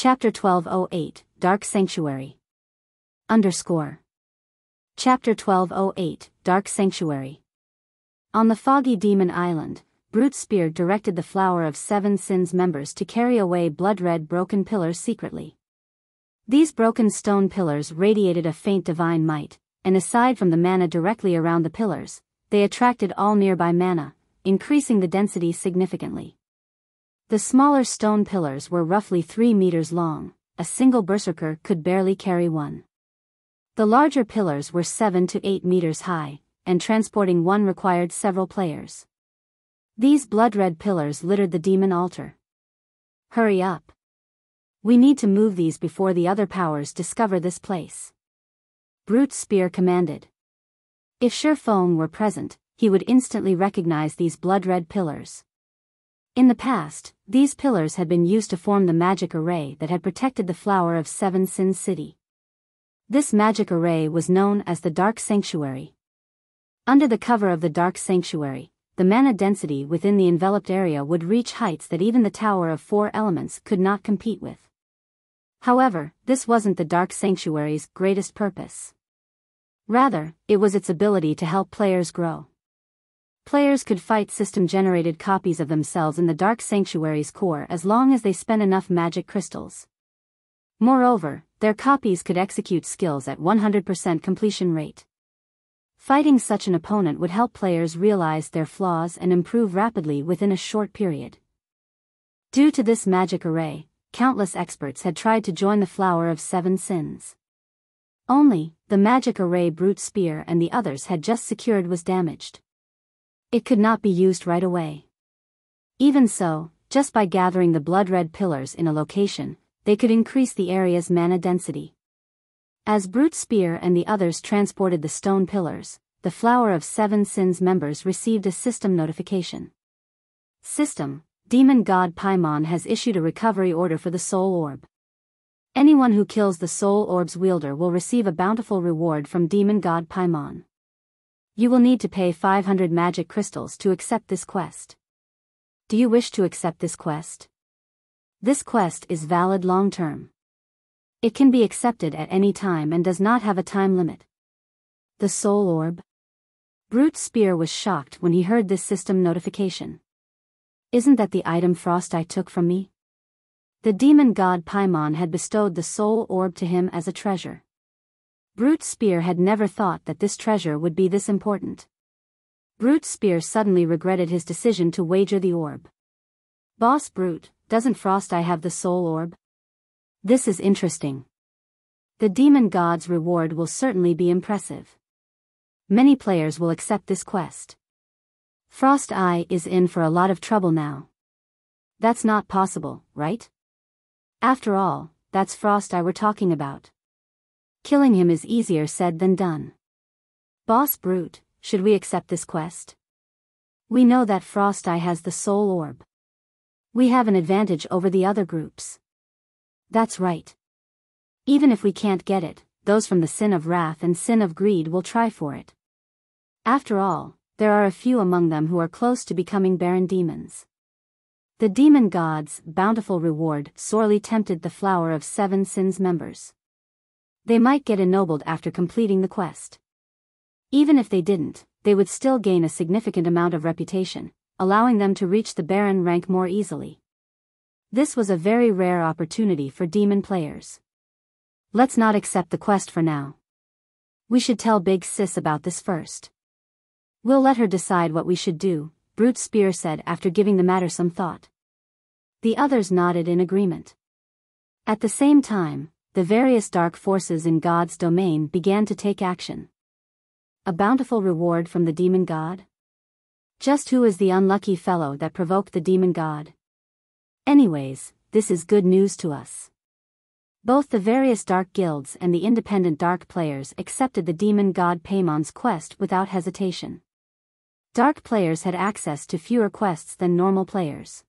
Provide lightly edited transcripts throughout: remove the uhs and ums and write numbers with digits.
Chapter 1208, Dark Sanctuary. Chapter 1208, Dark Sanctuary. On the foggy demon island, Brute Spear directed the Flower of Seven Sins members to carry away blood-red broken pillars secretly. These broken stone pillars radiated a faint divine might, and aside from the mana directly around the pillars, they attracted all nearby mana, increasing the density significantly. The smaller stone pillars were roughly 3 meters long, a single berserker could barely carry one. The larger pillars were 7 to 8 meters high, and transporting one required several players. These blood-red pillars littered the demon altar. Hurry up. We need to move these before the other powers discover this place. Brute Spear commanded. If Sure Feng were present, he would instantly recognize these blood-red pillars. In the past, these pillars had been used to form the magic array that had protected the Flower of Seven Sins city. This magic array was known as the Dark Sanctuary. Under the cover of the Dark Sanctuary, the mana density within the enveloped area would reach heights that even the Tower of Four Elements could not compete with. However, this wasn't the Dark Sanctuary's greatest purpose. Rather, it was its ability to help players grow. Players could fight system-generated copies of themselves in the Dark Sanctuary's core as long as they spent enough magic crystals. Moreover, their copies could execute skills at 100% completion rate. Fighting such an opponent would help players realize their flaws and improve rapidly within a short period. Due to this magic array, countless experts had tried to join the Flower of Seven Sins. Only, the magic array Brute Spear and the others had just secured was damaged. It could not be used right away. Even so, just by gathering the blood-red pillars in a location, they could increase the area's mana density. As Brute Spear and the others transported the stone pillars, the Flower of Seven Sins members received a system notification. System: Demon God Paimon has issued a recovery order for the Soul Orb. Anyone who kills the Soul Orb's wielder will receive a bountiful reward from Demon God Paimon. You will need to pay 500 magic crystals to accept this quest. Do you wish to accept this quest? This quest is valid long-term. It can be accepted at any time and does not have a time limit. The Soul Orb? Brute Spear was shocked when he heard this system notification. Isn't that the item Frost Eye took from me? The demon god Paimon had bestowed the Soul Orb to him as a treasure. Brute Spear had never thought that this treasure would be this important. Brute Spear suddenly regretted his decision to wager the orb. Boss Brute, doesn't Frost Eye have the Soul Orb? This is interesting. The demon god's reward will certainly be impressive. Many players will accept this quest. Frost Eye is in for a lot of trouble now. That's not possible, right? After all, that's Frost Eye we're talking about. Killing him is easier said than done. Boss Brute, should we accept this quest? We know that Frost Eye has the Soul Orb. We have an advantage over the other groups. That's right. Even if we can't get it, those from the Sin of Wrath and Sin of Greed will try for it. After all, there are a few among them who are close to becoming Baron Demons. The demon god's bountiful reward sorely tempted the Flower of Seven Sins members. They might get ennobled after completing the quest. Even if they didn't, they would still gain a significant amount of reputation, allowing them to reach the Baron rank more easily. This was a very rare opportunity for demon players. Let's not accept the quest for now. We should tell Big Sis about this first. We'll let her decide what we should do, Brute Spear said after giving the matter some thought. The others nodded in agreement. At the same time, the various dark forces in God's domain began to take action. A bountiful reward from the demon god? Just who is the unlucky fellow that provoked the demon god? Anyways, this is good news to us. Both the various dark guilds and the independent dark players accepted the demon god Paimon's quest without hesitation. Dark players had access to fewer quests than normal players.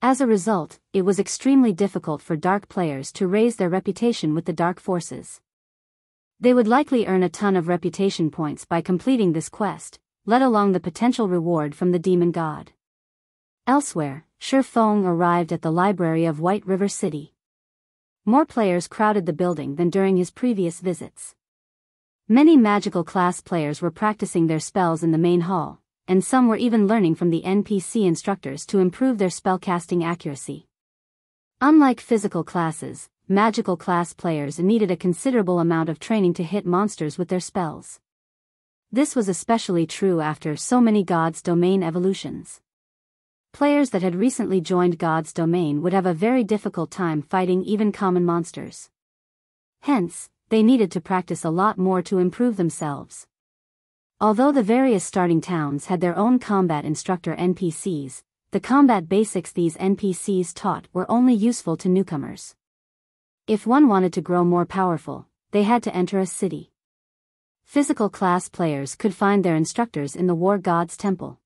As a result, it was extremely difficult for dark players to raise their reputation with the dark forces. They would likely earn a ton of reputation points by completing this quest, let alone the potential reward from the demon god. Elsewhere, Sure Feng arrived at the library of White River City. More players crowded the building than during his previous visits. Many magical class players were practicing their spells in the main hall, and some were even learning from the NPC instructors to improve their spellcasting accuracy. Unlike physical classes, magical class players needed a considerable amount of training to hit monsters with their spells. This was especially true after so many God's Domain evolutions. Players that had recently joined God's Domain would have a very difficult time fighting even common monsters. Hence, they needed to practice a lot more to improve themselves. Although the various starting towns had their own combat instructor NPCs, the combat basics these NPCs taught were only useful to newcomers. If one wanted to grow more powerful, they had to enter a city. Physical class players could find their instructors in the War God's Temple.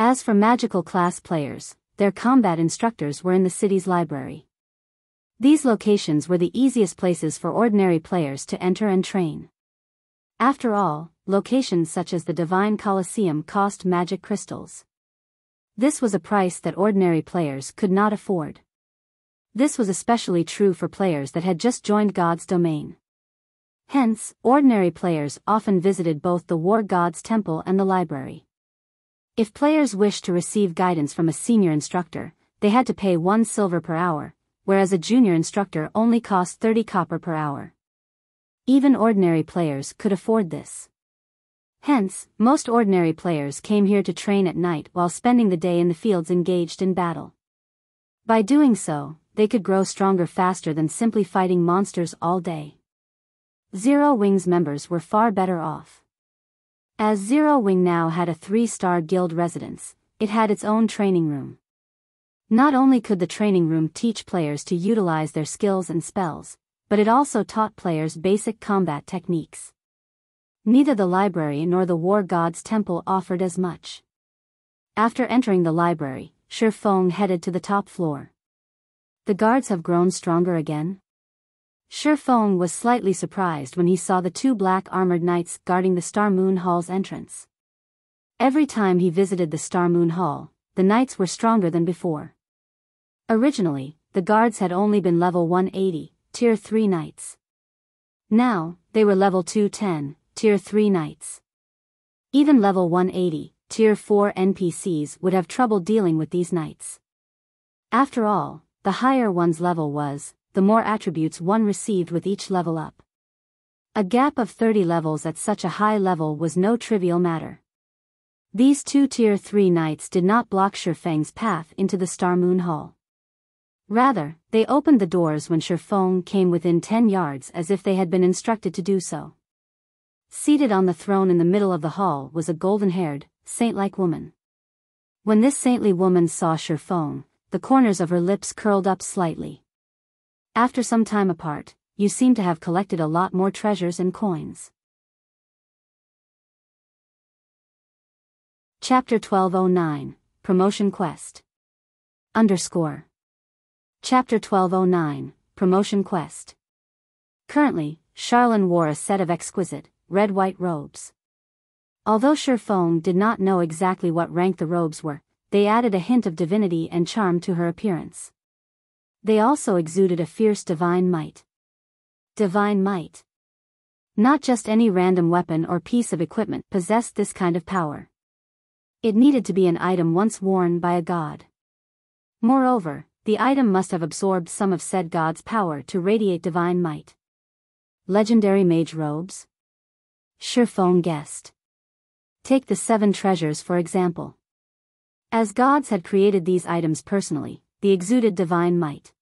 As for magical class players, their combat instructors were in the city's library. These locations were the easiest places for ordinary players to enter and train. After all, locations such as the Divine Colosseum cost magic crystals. This was a price that ordinary players could not afford. This was especially true for players that had just joined God's Domain. Hence, ordinary players often visited both the War God's Temple and the library. If players wished to receive guidance from a senior instructor, they had to pay 1 silver per hour, whereas a junior instructor only cost 30 copper per hour. Even ordinary players could afford this. Hence, most ordinary players came here to train at night while spending the day in the fields engaged in battle. By doing so, they could grow stronger faster than simply fighting monsters all day. Zero Wing's members were far better off. As Zero Wing now had a 3-star guild residence, it had its own training room. Not only could the training room teach players to utilize their skills and spells, but it also taught players basic combat techniques. Neither the library nor the War God's Temple offered as much. After entering the library, Shi Feng headed to the top floor. The guards have grown stronger again? Shi Feng was slightly surprised when he saw the 2 black armored knights guarding the Star Moon Hall's entrance. Every time he visited the Star Moon Hall, the knights were stronger than before. Originally, the guards had only been level 180, tier 3 knights. Now, they were level 210, tier 3 knights. Even level 180, tier 4 NPCs would have trouble dealing with these knights. After all, the higher one's level was, the more attributes one received with each level up. A gap of 30 levels at such a high level was no trivial matter. These 2 tier 3 knights did not block Shi Feng's path into the Star Moon Hall. Rather, they opened the doors when Shi Feng came within 10 yards as if they had been instructed to do so. Seated on the throne in the middle of the hall was a golden-haired, saint-like woman. When this saintly woman saw Shi Feng, the corners of her lips curled up slightly. After some time apart, you seem to have collected a lot more treasures and coins. Chapter 1209, Promotion Quest. Chapter 1209, Promotion Quest. Currently, Charlene wore a set of exquisite, red-white robes. Although Shi Feng did not know exactly what rank the robes were, they added a hint of divinity and charm to her appearance. They also exuded a fierce divine might. Divine might. Not just any random weapon or piece of equipment possessed this kind of power. It needed to be an item once worn by a god. Moreover, the item must have absorbed some of said god's power to radiate divine might. Legendary mage robes? Shi Feng guessed. Take the 7 treasures for example. As gods had created these items personally, they exuded divine might.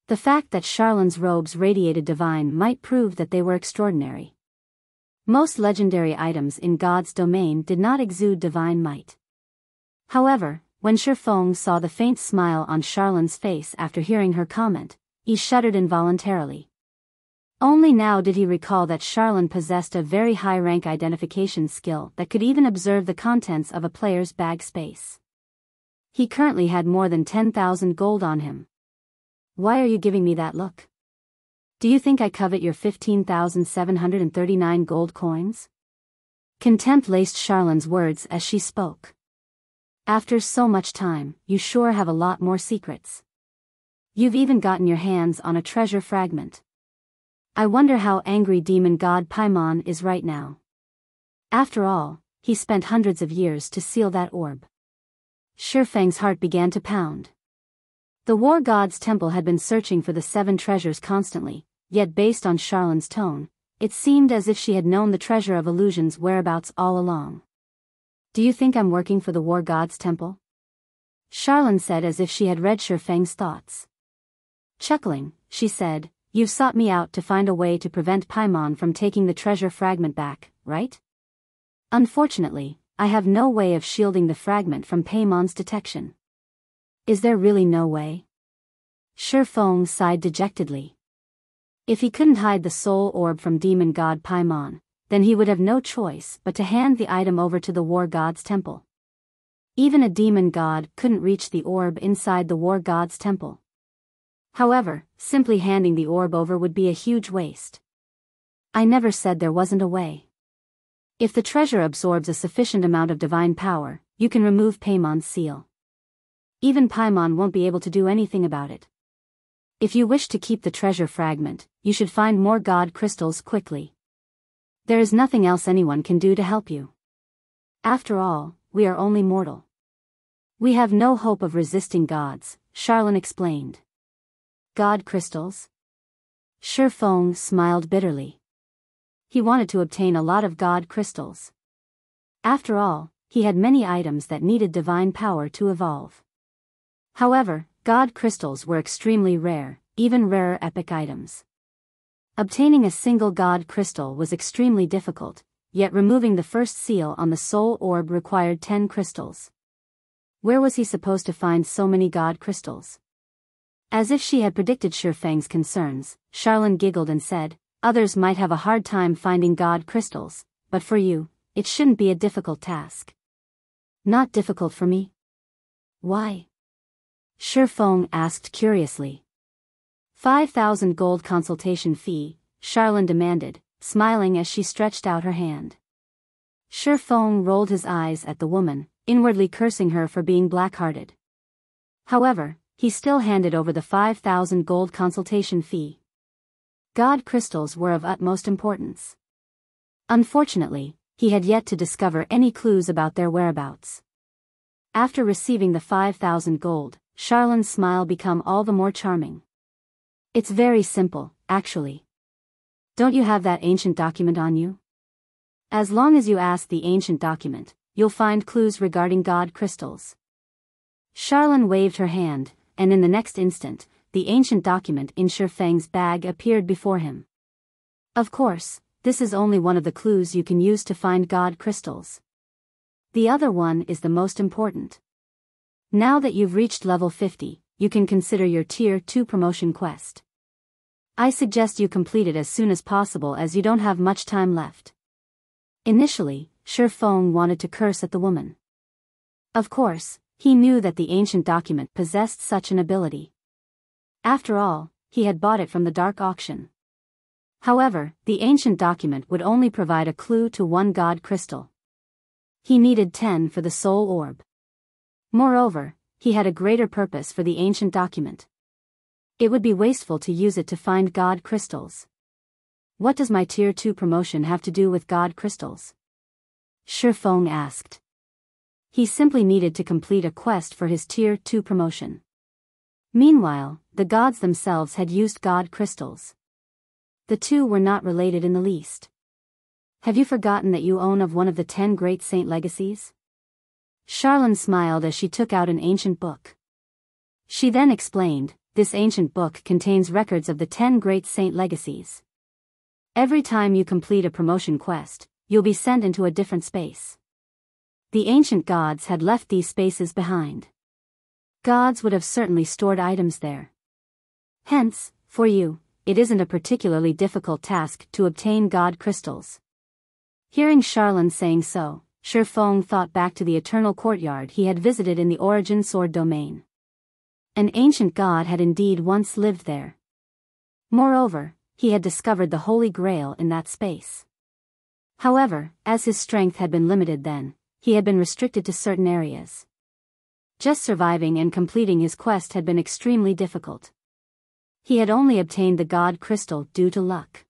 The fact that Charlene's robes radiated divine might proved that they were extraordinary. Most legendary items in God's Domain did not exude divine might. However, when Shi Feng saw the faint smile on Charlene's face after hearing her comment, he shuddered involuntarily. Only now did he recall that Charlene possessed a very high-rank identification skill that could even observe the contents of a player's bag space. He currently had more than 10,000 gold on him. Why are you giving me that look? Do you think I covet your 15,739 gold coins? Contempt laced Charlene's words as she spoke. After so much time, you sure have a lot more secrets. You've even gotten your hands on a treasure fragment. I wonder how angry demon god Paimon is right now. After all, he spent hundreds of years to seal that orb. Shifeng's heart began to pound. The war god's temple had been searching for the 7 treasures constantly, yet based on Charlone's tone, it seemed as if she had known the treasure of illusions whereabouts all along. Do you think I'm working for the war god's temple? Charlone said as if she had read Shifeng's thoughts. Chuckling, she said, you've sought me out to find a way to prevent Paimon from taking the treasure fragment back, right? Unfortunately, I have no way of shielding the fragment from Paimon's detection. Is there really no way? Shifeng sighed dejectedly. If he couldn't hide the soul orb from demon god Paimon, then he would have no choice but to hand the item over to the war god's temple. Even a demon god couldn't reach the orb inside the war god's temple. However, simply handing the orb over would be a huge waste. I never said there wasn't a way. If the treasure absorbs a sufficient amount of divine power, you can remove Paimon's seal. Even Paimon won't be able to do anything about it. If you wish to keep the treasure fragment, you should find more god crystals quickly. There is nothing else anyone can do to help you. After all, we are only mortal. We have no hope of resisting gods, Charlone explained. God crystals? Shifeng smiled bitterly. He wanted to obtain a lot of god crystals. After all, he had many items that needed divine power to evolve. However, god crystals were extremely rare, even rarer epic items. Obtaining a single god crystal was extremely difficult, yet removing the first seal on the soul orb required 10 crystals. Where was he supposed to find so many god crystals? As if she had predicted Shifeng's concerns, Charlone giggled and said, others might have a hard time finding god crystals, but for you, it shouldn't be a difficult task. Not difficult for me? Why? Shifeng asked curiously. 5,000 gold consultation fee, Charlone demanded, smiling as she stretched out her hand. Shifeng rolled his eyes at the woman, inwardly cursing her for being black-hearted. However, he still handed over the 5,000 gold consultation fee. God crystals were of utmost importance. Unfortunately, he had yet to discover any clues about their whereabouts. After receiving the 5,000 gold, Charlone's smile became all the more charming. It's very simple, actually. Don't you have that ancient document on you? As long as you ask the ancient document, you'll find clues regarding God crystals. Charlone waved her hand, and in the next instant, the ancient document in Shifeng's bag appeared before him. Of course, this is only one of the clues you can use to find God crystals. The other one is the most important. Now that you've reached level 50, you can consider your Tier 2 promotion quest. I suggest you complete it as soon as possible as you don't have much time left. Initially, Shifeng wanted to curse at the woman. Of course, he knew that the ancient document possessed such an ability. After all, he had bought it from the dark auction. However, the ancient document would only provide a clue to one god crystal. He needed 10 for the soul orb. Moreover, he had a greater purpose for the ancient document. It would be wasteful to use it to find god crystals. What does my Tier 2 promotion have to do with god crystals? Shifeng asked. He simply needed to complete a quest for his Tier 2 promotion. Meanwhile, the gods themselves had used god crystals. The two were not related in the least. Have you forgotten that you own of one of the 10 great saint legacies? Charlone smiled as she took out an ancient book. She then explained, this ancient book contains records of the 10 great saint legacies. Every time you complete a promotion quest, you'll be sent into a different space. The ancient gods had left these spaces behind. Gods would have certainly stored items there. Hence, for you, it isn't a particularly difficult task to obtain god crystals. Hearing Charlone saying so, Shifeng thought back to the eternal courtyard he had visited in the Origin Sword domain. An ancient god had indeed once lived there. Moreover, he had discovered the Holy Grail in that space. However, as his strength had been limited then, he had been restricted to certain areas. Just surviving and completing his quest had been extremely difficult. He had only obtained the God Crystal due to luck.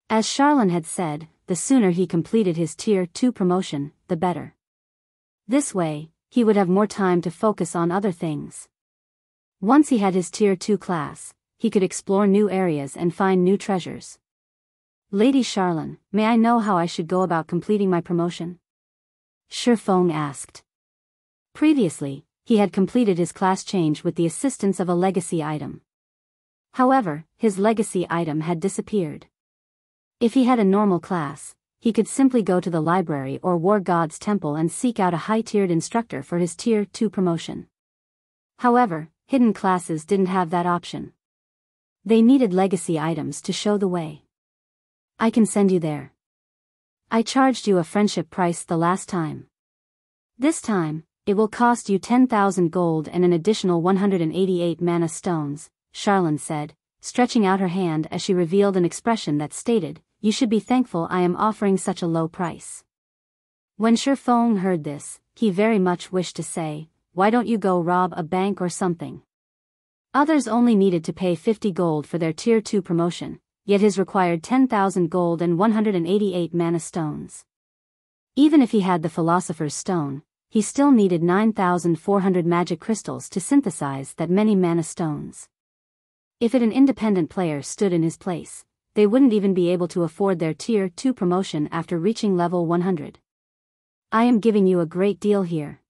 As Charlene had said, the sooner he completed his Tier 2 promotion, the better. This way, he would have more time to focus on other things. Once he had his Tier 2 class, he could explore new areas and find new treasures. Lady Charlene, may I know how I should go about completing my promotion? Shi Feng asked. Previously, he had completed his class change with the assistance of a legacy item. However, his legacy item had disappeared. If he had a normal class, he could simply go to the library or War God's temple and seek out a high-tiered instructor for his Tier 2 promotion. However, hidden classes didn't have that option. They needed legacy items to show the way. I can send you there. I charged you a friendship price the last time. This time, it will cost you 10,000 gold and an additional 188 mana stones, Charlene said, stretching out her hand as she revealed an expression that stated, "You should be thankful I am offering such a low price." When Shi Feng heard this, he very much wished to say, "Why don't you go rob a bank or something?" Others only needed to pay 50 gold for their Tier 2 promotion, yet his required 10,000 gold and 188 mana stones. Even if he had the Philosopher's Stone, he still needed 9,400 magic crystals to synthesize that many mana stones. If an independent player stood in his place, they wouldn't even be able to afford their Tier 2 promotion after reaching level 100. I am giving you a great deal here.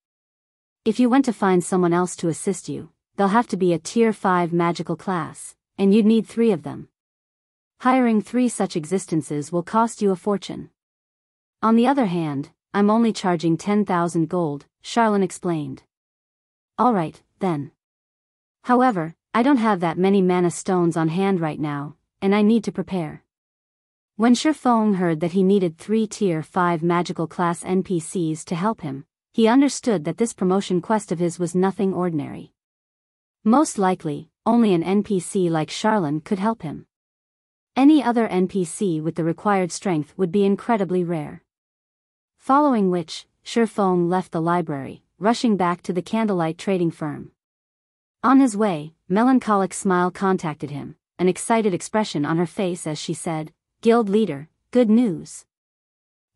If you went to find someone else to assist you, they'll have to be a Tier 5 magical class, and you'd need 3 of them. Hiring 3 such existences will cost you a fortune. On the other hand, I'm only charging 10,000 gold, Charlene explained. Alright, then. However, I don't have that many mana stones on hand right now, and I need to prepare. When Shi Feng heard that he needed 3 Tier 5 magical class NPCs to help him, he understood that this promotion quest of his was nothing ordinary. Most likely, only an NPC like Charlene could help him. Any other NPC with the required strength would be incredibly rare. Following which, Shi Feng left the library, rushing back to the candlelight trading firm. On his way, Melancholic Smile contacted him, an excited expression on her face as she said, "Guild leader, good news.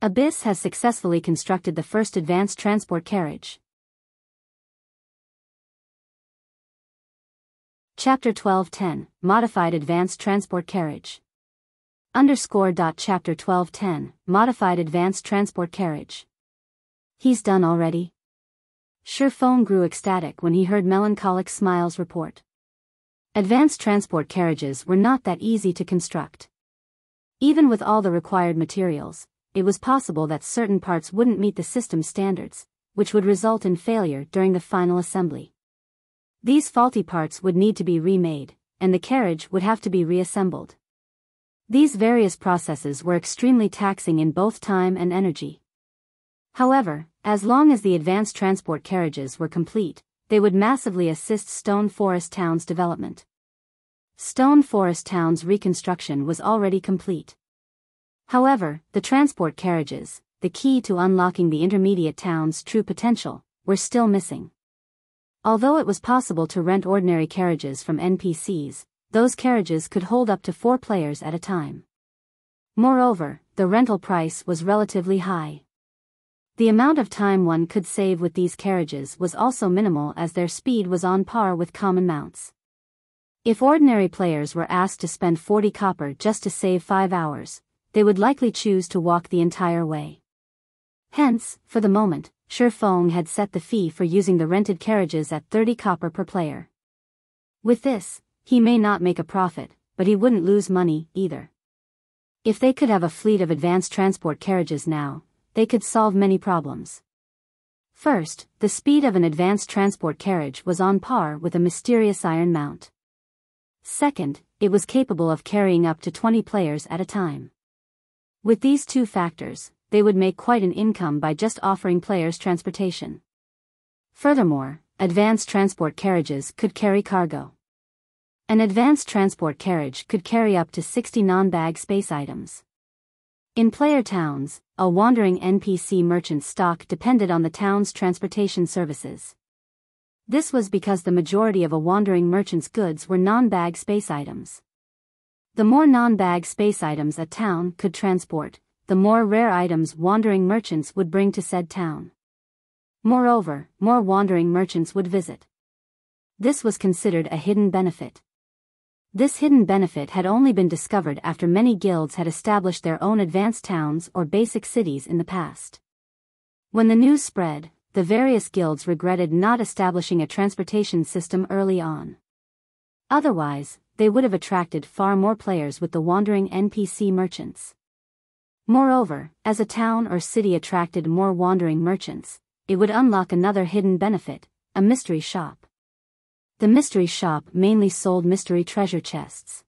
Abyss has successfully constructed the first advanced transport carriage." Chapter 1210, Modified Advanced Transport Carriage. Chapter 1210, Modified Advanced Transport Carriage. He's done already? Shi Feng grew ecstatic when he heard Melancholic Smile's report. Advanced transport carriages were not that easy to construct. Even with all the required materials, it was possible that certain parts wouldn't meet the system standards, which would result in failure during the final assembly. These faulty parts would need to be remade, and the carriage would have to be reassembled. These various processes were extremely taxing in both time and energy. However, as long as the advanced transport carriages were complete, they would massively assist Stone Forest Town's development. Stone Forest Town's reconstruction was already complete. However, the transport carriages, the key to unlocking the intermediate town's true potential, were still missing. Although it was possible to rent ordinary carriages from NPCs, those carriages could hold up to 4 players at a time. Moreover, the rental price was relatively high. The amount of time one could save with these carriages was also minimal as their speed was on par with common mounts. If ordinary players were asked to spend 40 copper just to save 5 hours, they would likely choose to walk the entire way. Hence, for the moment, Shi Feng had set the fee for using the rented carriages at 30 copper per player. With this, he may not make a profit, but he wouldn't lose money, either. If they could have a fleet of advanced transport carriages now, they could solve many problems. First, the speed of an advanced transport carriage was on par with a mysterious iron mount. Second, it was capable of carrying up to 20 players at a time. With these 2 factors, they would make quite an income by just offering players transportation. Furthermore, advanced transport carriages could carry cargo. An advanced transport carriage could carry up to 60 non-bag space items. In player towns, a wandering NPC merchant stock depended on the town's transportation services. This was because the majority of a wandering merchant's goods were non-bag space items. The more non-bag space items a town could transport, the more rare items wandering merchants would bring to said town. Moreover, more wandering merchants would visit. This was considered a hidden benefit. This hidden benefit had only been discovered after many guilds had established their own advanced towns or basic cities in the past. When the news spread, the various guilds regretted not establishing a transportation system early on. Otherwise, they would have attracted far more players with the wandering NPC merchants. Moreover, as a town or city attracted more wandering merchants, it would unlock another hidden benefit, a mystery shop. The mystery shop mainly sold mystery treasure chests.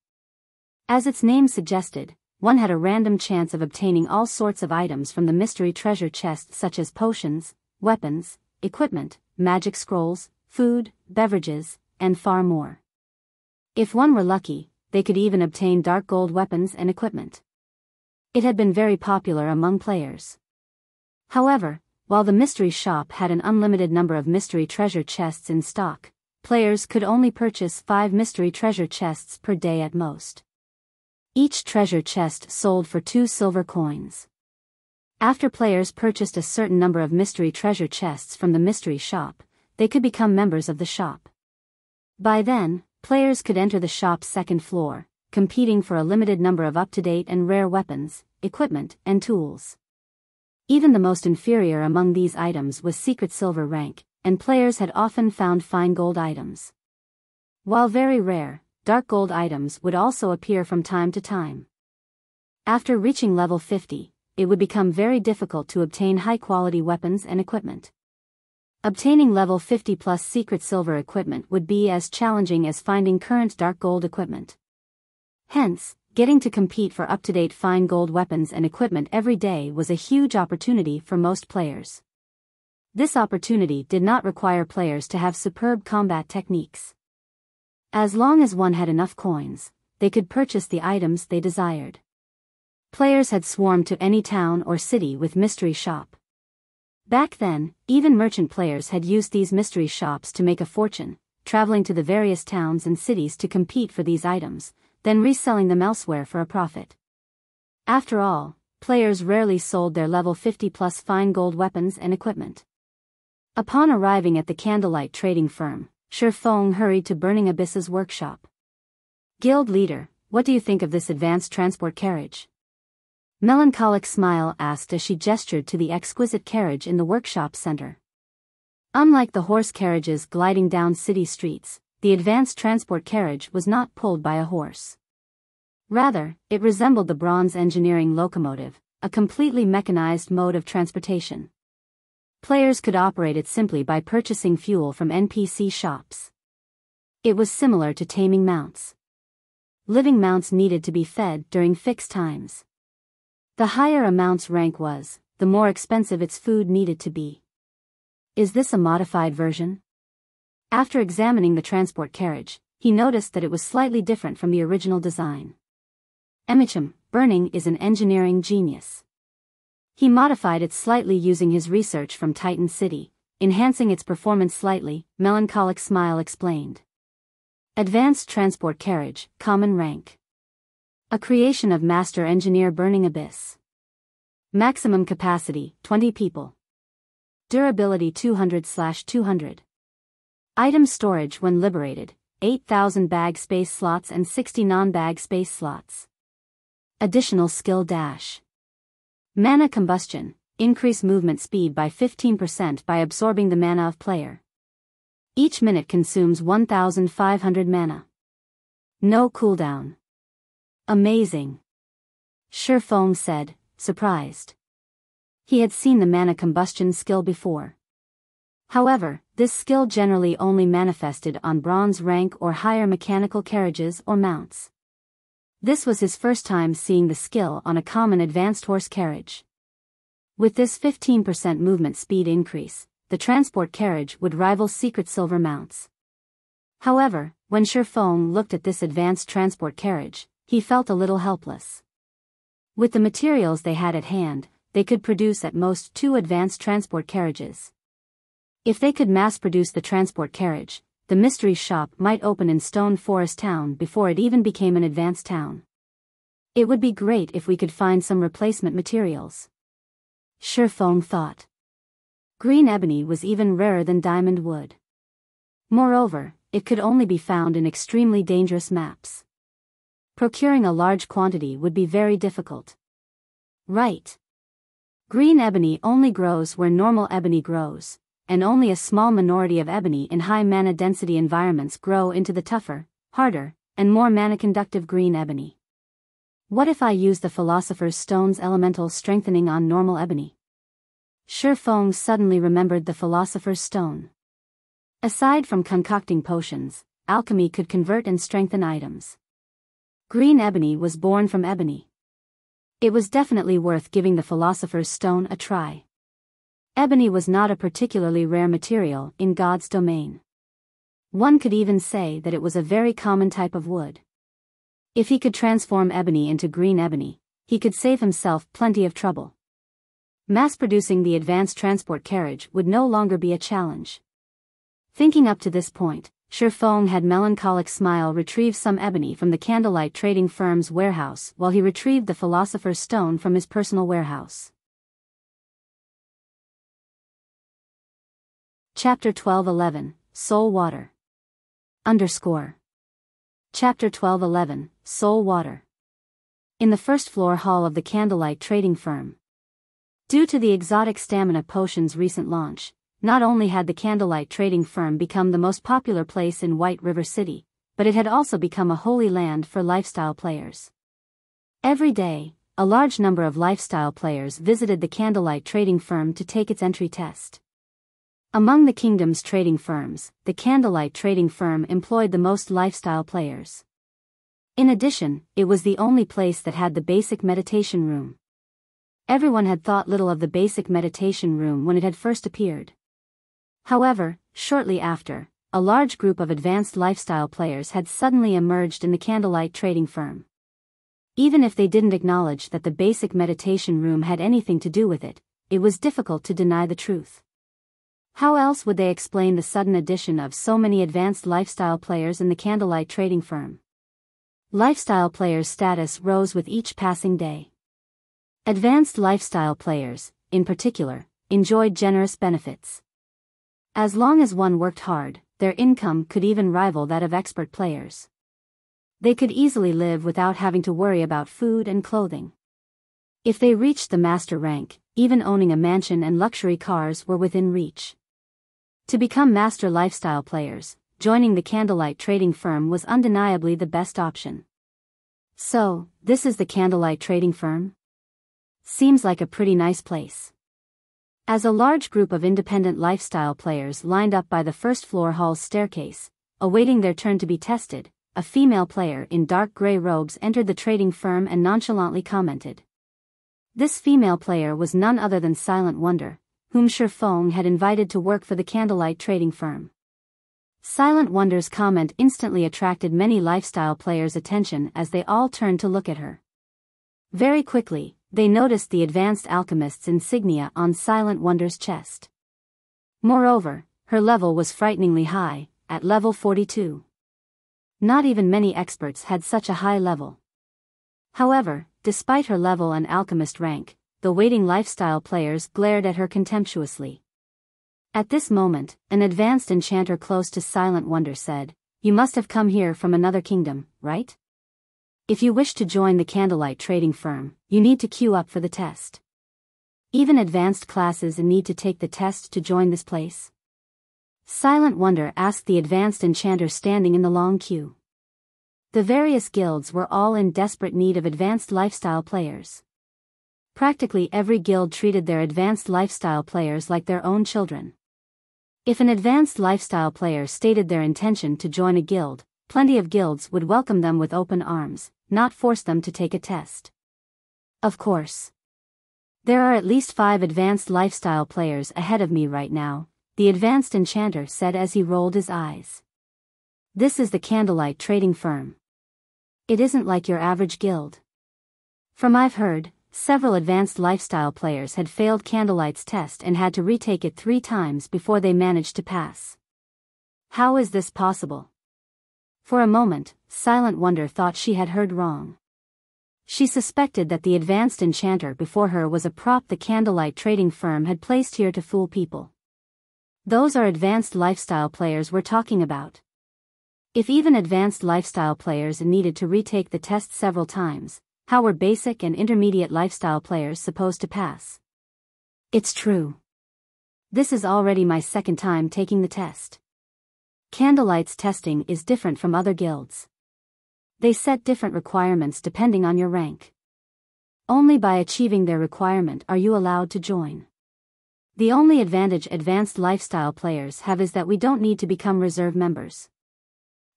As its name suggested, one had a random chance of obtaining all sorts of items from the mystery treasure chest, such as potions, weapons, equipment, magic scrolls, food, beverages, and far more. If one were lucky, they could even obtain dark gold weapons and equipment. It had been very popular among players. However, while the mystery shop had an unlimited number of mystery treasure chests in stock, players could only purchase 5 mystery treasure chests per day at most. Each treasure chest sold for 2 silver coins. After players purchased a certain number of mystery treasure chests from the mystery shop, they could become members of the shop. By then, players could enter the shop's second floor, competing for a limited number of up-to-date and rare weapons, equipment, and tools. Even the most inferior among these items was secret silver rank, and players had often found fine gold items. While very rare, dark gold items would also appear from time to time. After reaching level 50, it would become very difficult to obtain high-quality weapons and equipment. Obtaining level 50 plus secret silver equipment would be as challenging as finding current dark gold equipment. Hence, getting to compete for up-to-date fine gold weapons and equipment every day was a huge opportunity for most players. This opportunity did not require players to have superb combat techniques. As long as one had enough coins, they could purchase the items they desired. Players had swarmed to any town or city with mystery shop. Back then, even merchant players had used these mystery shops to make a fortune, traveling to the various towns and cities to compete for these items, then reselling them elsewhere for a profit. After all, players rarely sold their level 50 plus fine gold weapons and equipment. Upon arriving at the candlelight trading firm, Shifeng hurried to Burning Abyss's workshop. Guild leader, what do you think of this advanced transport carriage? Melancholic smile asked as she gestured to the exquisite carriage in the workshop center. Unlike the horse carriages gliding down city streets, the advanced transport carriage was not pulled by a horse. Rather, it resembled the bronze engineering locomotive, a completely mechanized mode of transportation. Players could operate it simply by purchasing fuel from NPC shops. It was similar to taming mounts. Living mounts needed to be fed during fixed times. The higher a mount's rank was, the more expensive its food needed to be. Is this a modified version? After examining the transport carriage, he noticed that it was slightly different from the original design. Emicham, Burning is an engineering genius. He modified it slightly using his research from Titan City, enhancing its performance slightly, Melancholic smile explained. Advanced transport carriage, common rank. A creation of Master Engineer Burning Abyss. Maximum capacity, 20 people. Durability 200/200. Item storage when liberated, 8,000 bag space slots and 60 non-bag space slots. Additional skill dash. Mana combustion, increase movement speed by 15% by absorbing the mana of player. Each minute consumes 1,500 mana. No cooldown. Amazing. Shifeng said, surprised. He had seen the mana combustion skill before. However, this skill generally only manifested on bronze rank or higher mechanical carriages or mounts. This was his first time seeing the skill on a common advanced horse carriage. With this 15% movement speed increase, the transport carriage would rival secret silver mounts. However, when Shifeng looked at this advanced transport carriage, he felt a little helpless. With the materials they had at hand, they could produce at most 2 advanced transport carriages. If they could mass-produce the transport carriage, the mystery shop might open in Stone Forest Town before it even became an advanced town. It would be great if we could find some replacement materials. Shi Feng thought. Green ebony was even rarer than diamond wood. Moreover, it could only be found in extremely dangerous maps. Procuring a large quantity would be very difficult. Right. Green ebony only grows where normal ebony grows, and only a small minority of ebony in high mana density environments grow into the tougher, harder, and more mana-conductive green ebony. What if I use the Philosopher's Stone's elemental strengthening on normal ebony? Shi Feng suddenly remembered the Philosopher's Stone. Aside from concocting potions, alchemy could convert and strengthen items. Green ebony was born from ebony. It was definitely worth giving the Philosopher's Stone a try. Ebony was not a particularly rare material in God's domain. One could even say that it was a very common type of wood. If he could transform ebony into green ebony, he could save himself plenty of trouble. Mass-producing the advanced transport carriage would no longer be a challenge. Thinking up to this point, Shi Feng had melancholic smile retrieve some ebony from the candlelight trading firm's warehouse while he retrieved the Philosopher's Stone from his personal warehouse. Chapter 12:11, Soul Water. Chapter 12:11, Soul Water. In the first floor hall of the candlelight trading firm. Due to the exotic stamina potion's recent launch, not only had the candlelight trading firm become the most popular place in White River City, but it had also become a holy land for lifestyle players. Every day, a large number of lifestyle players visited the candlelight trading firm to take its entry test. Among the kingdom's trading firms, the candlelight trading firm employed the most lifestyle players. In addition, it was the only place that had the basic meditation room. Everyone had thought little of the basic meditation room when it had first appeared. However, shortly after, a large group of advanced lifestyle players had suddenly emerged in the candlelight trading firm. Even if they didn't acknowledge that the basic meditation room had anything to do with it, it was difficult to deny the truth. How else would they explain the sudden addition of so many advanced lifestyle players in the candlelight trading firm? Lifestyle players' status rose with each passing day. Advanced lifestyle players, in particular, enjoyed generous benefits. As long as one worked hard, their income could even rival that of expert players. They could easily live without having to worry about food and clothing. If they reached the master rank, even owning a mansion and luxury cars were within reach. To become master lifestyle players, joining the candlelight trading firm was undeniably the best option. So, this is the candlelight trading firm? Seems like a pretty nice place. As a large group of independent lifestyle players lined up by the first floor hall's staircase, awaiting their turn to be tested, a female player in dark gray robes entered the trading firm and nonchalantly commented. This female player was none other than Silent Wonder, whom Shi Feng had invited to work for the candlelight trading firm. Silent Wonder's comment instantly attracted many lifestyle players' attention as they all turned to look at her. Very quickly, they noticed the advanced alchemist's insignia on Silent Wonder's chest. Moreover, her level was frighteningly high, at level 42. Not even many experts had such a high level. However, despite her level and alchemist rank, the waiting lifestyle players glared at her contemptuously. At this moment, an advanced enchanter close to Silent Wonder said, "You must have come here from another kingdom, right? If you wish to join the candlelight trading firm, you need to queue up for the test. Even advanced classes need to take the test to join this place?" Silent Wonder asked the advanced enchanter standing in the long queue. The various guilds were all in desperate need of advanced lifestyle players. Practically every guild treated their advanced lifestyle players like their own children. If an advanced lifestyle player stated their intention to join a guild, plenty of guilds would welcome them with open arms, not force them to take a test. Of course. There are at least 5 advanced lifestyle players ahead of me right now, the advanced enchanter said as he rolled his eyes. This is the candlelight trading firm. It isn't like your average guild. From I've heard, several advanced lifestyle players had failed Candlelight's test and had to retake it 3 times before they managed to pass. How is this possible? For a moment, Silent Wonder thought she had heard wrong. She suspected that the advanced enchanter before her was a prop the Candlelight trading firm had placed here to fool people. Those are advanced lifestyle players we're talking about. If even advanced lifestyle players needed to retake the test several times, how were basic and intermediate lifestyle players supposed to pass? It's true. This is already my 2nd time taking the test. Candlelight's testing is different from other guilds. They set different requirements depending on your rank. Only by achieving their requirement are you allowed to join. The only advantage advanced lifestyle players have is that we don't need to become reserve members.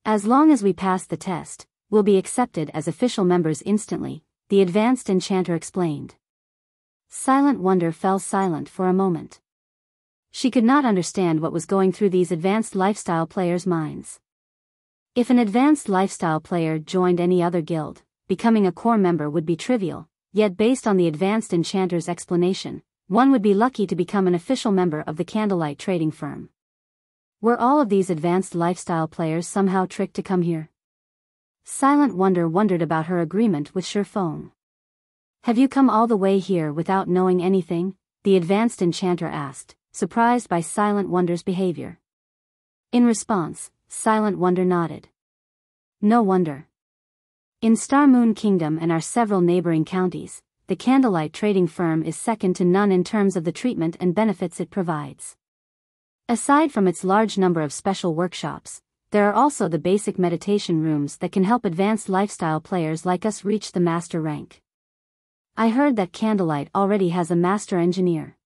As long as we pass the test, we'll be accepted as official members instantly, the advanced enchanter explained. Silent Wonder fell silent for a moment. She could not understand what was going through these advanced lifestyle players' minds. If an advanced lifestyle player joined any other guild, becoming a core member would be trivial, yet based on the advanced enchanter's explanation, one would be lucky to become an official member of the Candlelight trading firm. Were all of these advanced lifestyle players somehow tricked to come here? Silent Wonder wondered about her agreement with Shifeng. Have you come all the way here without knowing anything? The advanced enchanter asked, surprised by Silent Wonder's behavior. In response, Silent Wonder nodded. No wonder. In Star Moon Kingdom and our several neighboring counties, the Candlelight trading firm is second to none in terms of the treatment and benefits it provides. Aside from its large number of special workshops, there are also the basic meditation rooms that can help advanced lifestyle players like us reach the master rank. I heard that Candlelight already has a master engineer.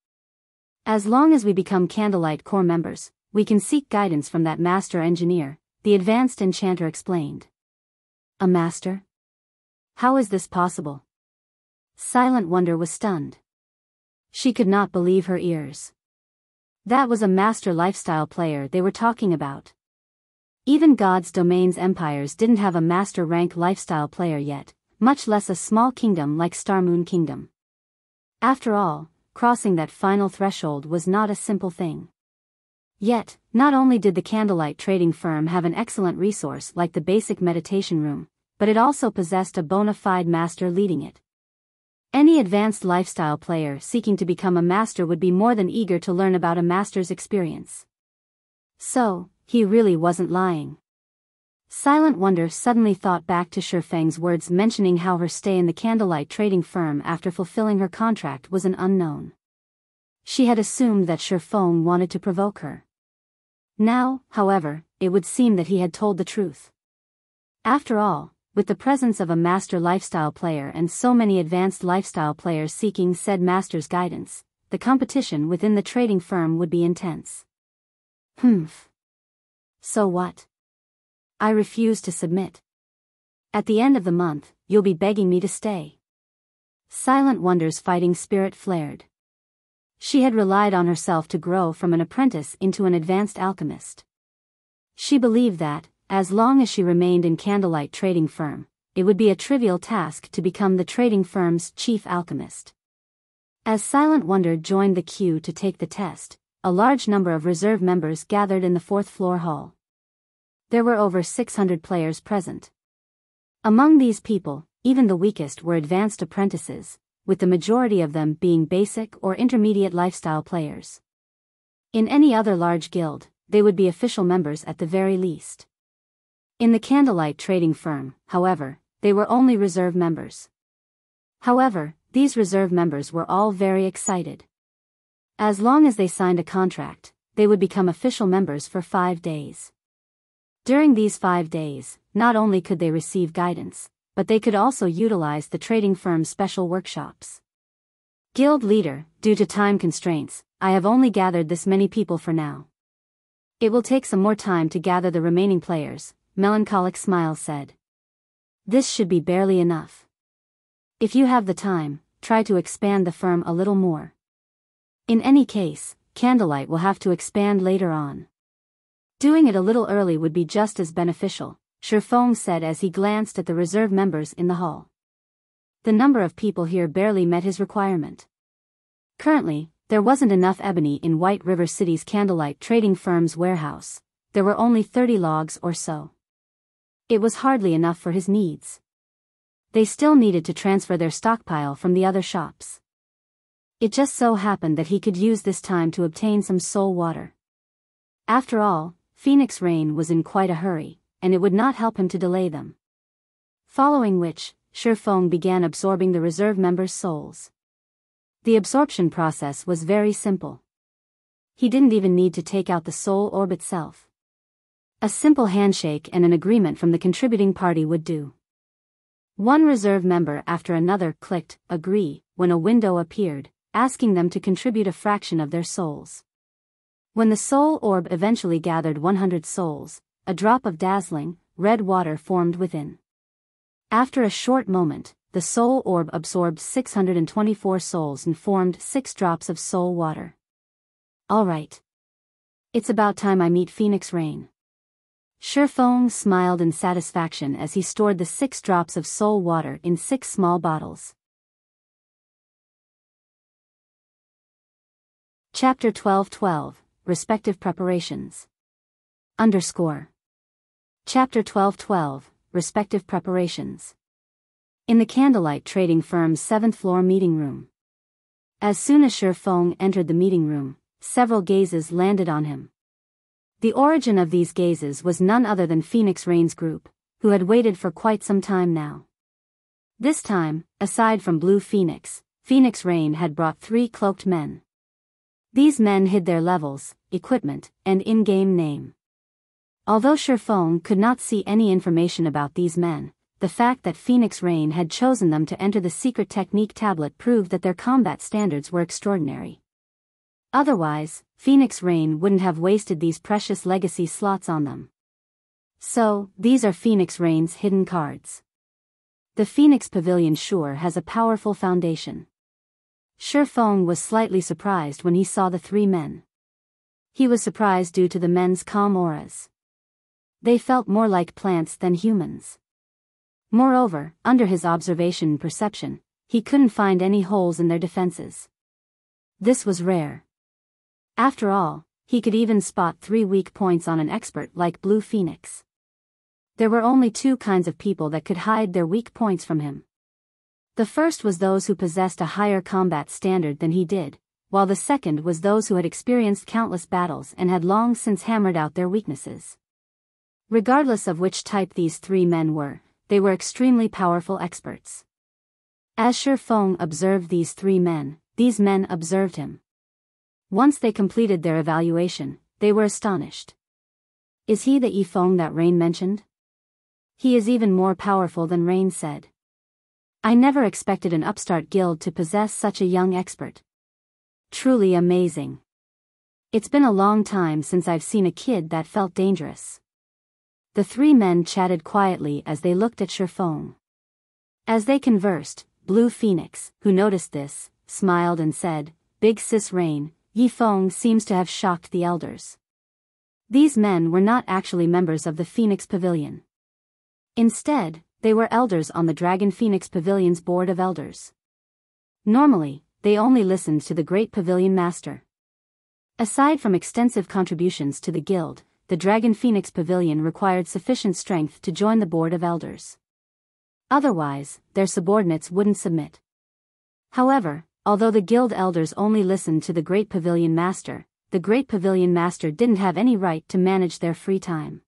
As long as we become Candlelight core members, we can seek guidance from that master engineer, the advanced enchanter explained. A master? How is this possible? Silent Wonder was stunned. She could not believe her ears. That was a master lifestyle player they were talking about. Even God's Domains empires didn't have a master rank lifestyle player yet, much less a small kingdom like Starmoon Kingdom. After all, crossing that final threshold was not a simple thing. Yet, not only did the Candlelight trading firm have an excellent resource like the basic meditation room, but it also possessed a bona fide master leading it. Any advanced lifestyle player seeking to become a master would be more than eager to learn about a master's experience. So, he really wasn't lying. Silent Wonder suddenly thought back to Shifeng's words mentioning how her stay in the Candlelight trading firm after fulfilling her contract was an unknown. She had assumed that Shifeng wanted to provoke her. Now, however, it would seem that he had told the truth. After all, with the presence of a master lifestyle player and so many advanced lifestyle players seeking said master's guidance, the competition within the trading firm would be intense. So what? I refuse to submit. At the end of the month, you'll be begging me to stay. Silent Wonder's fighting spirit flared. She had relied on herself to grow from an apprentice into an advanced alchemist. She believed that, as long as she remained in Candlelight trading firm, it would be a trivial task to become the trading firm's chief alchemist. As Silent Wonder joined the queue to take the test, a large number of reserve members gathered in the 4th floor hall. There were over 600 players present. Among these people, even the weakest were advanced apprentices, with the majority of them being basic or intermediate lifestyle players. In any other large guild, they would be official members at the very least. In the Candlelight trading firm, however, they were only reserve members. However, these reserve members were all very excited. As long as they signed a contract, they would become official members for 5 days. During these 5 days, not only could they receive guidance, but they could also utilize the trading firm's special workshops. Guild leader, due to time constraints, I have only gathered this many people for now. It will take some more time to gather the remaining players, Melancholic Smile said. This should be barely enough. If you have the time, try to expand the firm a little more. In any case, Candlelight will have to expand later on. Doing it a little early would be just as beneficial, Shifeng said as he glanced at the reserve members in the hall. The number of people here barely met his requirement. Currently, there wasn't enough ebony in White River City's candlelight trading firm's warehouse. There were only 30 logs or so. It was hardly enough for his needs. They still needed to transfer their stockpile from the other shops. It just so happened that he could use this time to obtain some soul water. After all, Phoenix Rain was in quite a hurry, and it would not help him to delay them. Following which, Shifeng began absorbing the reserve members' souls. The absorption process was very simple. He didn't even need to take out the soul orb itself. A simple handshake and an agreement from the contributing party would do. One reserve member after another clicked agree when a window appeared, asking them to contribute a fraction of their souls. When the soul orb eventually gathered 100 souls, a drop of dazzling, red water formed within. After a short moment, the soul orb absorbed 624 souls and formed 6 drops of soul water. All right. It's about time I meet Phoenix Rain. Shifeng smiled in satisfaction as he stored the 6 drops of soul water in 6 small bottles. Chapter 12:12, Respective Preparations. Chapter 12:12, Respective Preparations. In the candlelight trading firm's 7th floor meeting room. As soon as Shifeng entered the meeting room, several gazes landed on him. The origin of these gazes was none other than Phoenix Rain's group, who had waited for quite some time now. This time, aside from Blue Phoenix, Phoenix Rain had brought 3 cloaked men. These men hid their levels, equipment, and in-game name. Although Shifeng could not see any information about these men, the fact that Phoenix Rain had chosen them to enter the secret technique tablet proved that their combat standards were extraordinary. Otherwise, Phoenix Rain wouldn't have wasted these precious legacy slots on them. So, these are Phoenix Rain's hidden cards. The Phoenix Pavilion sure has a powerful foundation. Shifeng was slightly surprised when he saw the 3 men. He was surprised due to the men's calm auras. They felt more like plants than humans. Moreover, under his observation and perception, he couldn't find any holes in their defenses. This was rare. After all, he could even spot 3 weak points on an expert like Blue Phoenix. There were only 2 kinds of people that could hide their weak points from him. The first was those who possessed a higher combat standard than he did, while the second was those who had experienced countless battles and had long since hammered out their weaknesses. Regardless of which type these 3 men were, they were extremely powerful experts. As Shifeng observed these 3 men, these men observed him. Once they completed their evaluation, they were astonished. Is he the Yifeng that Rain mentioned? He is even more powerful than Rain said. I never expected an upstart guild to possess such a young expert. Truly amazing. It's been a long time since I've seen a kid that felt dangerous. The 3 men chatted quietly as they looked at Shifeng. As they conversed, Blue Phoenix, who noticed this, smiled and said, Big Sis Rain, Yifeng seems to have shocked the elders. These men were not actually members of the Phoenix Pavilion. Instead, they were elders on the Dragon Phoenix Pavilion's board of elders. Normally, they only listened to the Great Pavilion Master. Aside from extensive contributions to the guild, the Dragon Phoenix Pavilion required sufficient strength to join the board of elders. Otherwise, their subordinates wouldn't submit. However, although the guild elders only listened to the Great Pavilion Master, the Great Pavilion Master didn't have any right to manage their free time.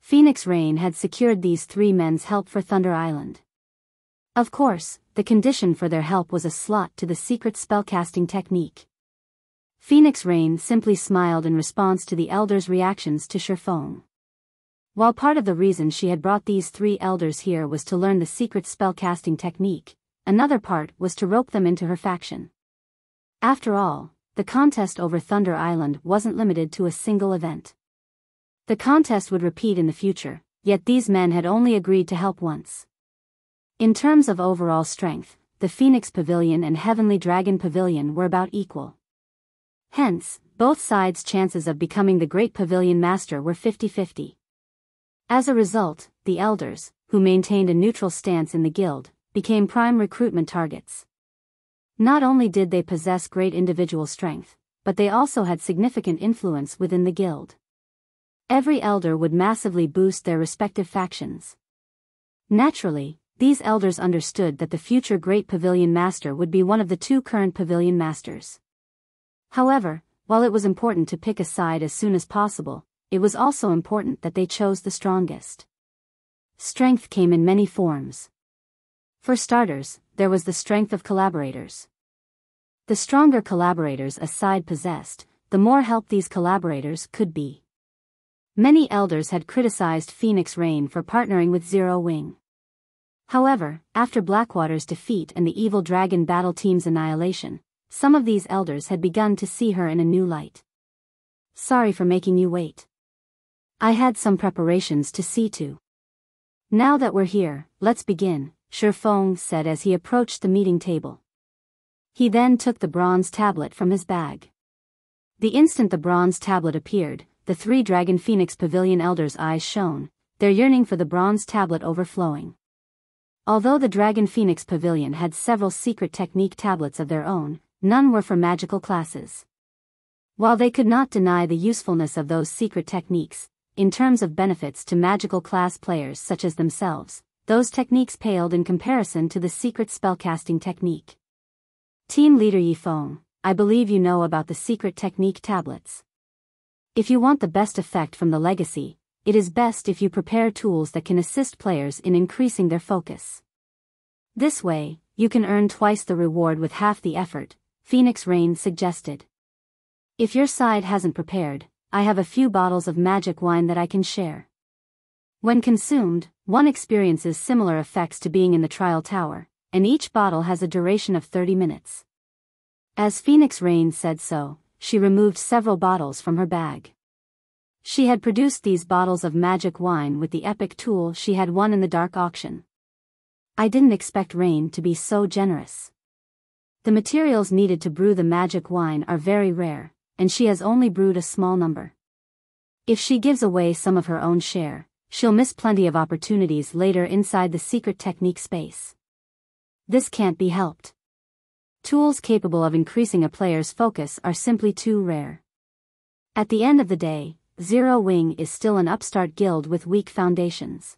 Phoenix Rain had secured these 3 men's help for Thunder Island. Of course, the condition for their help was a slot to the secret spellcasting technique. Phoenix Rain simply smiled in response to the elders' reactions to Shifeng. While part of the reason she had brought these 3 elders here was to learn the secret spellcasting technique, another part was to rope them into her faction. After all, the contest over Thunder Island wasn't limited to a single event. The contest would repeat in the future, yet these men had only agreed to help once. In terms of overall strength, the Phoenix Pavilion and Heavenly Dragon Pavilion were about equal. Hence, both sides' chances of becoming the Great Pavilion Master were 50-50. As a result, the elders, who maintained a neutral stance in the guild, became prime recruitment targets. Not only did they possess great individual strength, but they also had significant influence within the guild. Every elder would massively boost their respective factions. Naturally, these elders understood that the future great pavilion master would be one of the two current pavilion masters. However, while it was important to pick a side as soon as possible, it was also important that they chose the strongest. Strength came in many forms. For starters, there was the strength of collaborators. The stronger collaborators a side possessed, the more help these collaborators could be. Many elders had criticized Phoenix Rain for partnering with Zero Wing. However, after Blackwater's defeat and the evil dragon battle team's annihilation, some of these elders had begun to see her in a new light. Sorry for making you wait. I had some preparations to see to. Now that we're here, let's begin, Shifeng said as he approached the meeting table. He then took the bronze tablet from his bag. The instant the bronze tablet appeared, the three Dragon Phoenix Pavilion elders' eyes shone, their yearning for the bronze tablet overflowing. Although the Dragon Phoenix Pavilion had several secret technique tablets of their own, none were for magical classes. While they could not deny the usefulness of those secret techniques, in terms of benefits to magical class players such as themselves, those techniques paled in comparison to the secret spellcasting technique. Team leader Yifeng, I believe you know about the secret technique tablets. If you want the best effect from the legacy, it is best if you prepare tools that can assist players in increasing their focus. This way, you can earn twice the reward with half the effort, Phoenix Rain suggested. If your side hasn't prepared, I have a few bottles of magic wine that I can share. When consumed, one experiences similar effects to being in the trial tower, and each bottle has a duration of 30 minutes. As Phoenix Rain said so, she removed several bottles from her bag. She had produced these bottles of magic wine with the epic tool she had won in the dark auction. I didn't expect Rain to be so generous. The materials needed to brew the magic wine are very rare, and she has only brewed a small number. If she gives away some of her own share, she'll miss plenty of opportunities later inside the secret technique space. This can't be helped. Tools capable of increasing a player's focus are simply too rare. At the end of the day, Zero Wing is still an upstart guild with weak foundations.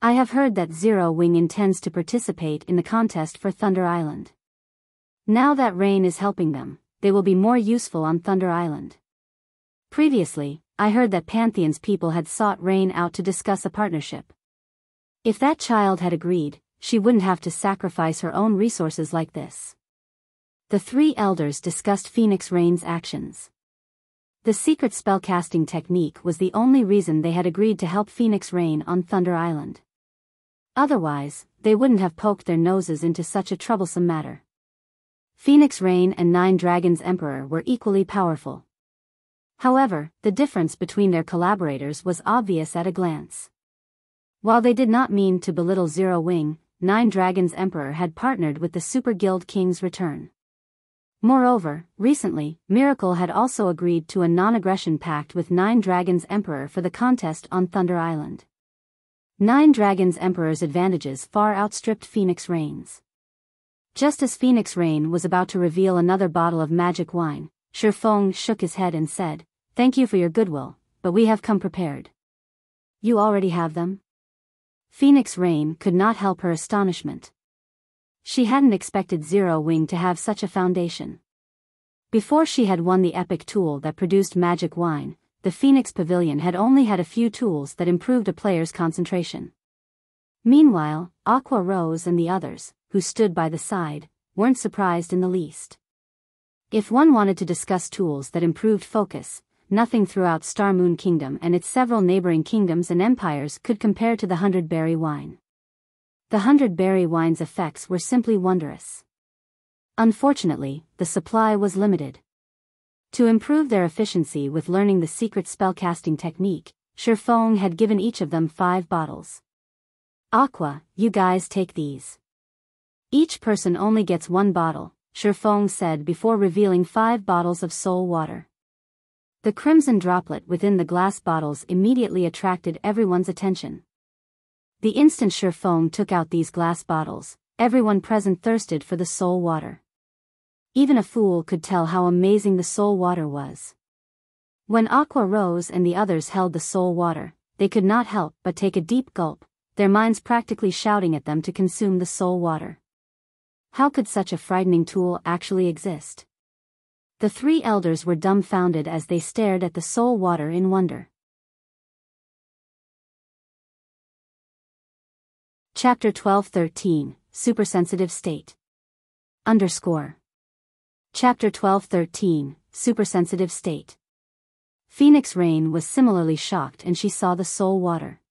I have heard that Zero Wing intends to participate in the contest for Thunder Island. Now that Rain is helping them, they will be more useful on Thunder Island. Previously, I heard that Pantheon's people had sought Rain out to discuss a partnership. If that child had agreed, she wouldn't have to sacrifice her own resources like this. The three elders discussed Phoenix Rain's actions. The secret spellcasting technique was the only reason they had agreed to help Phoenix Rain on Thunder Island. Otherwise, they wouldn't have poked their noses into such a troublesome matter. Phoenix Rain and Nine Dragons Emperor were equally powerful. However, the difference between their collaborators was obvious at a glance. While they did not mean to belittle Zero Wing, Nine Dragons Emperor had partnered with the Super Guild King's return. Moreover, recently, Miracle had also agreed to a non-aggression pact with Nine Dragons Emperor for the contest on Thunder Island. Nine Dragons Emperor's advantages far outstripped Phoenix Rain's. Just as Phoenix Rain was about to reveal another bottle of magic wine, Shifeng shook his head and said, "Thank you for your goodwill, but we have come prepared." "You already have them?" Phoenix Rain could not help her astonishment. She hadn't expected Zero Wing to have such a foundation. Before she had won the epic tool that produced magic wine, the Phoenix Pavilion had only had a few tools that improved a player's concentration. Meanwhile, Aqua Rose and the others, who stood by the side, weren't surprised in the least. If one wanted to discuss tools that improved focus, nothing throughout Star Moon Kingdom and its several neighboring kingdoms and empires could compare to the 100-berry wine. The 100-berry wine's effects were simply wondrous. Unfortunately, the supply was limited. To improve their efficiency with learning the secret spellcasting technique, Shifeng had given each of them 5 bottles. "Aqua, you guys take these. Each person only gets 1 bottle," Shifeng said before revealing 5 bottles of soul water. The crimson droplet within the glass bottles immediately attracted everyone's attention. The instant Feng took out these glass bottles, everyone present thirsted for the soul water. Even a fool could tell how amazing the soul water was. When Aqua Rose and the others held the soul water, they could not help but take a deep gulp, their minds practically shouting at them to consume the soul water. How could such a frightening tool actually exist? The three elders were dumbfounded as they stared at the soul water in wonder. Chapter 12-13, Supersensitive State. Chapter 12-13, Supersensitive State. Phoenix Rain was similarly shocked and she saw the soul water.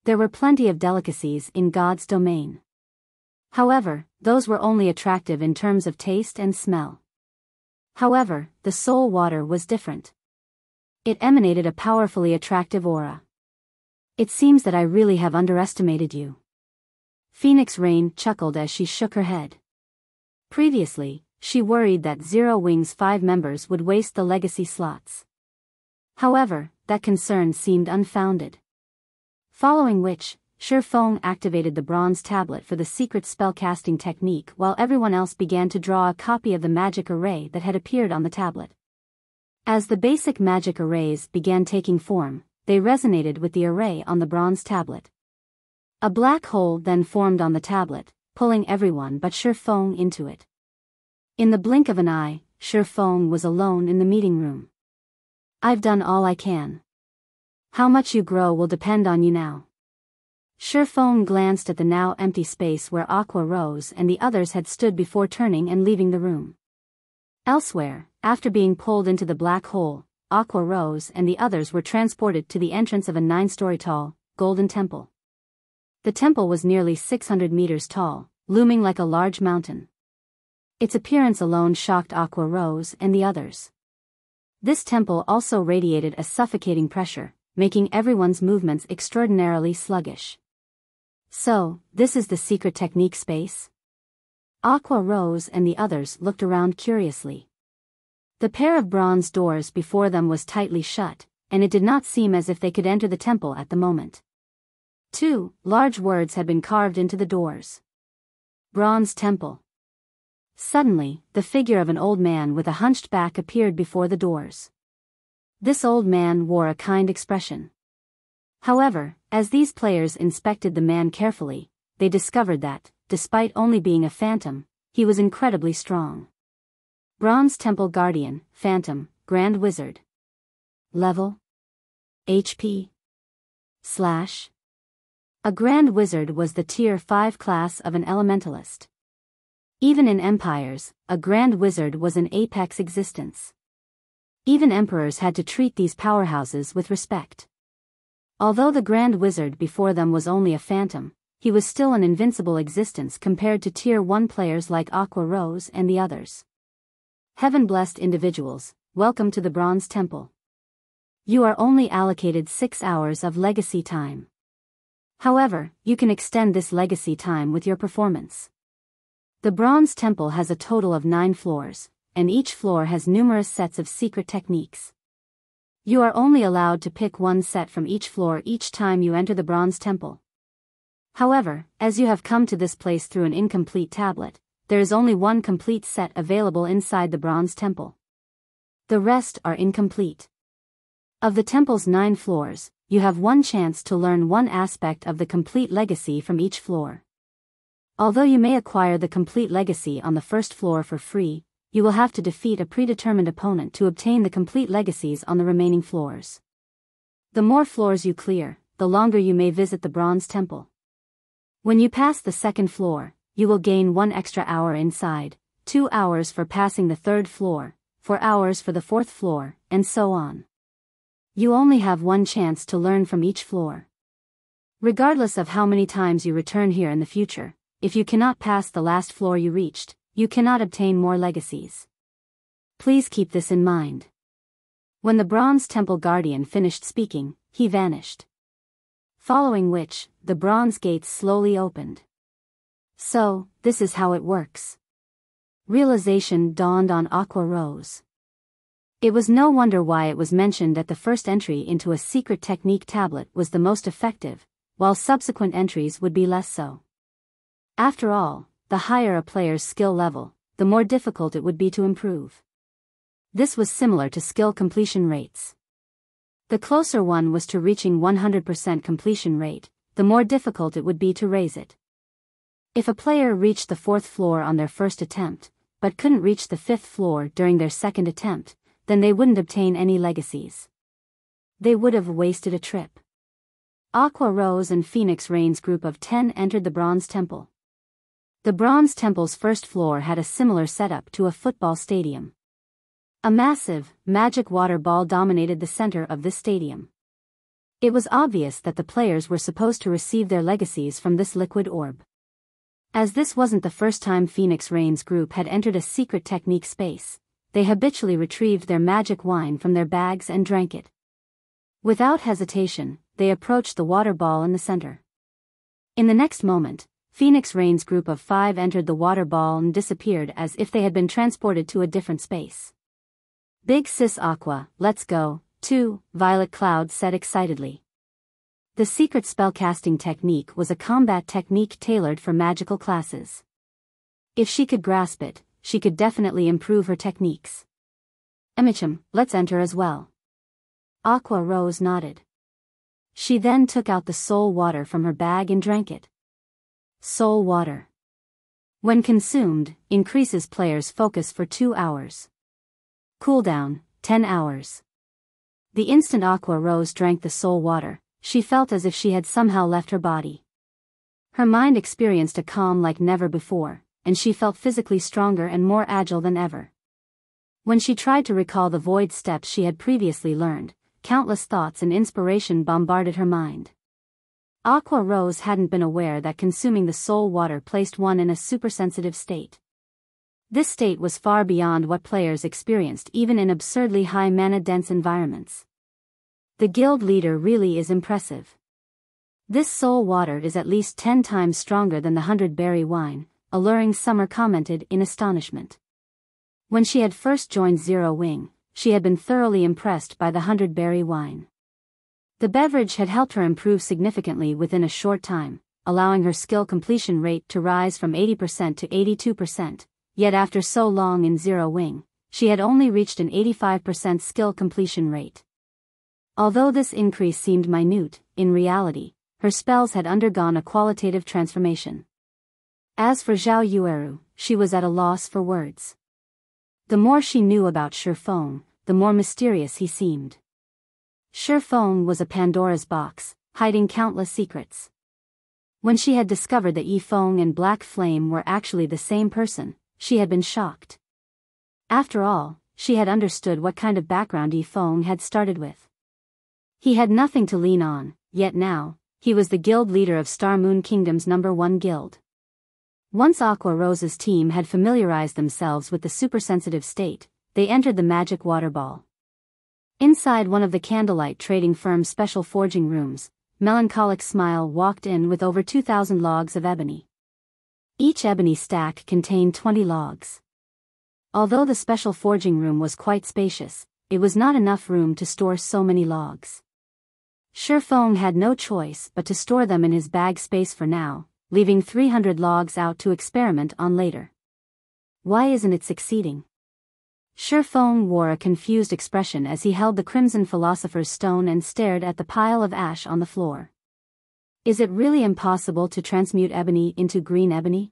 There were plenty of delicacies in God's domain. However, those were only attractive in terms of taste and smell. However, the soul water was different. It emanated a powerfully attractive aura. It seems that I really have underestimated you. Phoenix Rain chuckled as she shook her head. Previously, she worried that Zero Wing's 5 members would waste the legacy slots. However, that concern seemed unfounded. Following which, Feng activated the bronze tablet for the secret spellcasting technique while everyone else began to draw a copy of the magic array that had appeared on the tablet. As the basic magic arrays began taking form, they resonated with the array on the bronze tablet. A black hole then formed on the tablet, pulling everyone but Feng into it. In the blink of an eye, Feng was alone in the meeting room. I've done all I can. How much you grow will depend on you now. Feng glanced at the now empty space where Aqua Rose and the others had stood before turning and leaving the room. Elsewhere, after being pulled into the black hole, Aqua Rose and the others were transported to the entrance of a 9-story tall, golden temple. The temple was nearly 600 meters tall, looming like a large mountain. Its appearance alone shocked Aqua Rose and the others. This temple also radiated a suffocating pressure, making everyone's movements extraordinarily sluggish. So, this is the secret technique space? Aqua Rose and the others looked around curiously. The pair of bronze doors before them was tightly shut, and it did not seem as if they could enter the temple at the moment. 2 large words had been carved into the doors. Bronze Temple. Suddenly, the figure of an old man with a hunched back appeared before the doors. This old man wore a kind expression. However, as these players inspected the man carefully, they discovered that, despite only being a phantom, he was incredibly strong. Bronze Temple Guardian, Phantom, Grand Wizard. Level. HP. / A Grand Wizard was the Tier 5 class of an elementalist. Even in empires, a Grand Wizard was an apex existence. Even emperors had to treat these powerhouses with respect. Although the Grand Wizard before them was only a phantom, he was still an invincible existence compared to Tier 1 players like Aqua Rose and the others. Heaven-blessed individuals, welcome to the Bronze Temple. You are only allocated 6 hours of legacy time. However, you can extend this legacy time with your performance. The Bronze Temple has a total of 9 floors, and each floor has numerous sets of secret techniques. You are only allowed to pick one set from each floor each time you enter the Bronze Temple. However, as you have come to this place through an incomplete tablet, there is only one complete set available inside the Bronze Temple. The rest are incomplete. Of the temple's 9 floors, you have one chance to learn one aspect of the complete legacy from each floor. Although you may acquire the complete legacy on the first floor for free, you will have to defeat a predetermined opponent to obtain the complete legacies on the remaining floors. The more floors you clear, the longer you may visit the Bronze Temple. When you pass the second floor, you will gain 1 extra hour inside, 2 hours for passing the third floor, 4 hours for the fourth floor, and so on. You only have one chance to learn from each floor. Regardless of how many times you return here in the future, if you cannot pass the last floor you reached, you cannot obtain more legacies. Please keep this in mind. When the Bronze Temple Guardian finished speaking, he vanished. Following which, the bronze gates slowly opened. So, this is how it works. Realization dawned on Aqua Rose. It was no wonder why it was mentioned that the first entry into a secret technique tablet was the most effective, while subsequent entries would be less so. After all, the higher a player's skill level, the more difficult it would be to improve. This was similar to skill completion rates. The closer one was to reaching 100% completion rate, the more difficult it would be to raise it. If a player reached the 4th floor on their first attempt, but couldn't reach the 5th floor during their second attempt, then they wouldn't obtain any legacies. They would have wasted a trip. Aqua Rose and Phoenix Rain's group of 10 entered the Bronze Temple. The Bronze Temple's first floor had a similar setup to a football stadium. A massive, magic water ball dominated the center of this stadium. It was obvious that the players were supposed to receive their legacies from this liquid orb. As this wasn't the first time Phoenix Rain's group had entered a secret technique space, they habitually retrieved their magic wine from their bags and drank it. Without hesitation, they approached the water ball in the center. In the next moment, Phoenix Rain's group of 5 entered the water ball and disappeared as if they had been transported to a different space. "Big sis Aqua, let's go, too," Violet Cloud said excitedly. The secret spellcasting technique was a combat technique tailored for magical classes. If she could grasp it, she could definitely improve her techniques. "Emicham, let's enter as well." Aqua Rose nodded. She then took out the soul water from her bag and drank it. Soul water, when consumed, increases players' focus for 2 hours. Cooldown, 10 hours. The instant Aqua Rose drank the soul water, she felt as if she had somehow left her body. Her mind experienced a calm like never before, and she felt physically stronger and more agile than ever. When she tried to recall the void steps she had previously learned, countless thoughts and inspiration bombarded her mind. Aqua Rose hadn't been aware that consuming the soul water placed one in a supersensitive state. This state was far beyond what players experienced even in absurdly high mana-dense environments. The guild leader really is impressive. This soul water is at least 10 times stronger than the 100-berry wine, Alluring Summer commented in astonishment. When she had first joined Zero Wing, she had been thoroughly impressed by the 100-berry wine. The beverage had helped her improve significantly within a short time, allowing her skill completion rate to rise from 80% to 82%, yet after so long in Zero Wing, she had only reached an 85% skill completion rate. Although this increase seemed minute, in reality, her spells had undergone a qualitative transformation. As for Zhao Yueru, she was at a loss for words. The more she knew about Shifeng, the more mysterious he seemed. Shifeng was a Pandora's box, hiding countless secrets. When she had discovered that Yifeng and Black Flame were actually the same person, she had been shocked. After all, she had understood what kind of background Yifeng had started with. He had nothing to lean on, yet now, he was the guild leader of Star Moon Kingdom's #1 guild. Once Aqua Rose's team had familiarized themselves with the supersensitive state, they entered the magic water ball. Inside one of the candlelight trading firm's special forging rooms, Melancholic Smile walked in with over 2,000 logs of ebony. Each ebony stack contained 20 logs. Although the special forging room was quite spacious, it was not enough room to store so many logs. Shifeng had no choice but to store them in his bag space for now, leaving 300 logs out to experiment on later. Why isn't it succeeding? Shifeng wore a confused expression as he held the Crimson Philosopher's Stone and stared at the pile of ash on the floor. Is it really impossible to transmute ebony into green ebony?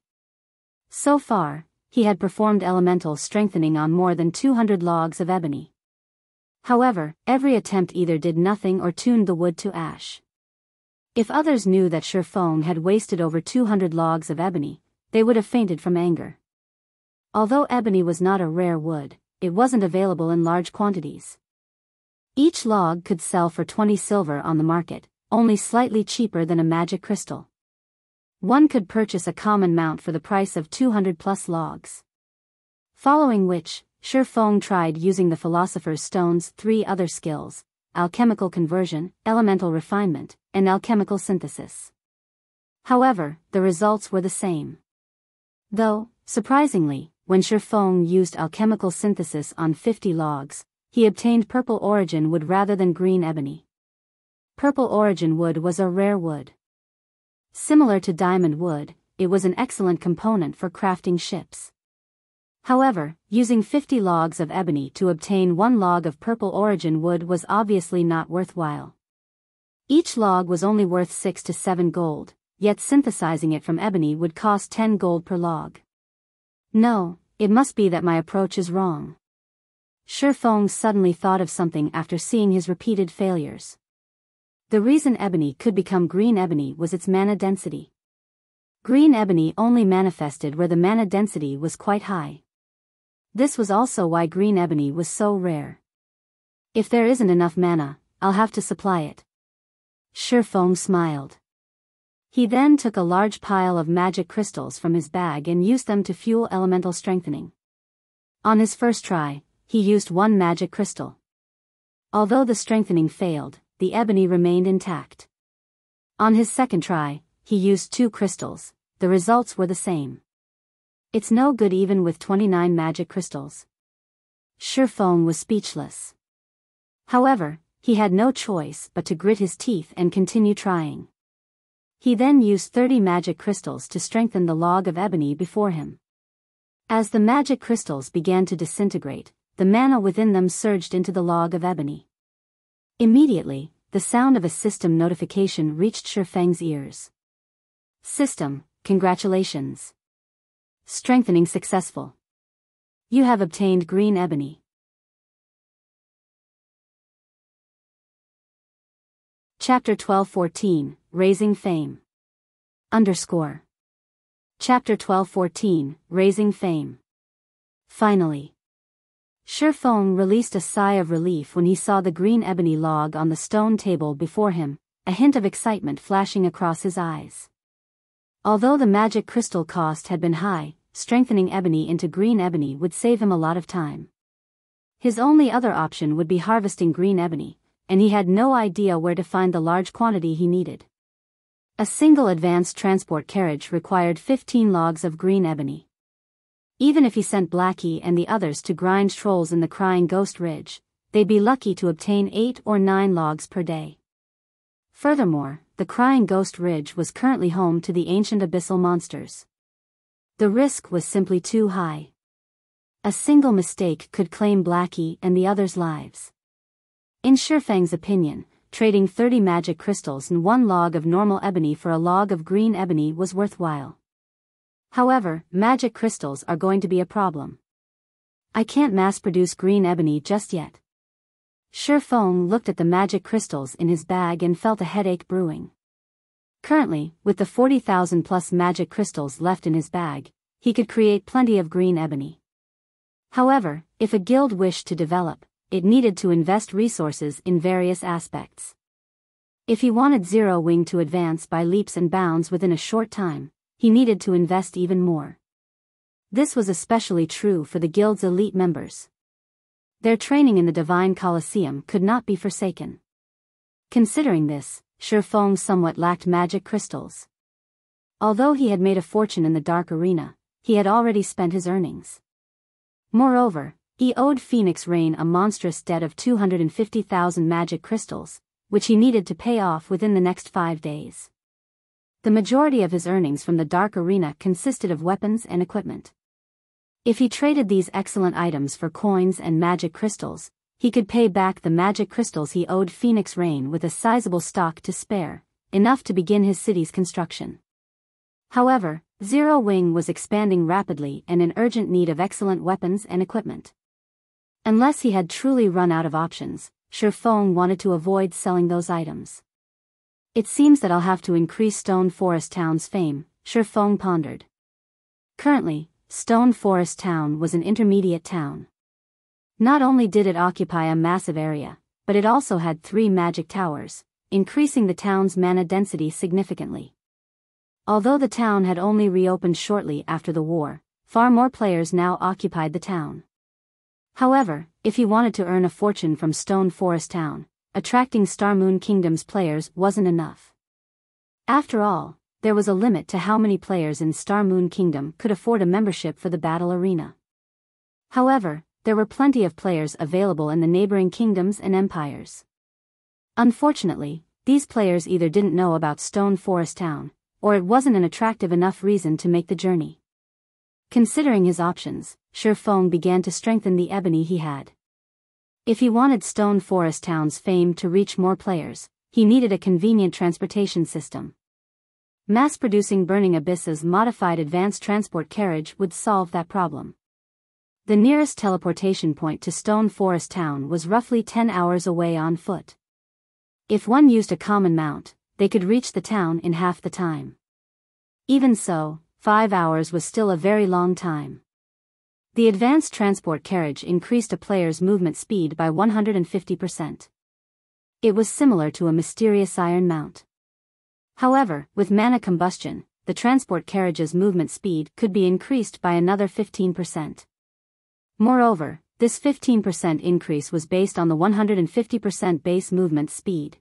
So far, he had performed elemental strengthening on more than 200 logs of ebony. However, every attempt either did nothing or tuned the wood to ash. If others knew that Shifeng had wasted over 200 logs of ebony, they would have fainted from anger. Although ebony was not a rare wood, it wasn't available in large quantities. Each log could sell for 20 silver on the market, only slightly cheaper than a magic crystal. One could purchase a common mount for the price of 200 plus logs. Following which, Shifeng tried using the Philosopher's Stone's 3 other skills: alchemical conversion, elemental refinement, and alchemical synthesis. However, the results were the same. Though, surprisingly, when Shifeng used alchemical synthesis on 50 logs, he obtained purple origin wood rather than green ebony. Purple origin wood was a rare wood. Similar to diamond wood, it was an excellent component for crafting ships. However, using 50 logs of ebony to obtain 1 log of purple origin wood was obviously not worthwhile. Each log was only worth 6 to 7 gold, yet synthesizing it from ebony would cost 10 gold per log. No, it must be that my approach is wrong. Shifeng suddenly thought of something after seeing his repeated failures. The reason ebony could become green ebony was its mana density. Green ebony only manifested where the mana density was quite high. This was also why green ebony was so rare. If there isn't enough mana, I'll have to supply it. Shifeng smiled. He then took a large pile of magic crystals from his bag and used them to fuel elemental strengthening. On his first try, he used 1 magic crystal. Although the strengthening failed, the ebony remained intact. On his second try, he used 2 crystals. The results were the same. It's no good even with 29 magic crystals. Shifeng was speechless. However, he had no choice but to grit his teeth and continue trying. He then used 30 magic crystals to strengthen the log of ebony before him. As the magic crystals began to disintegrate, the mana within them surged into the log of ebony. Immediately, the sound of a system notification reached Shifeng's ears. System, congratulations. Strengthening successful. You have obtained green ebony. Chapter 1214, Raising Fame. Chapter 1214, Raising Fame. Finally. Shifeng released a sigh of relief when he saw the green ebony log on the stone table before him, a hint of excitement flashing across his eyes. Although the magic crystal cost had been high, strengthening ebony into green ebony would save him a lot of time. His only other option would be harvesting green ebony, and he had no idea where to find the large quantity he needed. A single advanced transport carriage required 15 logs of green ebony. Even if he sent Blackie and the others to grind trolls in the Crying Ghost Ridge, they'd be lucky to obtain 8 or 9 logs per day. Furthermore, the Crying Ghost Ridge was currently home to the ancient abyssal monsters. The risk was simply too high. A single mistake could claim Blackie and the others' lives. In Shifeng's opinion, trading 30 magic crystals and 1 log of normal ebony for a log of green ebony was worthwhile. However, magic crystals are going to be a problem. I can't mass-produce green ebony just yet. Shifeng looked at the magic crystals in his bag and felt a headache brewing. Currently, with the 40,000 plus magic crystals left in his bag, he could create plenty of green ebony. However, if a guild wished to develop, it needed to invest resources in various aspects. If he wanted Zero Wing to advance by leaps and bounds within a short time, he needed to invest even more. This was especially true for the guild's elite members. Their training in the Divine Colosseum could not be forsaken. Considering this, Shifeng somewhat lacked magic crystals. Although he had made a fortune in the Dark Arena, he had already spent his earnings. Moreover, he owed Phoenix Rain a monstrous debt of 250,000 magic crystals, which he needed to pay off within the next 5 days. The majority of his earnings from the Dark Arena consisted of weapons and equipment. If he traded these excellent items for coins and magic crystals, he could pay back the magic crystals he owed Phoenix Rain with a sizable stock to spare, enough to begin his city's construction. However, Zero Wing was expanding rapidly and in urgent need of excellent weapons and equipment. Unless he had truly run out of options, Shifeng wanted to avoid selling those items. It seems that I'll have to increase Stone Forest Town's fame, Shifeng pondered. Currently, Stone Forest Town was an intermediate town. Not only did it occupy a massive area, but it also had 3 magic towers, increasing the town's mana density significantly. Although the town had only reopened shortly after the war, far more players now occupied the town. However, if he wanted to earn a fortune from Stone Forest Town, attracting Star Moon Kingdom's players wasn't enough. After all, there was a limit to how many players in Star Moon Kingdom could afford a membership for the battle arena. However, there were plenty of players available in the neighboring kingdoms and empires. Unfortunately, these players either didn't know about Stone Forest Town, or it wasn't an attractive enough reason to make the journey. Considering his options, Shi Feng began to strengthen the ebony he had. If he wanted Stone Forest Town's fame to reach more players, he needed a convenient transportation system. Mass-producing Burning Abyss's modified advanced transport carriage would solve that problem. The nearest teleportation point to Stone Forest Town was roughly 10 hours away on foot. If one used a common mount, they could reach the town in half the time. Even so, 5 hours was still a very long time. The advanced transport carriage increased a player's movement speed by 150%. It was similar to a mysterious iron mount. However, with mana combustion, the transport carriage's movement speed could be increased by another 15%. Moreover, this 15% increase was based on the 150% base movement speed.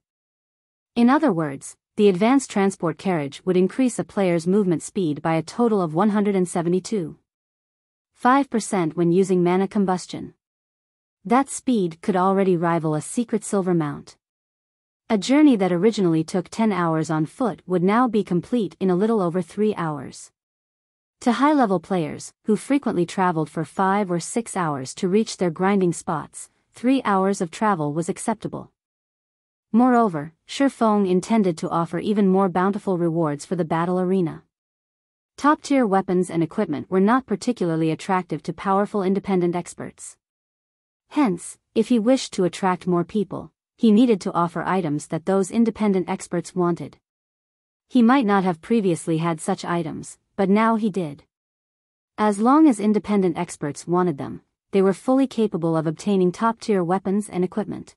In other words, the advanced transport carriage would increase a player's movement speed by a total of 172.5% when using mana combustion. That speed could already rival a secret silver mount. A journey that originally took 10 hours on foot would now be complete in a little over 3 hours. To high-level players, who frequently traveled for 5 or 6 hours to reach their grinding spots, 3 hours of travel was acceptable. Moreover, Shi Feng intended to offer even more bountiful rewards for the battle arena. Top-tier weapons and equipment were not particularly attractive to powerful independent experts. Hence, if he wished to attract more people, he needed to offer items that those independent experts wanted. He might not have previously had such items, but now he did. As long as independent experts wanted them, they were fully capable of obtaining top-tier weapons and equipment.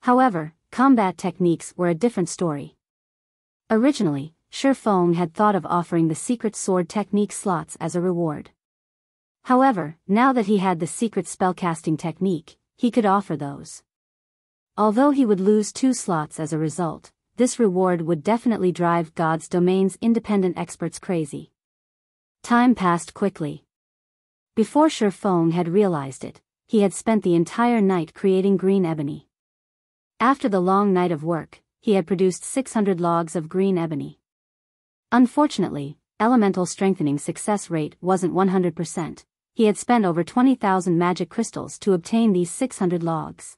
However, combat techniques were a different story. Originally, Shi Feng had thought of offering the secret sword technique slots as a reward. However, now that he had the secret spellcasting technique, he could offer those. Although he would lose 2 slots as a result, this reward would definitely drive God's Domain's independent experts crazy. Time passed quickly. Before Shi Feng had realized it, he had spent the entire night creating green ebony. After the long night of work, he had produced 600 logs of green ebony. Unfortunately, elemental strengthening success rate wasn't 100%. He had spent over 20,000 magic crystals to obtain these 600 logs.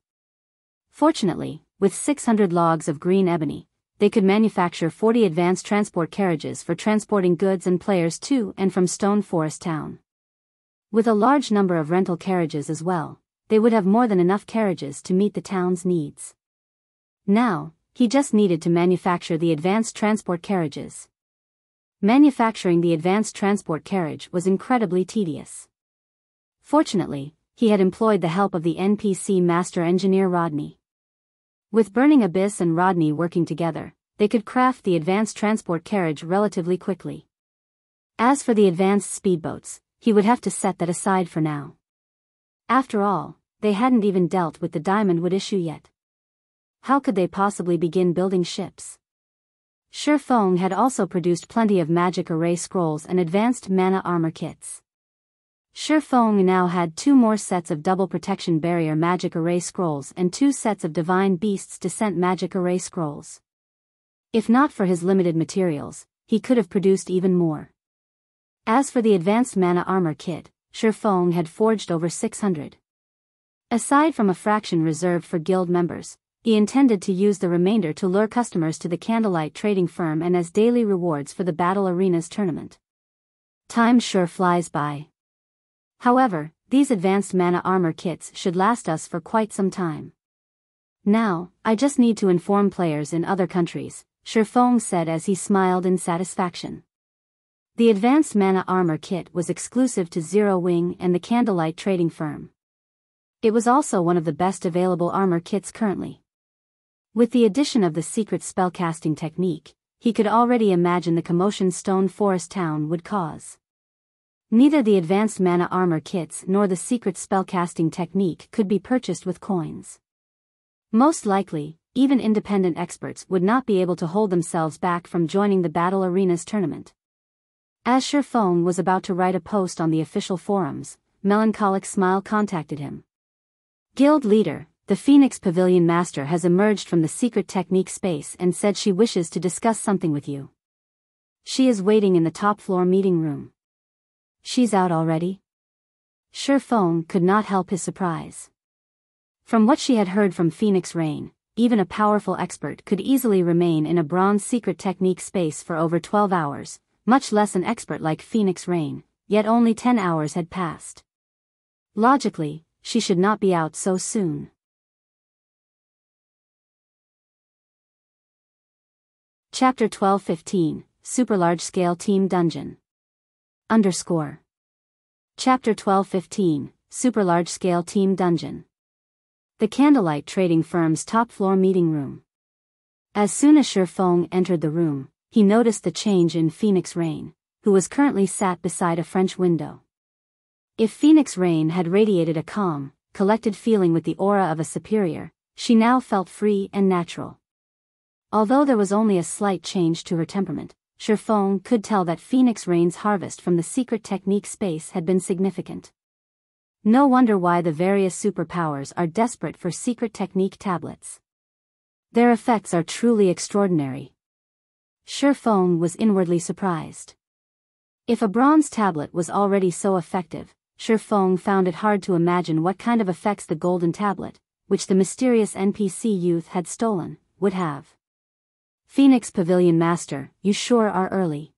Fortunately, with 600 logs of green ebony, they could manufacture 40 advanced transport carriages for transporting goods and players to and from Stone Forest Town. With a large number of rental carriages as well, they would have more than enough carriages to meet the town's needs. Now, he just needed to manufacture the advanced transport carriages. Manufacturing the advanced transport carriage was incredibly tedious. Fortunately, he had employed the help of the NPC master engineer Rodney. With Burning Abyss and Rodney working together, they could craft the advanced transport carriage relatively quickly. As for the advanced speedboats, he would have to set that aside for now. After all, they hadn't even dealt with the Diamond Wood issue yet. How could they possibly begin building ships? Shi Feng had also produced plenty of magic array scrolls and advanced mana armor kits. Shi Feng now had 2 more sets of double protection barrier magic array scrolls and 2 sets of divine beasts descent magic array scrolls. If not for his limited materials, he could have produced even more. As for the advanced mana armor kit, Shi Feng had forged over 600. Aside from a fraction reserved for guild members, he intended to use the remainder to lure customers to the Candlelight trading firm and as daily rewards for the Battle Arenas tournament. Time sure flies by. However, these advanced mana armor kits should last us for quite some time. Now, I just need to inform players in other countries, Shi Feng said as he smiled in satisfaction. The advanced mana armor kit was exclusive to Zero Wing and the Candlelight trading firm. It was also one of the best available armor kits currently. With the addition of the secret spellcasting technique, he could already imagine the commotion Stone Forest Town would cause. Neither the advanced mana armor kits nor the secret spellcasting technique could be purchased with coins. Most likely, even independent experts would not be able to hold themselves back from joining the Battle Arenas tournament. As Shi Feng was about to write a post on the official forums, Melancholic Smile contacted him. Guild leader, the Phoenix Pavilion Master has emerged from the secret technique space and said she wishes to discuss something with you. She is waiting in the top floor meeting room. She's out already? Shi Feng could not help his surprise. From what she had heard from Phoenix Rain, even a powerful expert could easily remain in a bronze secret technique space for over 12 hours, much less an expert like Phoenix Rain, yet only 10 hours had passed. Logically, she should not be out so soon. Chapter 12-15, Super Large Scale Team Dungeon. Chapter 12-15, Super Large Scale Team Dungeon. The Candlelight Trading Firm's top-floor meeting room. As soon as Shi Feng entered the room, he noticed the change in Phoenix Rain, who was currently sat beside a French window. If Phoenix Rain had radiated a calm, collected feeling with the aura of a superior, she now felt free and natural. Although there was only a slight change to her temperament, Shi Feng could tell that Phoenix Rain's harvest from the secret technique space had been significant. No wonder why the various superpowers are desperate for secret technique tablets. Their effects are truly extraordinary. Shi Feng was inwardly surprised. If a bronze tablet was already so effective, Shi Feng found it hard to imagine what kind of effects the golden tablet, which the mysterious NPC youth had stolen, would have. Phoenix Pavilion Master, you sure are early.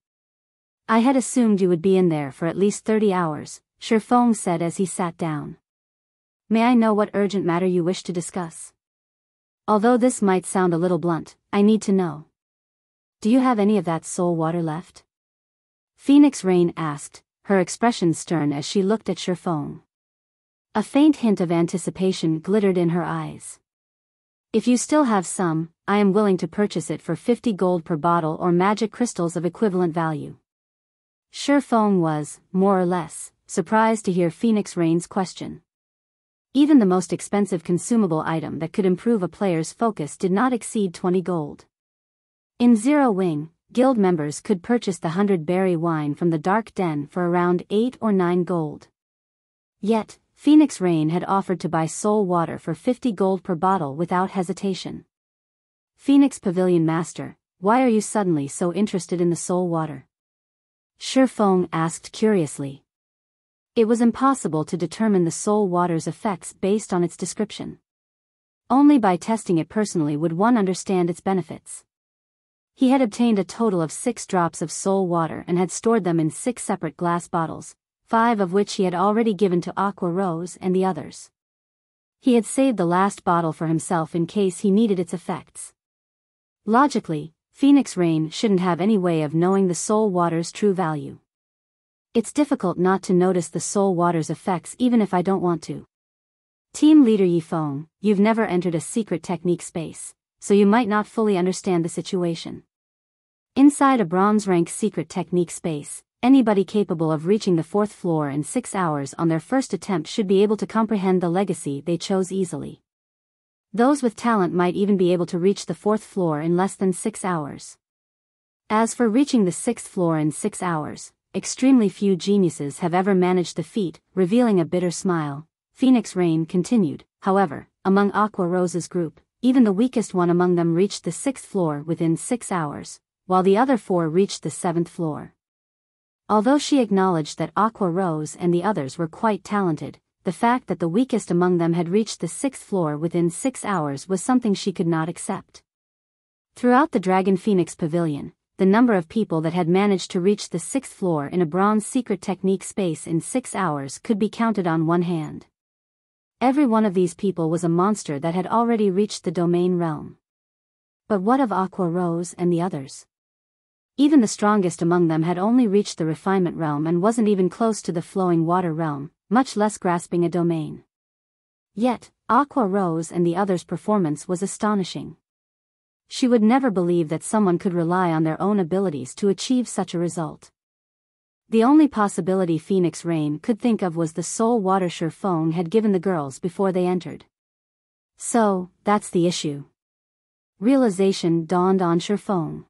I had assumed you would be in there for at least 30 hours, Shi Feng said as he sat down. May I know what urgent matter you wish to discuss? Although this might sound a little blunt, I need to know. Do you have any of that soul water left? Phoenix Rain asked, her expression stern as she looked at Shi Feng. A faint hint of anticipation glittered in her eyes. If you still have some, I am willing to purchase it for 50 gold per bottle or magic crystals of equivalent value. Shi Feng was, more or less, surprised to hear Phoenix Rain's question. Even the most expensive consumable item that could improve a player's focus did not exceed 20 gold. In Zero Wing, guild members could purchase the 100-berry wine from the Dark Den for around 8 or 9 gold. Yet, Phoenix Rain had offered to buy soul water for 50 gold per bottle without hesitation. Phoenix Pavilion Master, why are you suddenly so interested in the soul water? Shi Feng asked curiously. It was impossible to determine the soul water's effects based on its description. Only by testing it personally would one understand its benefits. He had obtained a total of 6 drops of soul water and had stored them in 6 separate glass bottles, 5 of which he had already given to Aqua Rose and the others. He had saved the last bottle for himself in case he needed its effects. Logically, Phoenix Rain shouldn't have any way of knowing the soul water's true value. It's difficult not to notice the soul water's effects even if I don't want to. Team Leader Yi Feng, you've never entered a secret technique space, so you might not fully understand the situation. Inside a bronze rank secret technique space, anybody capable of reaching the 4th floor in 6 hours on their first attempt should be able to comprehend the legacy they chose easily. Those with talent might even be able to reach the 4th floor in less than 6 hours. As for reaching the 6th floor in 6 hours, extremely few geniuses have ever managed the feat, revealing a bitter smile. Phoenix Rain continued, however, among Aqua Rose's group, even the weakest one among them reached the 6th floor within 6 hours, while the other 4 reached the 7th floor. Although she acknowledged that Aqua Rose and the others were quite talented, the fact that the weakest among them had reached the 6th floor within 6 hours was something she could not accept. Throughout the Dragon Phoenix Pavilion, the number of people that had managed to reach the 6th floor in a bronze secret technique space in 6 hours could be counted on one hand. Every one of these people was a monster that had already reached the domain realm. But what of Aqua Rose and the others? Even the strongest among them had only reached the refinement realm and wasn't even close to the flowing water realm, much less grasping a domain. Yet, Aqua Rose and the others' performance was astonishing. She would never believe that someone could rely on their own abilities to achieve such a result. The only possibility Phoenix Rain could think of was the soul water Shi Feng had given the girls before they entered. So, that's the issue. Realization dawned on Shi Feng.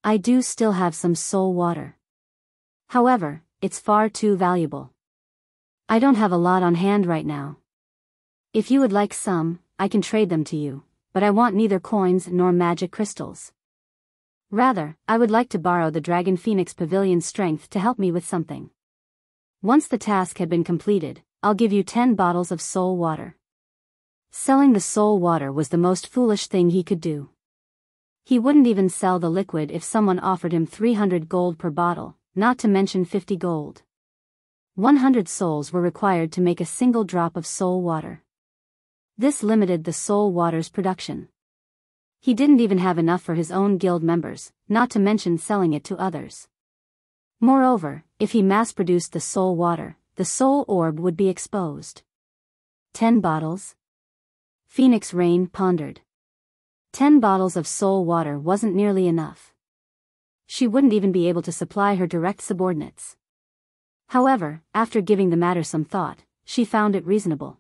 I do still have some soul water. However, it's far too valuable. I don't have a lot on hand right now. If you would like some, I can trade them to you, but I want neither coins nor magic crystals. Rather, I would like to borrow the Dragon Phoenix Pavilion's strength to help me with something. Once the task had been completed, I'll give you 10 bottles of soul water. Selling the soul water was the most foolish thing he could do. He wouldn't even sell the liquid if someone offered him 300 gold per bottle, not to mention 50 gold. 100 souls were required to make a single drop of soul water. This limited the soul water's production. He didn't even have enough for his own guild members, not to mention selling it to others. Moreover, if he mass-produced the soul water, the soul orb would be exposed. 10 bottles? Phoenix Rain pondered. 10 bottles of soul water wasn't nearly enough. She wouldn't even be able to supply her direct subordinates. However, after giving the matter some thought, she found it reasonable.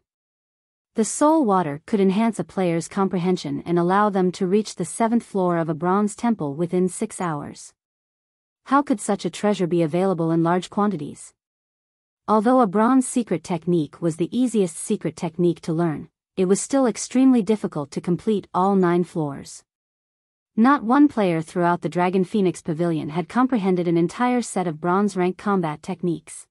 The soul water could enhance a player's comprehension and allow them to reach the 7th floor of a bronze temple within 6 hours. How could such a treasure be available in large quantities? Although a bronze secret technique was the easiest secret technique to learn, it was still extremely difficult to complete all 9 floors. Not one player throughout the Dragon Phoenix Pavilion had comprehended an entire set of bronze-rank combat techniques.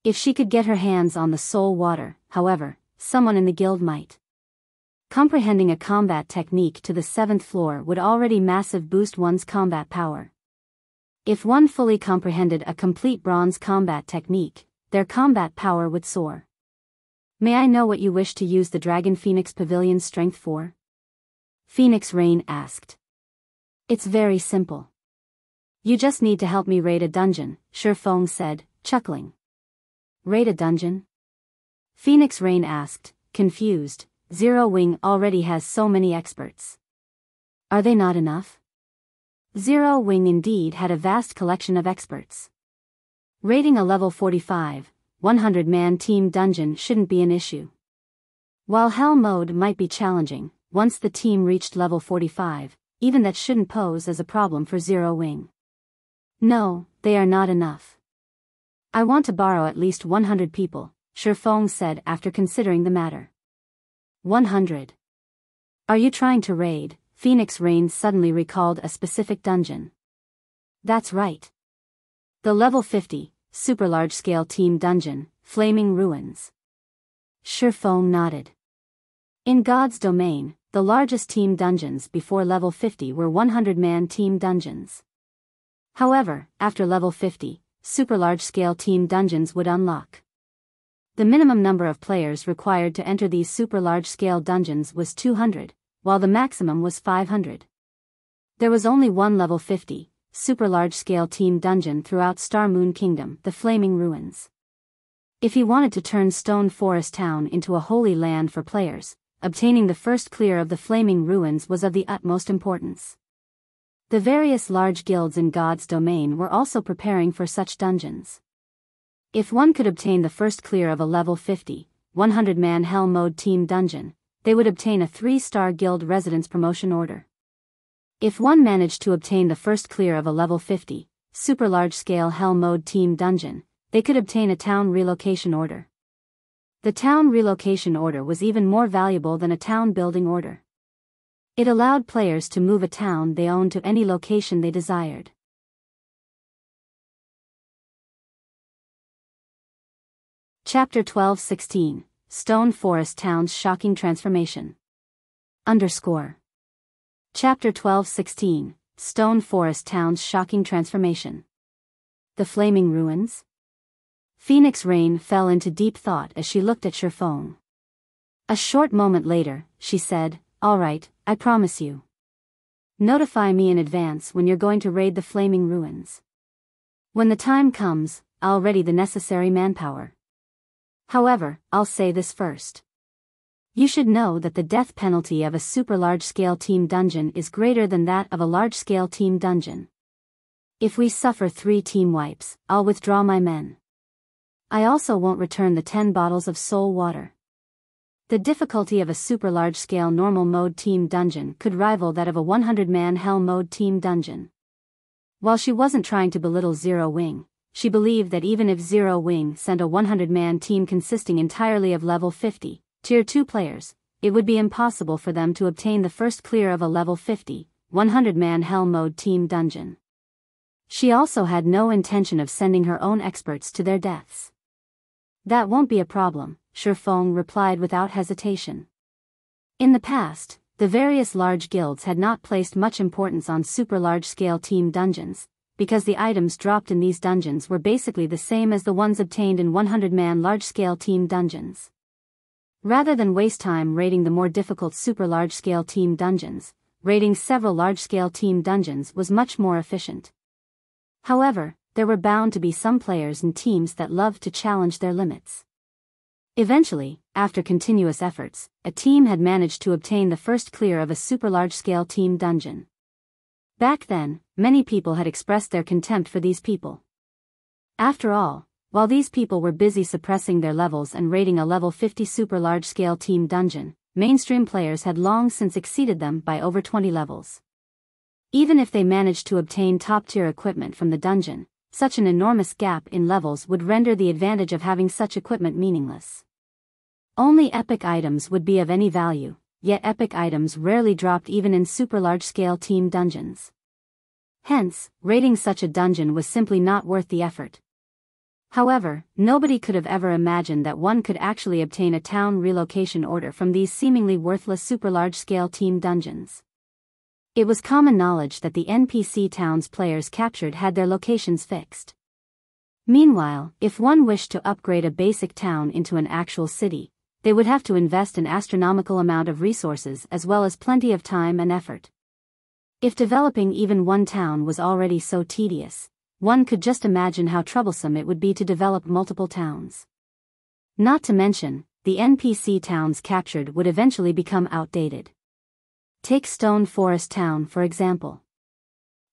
If she could get her hands on the soul water, however, someone in the guild might. Comprehending a combat technique to the 7th floor would already massive boost one's combat power. If one fully comprehended a complete bronze combat technique, their combat power would soar. May I know what you wish to use the Dragon Phoenix Pavilion's strength for? Phoenix Rain asked. It's very simple. You just need to help me raid a dungeon, Shifeng said, chuckling. Raid a dungeon? Phoenix Rain asked, confused. Zero Wing already has so many experts. Are they not enough? Zero Wing indeed had a vast collection of experts. Raiding a level 45, 100-man team dungeon shouldn't be an issue. While Hell mode might be challenging, once the team reached level 45, even that shouldn't pose as a problem for Zero Wing. No, they are not enough. I want to borrow at least 100 people, Shifeng said after considering the matter. 100. Are you trying to raid? Phoenix Rain suddenly recalled a specific dungeon. That's right. The level 50, super large-scale team dungeon, Flaming Ruins. Shifeng nodded. In God's domain, the largest team dungeons before level 50 were 100-man team dungeons. However, after level 50, super large-scale team dungeons would unlock. The minimum number of players required to enter these super large-scale dungeons was 200, while the maximum was 500. There was only one level 50, super large-scale team dungeon throughout Star Moon Kingdom, the Flaming Ruins. If he wanted to turn Stone Forest Town into a holy land for players, obtaining the first clear of the Flaming Ruins was of the utmost importance. The various large guilds in God's domain were also preparing for such dungeons. If one could obtain the first clear of a level 50, 100-man Hell mode team dungeon, they would obtain a 3-star guild residence promotion order. If one managed to obtain the first clear of a level 50, super large-scale Hell mode team dungeon, they could obtain a town relocation order. The town relocation order was even more valuable than a town building order. It allowed players to move a town they owned to any location they desired. Chapter 12:16, Stone Forest Town's Shocking Transformation. Chapter 12:16, Stone Forest Town's Shocking Transformation. The Flaming Ruins? Phoenix Rain fell into deep thought as she looked at Shifeng. A short moment later, she said, "All right, I promise you. Notify me in advance when you're going to raid the Flaming Ruins. When the time comes, I'll ready the necessary manpower. However, I'll say this first. You should know that the death penalty of a super large-scale team dungeon is greater than that of a large-scale team dungeon. If we suffer 3 team wipes, I'll withdraw my men. I also won't return the 10 bottles of soul water. The difficulty of a super large-scale normal mode team dungeon could rival that of a 100-man Hell mode team dungeon." While she wasn't trying to belittle Zero Wing, she believed that even if Zero Wing sent a 100-man team consisting entirely of level 50, Tier 2 players, it would be impossible for them to obtain the first clear of a level 50, 100-man Hell Mode Team Dungeon. She also had no intention of sending her own experts to their deaths. That won't be a problem, Shifeng replied without hesitation. In the past, the various large guilds had not placed much importance on super large-scale team dungeons, because the items dropped in these dungeons were basically the same as the ones obtained in 100-man large-scale team dungeons. Rather than waste time raiding the more difficult super large-scale team dungeons, raiding several large-scale team dungeons was much more efficient. However, there were bound to be some players and teams that loved to challenge their limits. Eventually, after continuous efforts, a team had managed to obtain the first clear of a super large-scale team dungeon. Back then, many people had expressed their contempt for these people. After all, while these people were busy suppressing their levels and raiding a level 50 super large-scale team dungeon, mainstream players had long since exceeded them by over 20 levels. Even if they managed to obtain top-tier equipment from the dungeon, such an enormous gap in levels would render the advantage of having such equipment meaningless. Only epic items would be of any value, yet epic items rarely dropped even in super large-scale team dungeons. Hence, raiding such a dungeon was simply not worth the effort. However, nobody could have ever imagined that one could actually obtain a town relocation order from these seemingly worthless super large-scale team dungeons. It was common knowledge that the NPC towns players captured had their locations fixed. Meanwhile, if one wished to upgrade a basic town into an actual city, they would have to invest an astronomical amount of resources as well as plenty of time and effort. If developing even one town was already so tedious, one could just imagine how troublesome it would be to develop multiple towns. Not to mention, the NPC towns captured would eventually become outdated. Take Stone Forest Town for example.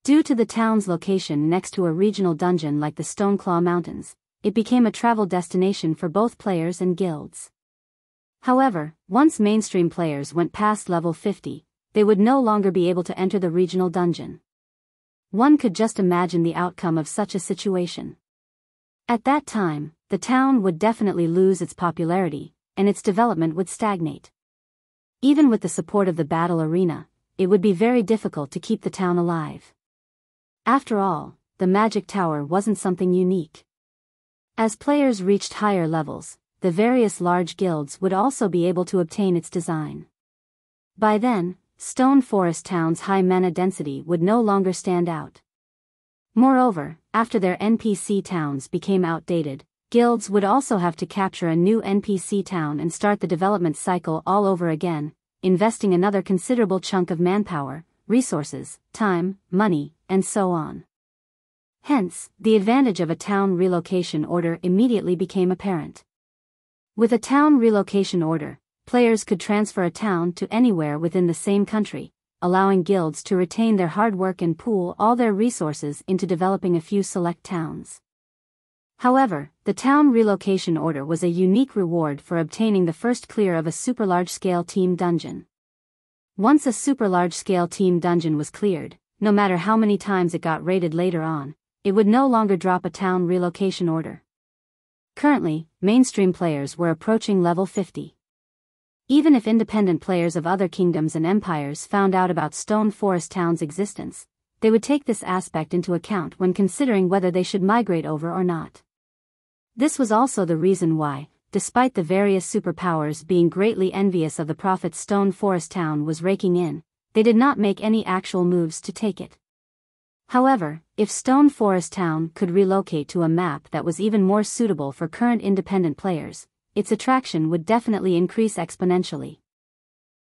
Due to the town's location next to a regional dungeon like the Stoneclaw Mountains, it became a travel destination for both players and guilds. However, once mainstream players went past level 50, they would no longer be able to enter the regional dungeon. One could just imagine the outcome of such a situation. At that time, the town would definitely lose its popularity, and its development would stagnate. Even with the support of the battle arena, it would be very difficult to keep the town alive. After all, the magic tower wasn't something unique. As players reached higher levels, the various large guilds would also be able to obtain its design. By then, Stone Forest Town's high mana density would no longer stand out. Moreover, after their NPC towns became outdated, guilds would also have to capture a new NPC town and start the development cycle all over again, investing another considerable chunk of manpower, resources, time, money, and so on. Hence, the advantage of a town relocation order immediately became apparent. With a town relocation order, players could transfer a town to anywhere within the same country, allowing guilds to retain their hard work and pool all their resources into developing a few select towns. However, the town relocation order was a unique reward for obtaining the first clear of a super large-scale team dungeon. Once a super large-scale team dungeon was cleared, no matter how many times it got raided later on, it would no longer drop a town relocation order. Currently, mainstream players were approaching level 50. Even if independent players of other kingdoms and empires found out about Stone Forest Town's existence, they would take this aspect into account when considering whether they should migrate over or not. This was also the reason why, despite the various superpowers being greatly envious of the profits Stone Forest Town was raking in, they did not make any actual moves to take it. However, if Stone Forest Town could relocate to a map that was even more suitable for current independent players, its attraction would definitely increase exponentially.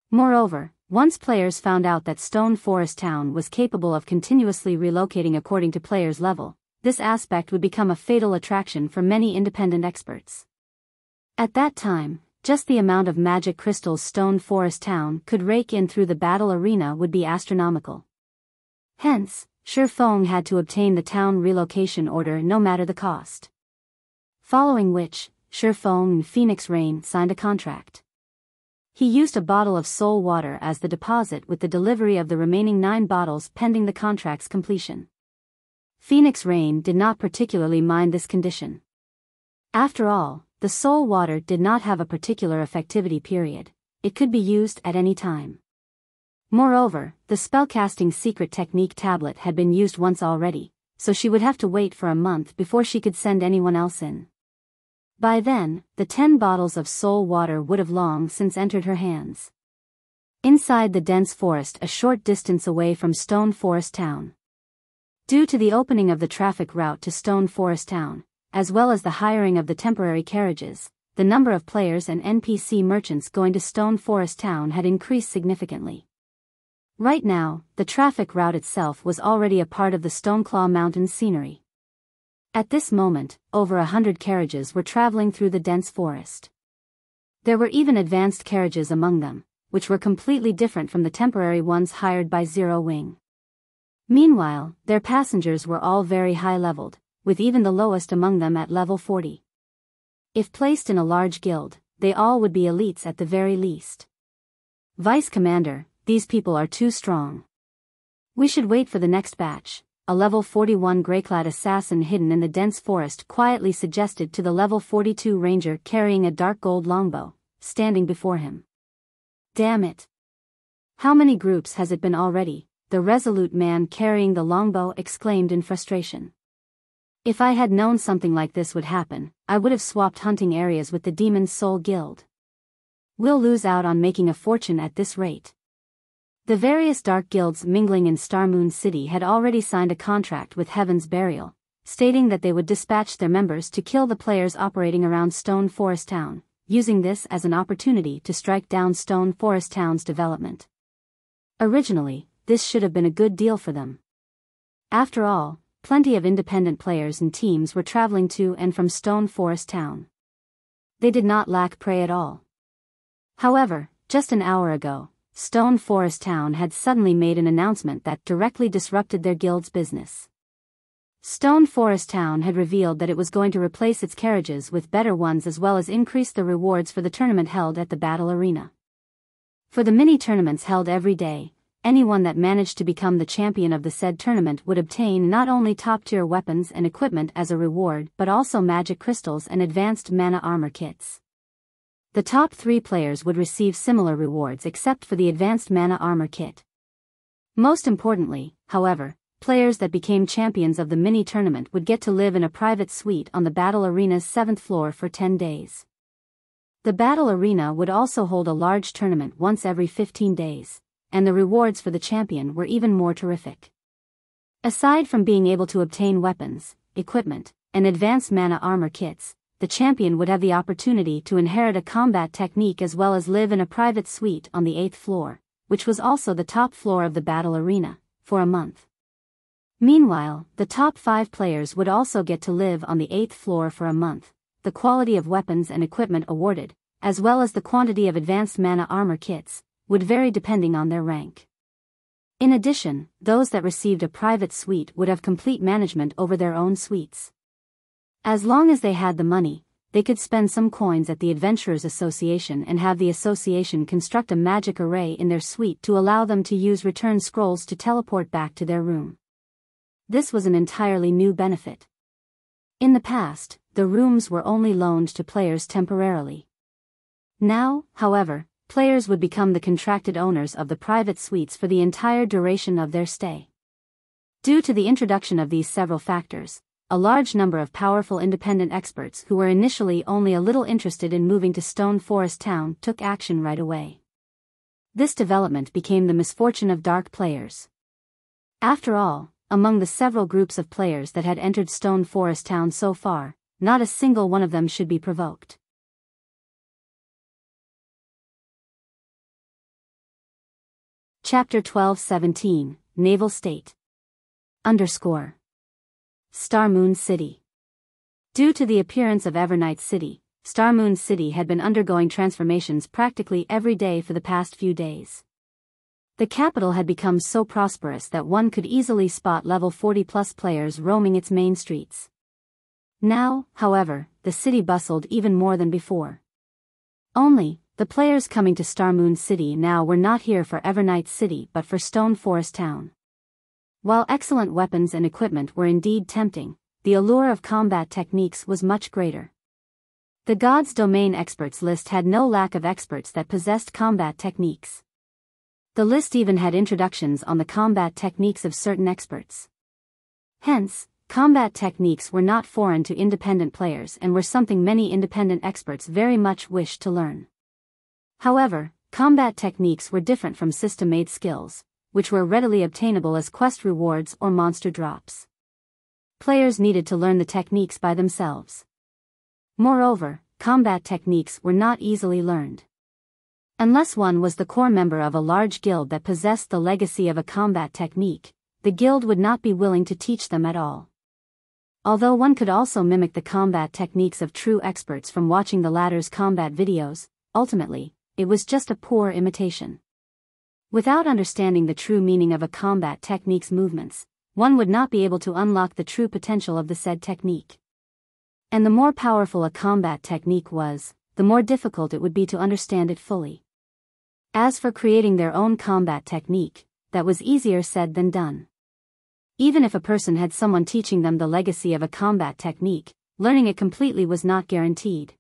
Moreover, once players found out that Stone Forest Town was capable of continuously relocating according to players' level, this aspect would become a fatal attraction for many independent experts. At that time, just the amount of magic crystals Stone Forest Town could rake in through the battle arena would be astronomical. Hence, Shifeng had to obtain the town relocation order no matter the cost. Following which, Shifeng and Phoenix Rain signed a contract. He used a bottle of soul water as the deposit with the delivery of the remaining 9 bottles pending the contract's completion. Phoenix Rain did not particularly mind this condition. After all, the soul water did not have a particular effectivity period, it could be used at any time. Moreover, the spellcasting secret technique tablet had been used once already, so she would have to wait for a month before she could send anyone else in. By then, the 10 bottles of soul water would have long since entered her hands. Inside the dense forest a short distance away from Stone Forest Town. Due to the opening of the traffic route to Stone Forest Town, as well as the hiring of the temporary carriages, the number of players and NPC merchants going to Stone Forest Town had increased significantly. Right now, the traffic route itself was already a part of the Stoneclaw Mountains scenery. At this moment, over 100 carriages were traveling through the dense forest. There were even advanced carriages among them, which were completely different from the temporary ones hired by Zero Wing. Meanwhile, their passengers were all very high-leveled, with even the lowest among them at level 40. If placed in a large guild, they all would be elites at the very least. Vice Commander, these people are too strong. We should wait for the next batch, a level 41 grey-clad assassin hidden in the dense forest quietly suggested to the level 42 ranger carrying a dark gold longbow, standing before him. Damn it! How many groups has it been already? The resolute man carrying the longbow exclaimed in frustration. If I had known something like this would happen, I would have swapped hunting areas with the Demon's Soul Guild. We'll lose out on making a fortune at this rate. The various dark guilds mingling in Starmoon City had already signed a contract with Heaven's Burial, stating that they would dispatch their members to kill the players operating around Stone Forest Town, using this as an opportunity to strike down Stone Forest Town's development. Originally, this should have been a good deal for them. After all, plenty of independent players and teams were traveling to and from Stone Forest Town. They did not lack prey at all. However, just an hour ago, Stone Forest Town had suddenly made an announcement that directly disrupted their guild's business. Stone Forest Town had revealed that it was going to replace its carriages with better ones as well as increase the rewards for the tournament held at the battle arena. For the mini-tournaments held every day, anyone that managed to become the champion of the said tournament would obtain not only top-tier weapons and equipment as a reward but also magic crystals and advanced mana armor kits. The top 3 players would receive similar rewards except for the advanced mana armor kit. Most importantly, however, players that became champions of the mini-tournament would get to live in a private suite on the battle arena's 7th floor for 10 days. The battle arena would also hold a large tournament once every 15 days, and the rewards for the champion were even more terrific. Aside from being able to obtain weapons, equipment, and advanced mana armor kits, the champion would have the opportunity to inherit a combat technique as well as live in a private suite on the 8th floor, which was also the top floor of the battle arena, for a month. Meanwhile, the top 5 players would also get to live on the 8th floor for a month. The quality of weapons and equipment awarded, as well as the quantity of advanced mana armor kits, would vary depending on their rank. In addition, those that received a private suite would have complete management over their own suites. As long as they had the money, they could spend some coins at the Adventurers Association and have the association construct a magic array in their suite to allow them to use return scrolls to teleport back to their room. This was an entirely new benefit. In the past, the rooms were only loaned to players temporarily. Now, however, players would become the contracted owners of the private suites for the entire duration of their stay. Due to the introduction of these several factors, a large number of powerful independent experts who were initially only a little interested in moving to Stone Forest Town took action right away. This development became the misfortune of dark players. After all, among the several groups of players that had entered Stone Forest Town so far, not a single one of them should be provoked. Chapter 12-17, Naval State. Starmoon City. Due to the appearance of Evernight City, Starmoon City had been undergoing transformations practically every day for the past few days. The capital had become so prosperous that one could easily spot level 40+ players roaming its main streets. Now, however, the city bustled even more than before. Only, the players coming to Starmoon City now were not here for Evernight City but for Stone Forest Town. While excellent weapons and equipment were indeed tempting, the allure of combat techniques was much greater. The God's Domain experts list had no lack of experts that possessed combat techniques. The list even had introductions on the combat techniques of certain experts. Hence, combat techniques were not foreign to independent players and were something many independent experts very much wished to learn. However, combat techniques were different from system-made skills, which were readily obtainable as quest rewards or monster drops. Players needed to learn the techniques by themselves. Moreover, combat techniques were not easily learned. Unless one was the core member of a large guild that possessed the legacy of a combat technique, the guild would not be willing to teach them at all. Although one could also mimic the combat techniques of true experts from watching the latter's combat videos, ultimately, it was just a poor imitation. Without understanding the true meaning of a combat technique's movements, one would not be able to unlock the true potential of the said technique. And the more powerful a combat technique was, the more difficult it would be to understand it fully. As for creating their own combat technique, that was easier said than done. Even if a person had someone teaching them the legacy of a combat technique, learning it completely was not guaranteed.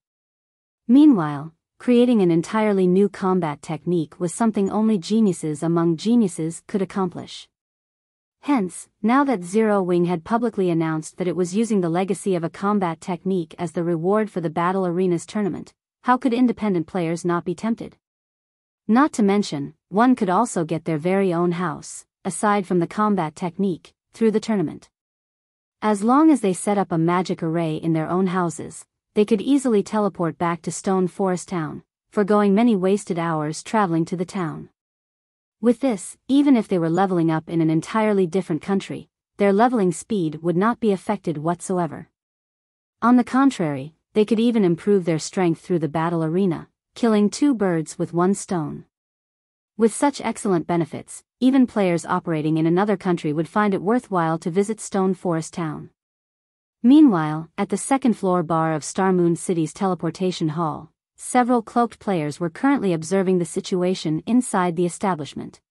Meanwhile, creating an entirely new combat technique was something only geniuses among geniuses could accomplish. Hence, now that Zero Wing had publicly announced that it was using the legacy of a combat technique as the reward for the Battle Arenas tournament, how could independent players not be tempted? Not to mention, one could also get their very own house, aside from the combat technique, through the tournament. As long as they set up a magic array in their own houses, they could easily teleport back to Stone Forest Town, foregoing many wasted hours traveling to the town. With this, even if they were leveling up in an entirely different country, their leveling speed would not be affected whatsoever. On the contrary, they could even improve their strength through the battle arena, killing two birds with one stone. With such excellent benefits, even players operating in another country would find it worthwhile to visit Stone Forest Town. Meanwhile, at the second-floor bar of Star Moon City's teleportation hall, several cloaked players were currently observing the situation inside the establishment.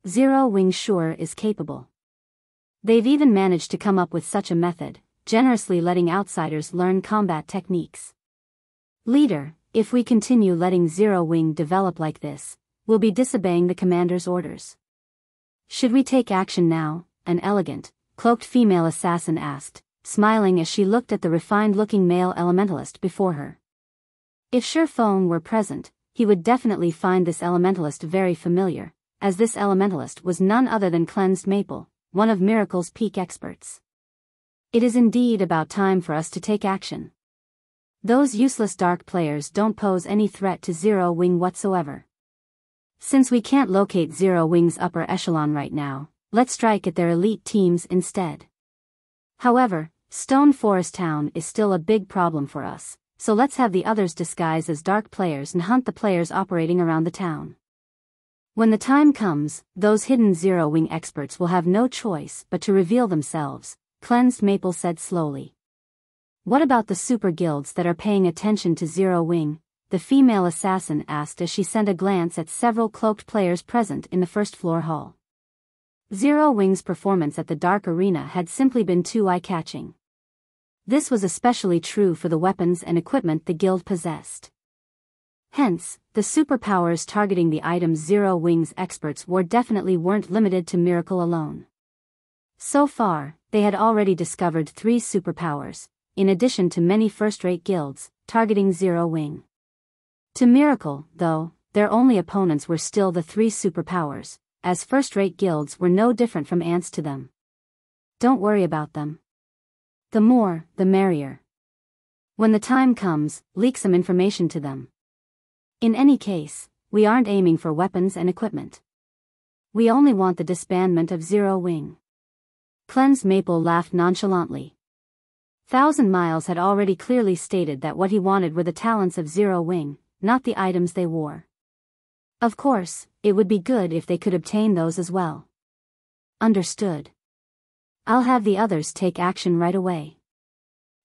Zero Wing sure is capable. They've even managed to come up with such a method, generously letting outsiders learn combat techniques. Leader, if we continue letting Zero Wing develop like this, we'll be disobeying the commander's orders. Should we take action now? An elegant, cloaked female assassin asked, smiling as she looked at the refined-looking male elementalist before her. If Shurfeng were present, he would definitely find this elementalist very familiar, as this elementalist was none other than Cleansed Maple, one of Miracle's peak experts. It is indeed about time for us to take action. Those useless dark players don't pose any threat to Zero Wing whatsoever. Since we can't locate Zero Wing's upper echelon right now, let's strike at their elite teams instead. However, Stone Forest Town is still a big problem for us, so let's have the others disguise as dark players and hunt the players operating around the town. When the time comes, those hidden Zero Wing experts will have no choice but to reveal themselves, Cleansed Maple said slowly. What about the super guilds that are paying attention to Zero Wing? The female assassin asked as she sent a glance at several cloaked players present in the first-floor hall. Zero Wing's performance at the Dark Arena had simply been too eye-catching. This was especially true for the weapons and equipment the guild possessed. Hence, the superpowers targeting the items Zero Wing's experts wore definitely weren't limited to Miracle alone. So far, they had already discovered 3 superpowers, in addition to many first-rate guilds, targeting Zero Wing. To Miracle, though, their only opponents were still the 3 superpowers, as first-rate guilds were no different from ants to them. Don't worry about them. The more, the merrier. When the time comes, leak some information to them. In any case, we aren't aiming for weapons and equipment. We only want the disbandment of Zero Wing. Cleansed Maple laughed nonchalantly. Thousand Miles had already clearly stated that what he wanted were the talents of Zero Wing, not the items they wore. Of course, it would be good if they could obtain those as well. Understood. I'll have the others take action right away.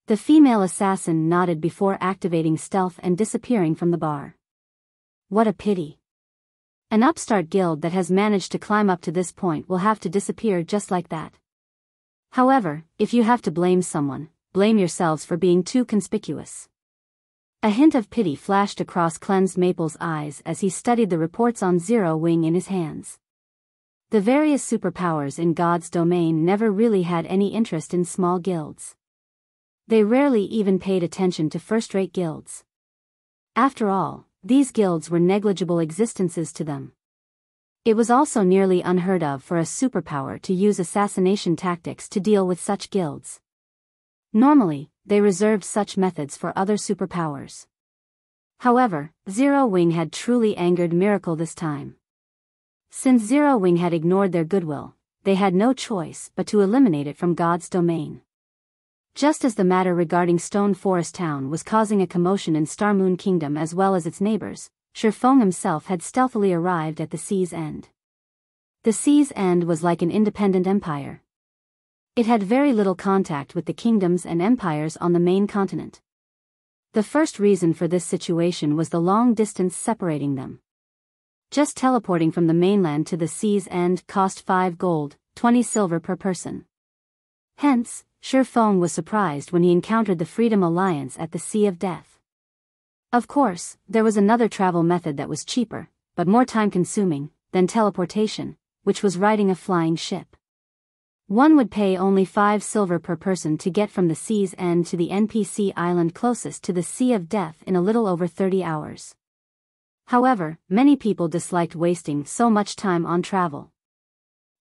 The female assassin nodded before activating stealth and disappearing from the bar. What a pity. An upstart guild that has managed to climb up to this point will have to disappear just like that. However, if you have to blame someone, blame yourselves for being too conspicuous. A hint of pity flashed across cleansed Maple's eyes as he studied the reports on Zero Wing in his hands. The various superpowers in God's domain never really had any interest in small guilds. They rarely even paid attention to first-rate guilds. After all, these guilds were negligible existences to them. It was also nearly unheard of for a superpower to use assassination tactics to deal with such guilds. Normally, they reserved such methods for other superpowers. However, Zero Wing had truly angered Miracle this time. Since Zero Wing had ignored their goodwill, they had no choice but to eliminate it from God's domain. Just as the matter regarding Stone Forest Town was causing a commotion in Star Moon Kingdom as well as its neighbors, Shifeng himself had stealthily arrived at the Sea's End. The Sea's End was like an independent empire. It had very little contact with the kingdoms and empires on the main continent. The first reason for this situation was the long distance separating them. Just teleporting from the mainland to the Sea's End cost 5 gold, 20 silver per person. Hence, Shifeng was surprised when he encountered the Freedom Alliance at the Sea of Death. Of course, there was another travel method that was cheaper, but more time-consuming, than teleportation, which was riding a flying ship. One would pay only 5 silver per person to get from the Sea's End to the NPC island closest to the Sea of Death in a little over 30 hours. However, many people disliked wasting so much time on travel.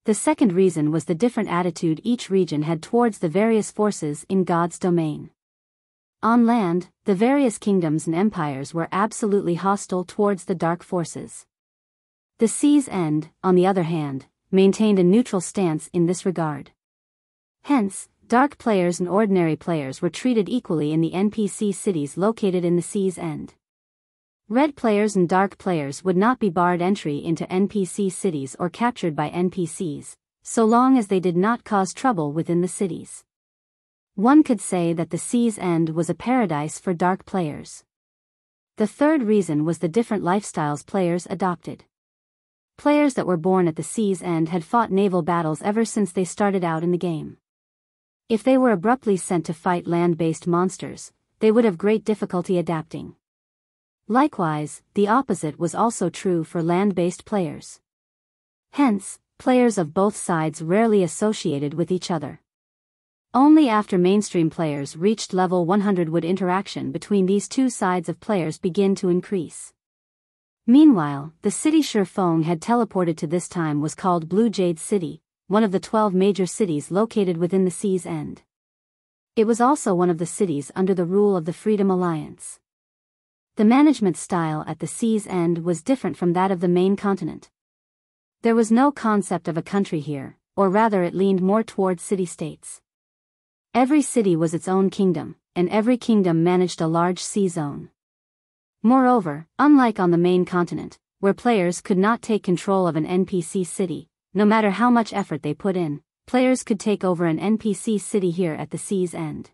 The second reason was the different attitude each region had towards the various forces in God's domain. On land, the various kingdoms and empires were absolutely hostile towards the dark forces. The Sea's End, on the other hand, maintained a neutral stance in this regard. Hence, dark players and ordinary players were treated equally in the NPC cities located in the Sea's End. Red players and dark players would not be barred entry into NPC cities or captured by NPCs, so long as they did not cause trouble within the cities. One could say that the Sea's End was a paradise for dark players. The third reason was the different lifestyles players adopted. Players that were born at the Sea's End had fought naval battles ever since they started out in the game. If they were abruptly sent to fight land-based monsters, they would have great difficulty adapting. Likewise, the opposite was also true for land-based players. Hence, players of both sides rarely associated with each other. Only after mainstream players reached level 100 would interaction between these two sides of players begin to increase. Meanwhile, the city Shifeng had teleported to this time was called Blue Jade City, one of the 12 major cities located within the Sea's End. It was also one of the cities under the rule of the Freedom Alliance. The management style at the Sea's End was different from that of the main continent. There was no concept of a country here, or rather it leaned more towards city-states. Every city was its own kingdom, and every kingdom managed a large sea zone. Moreover, unlike on the main continent, where players could not take control of an NPC city, no matter how much effort they put in, players could take over an NPC city here at the Sea's End.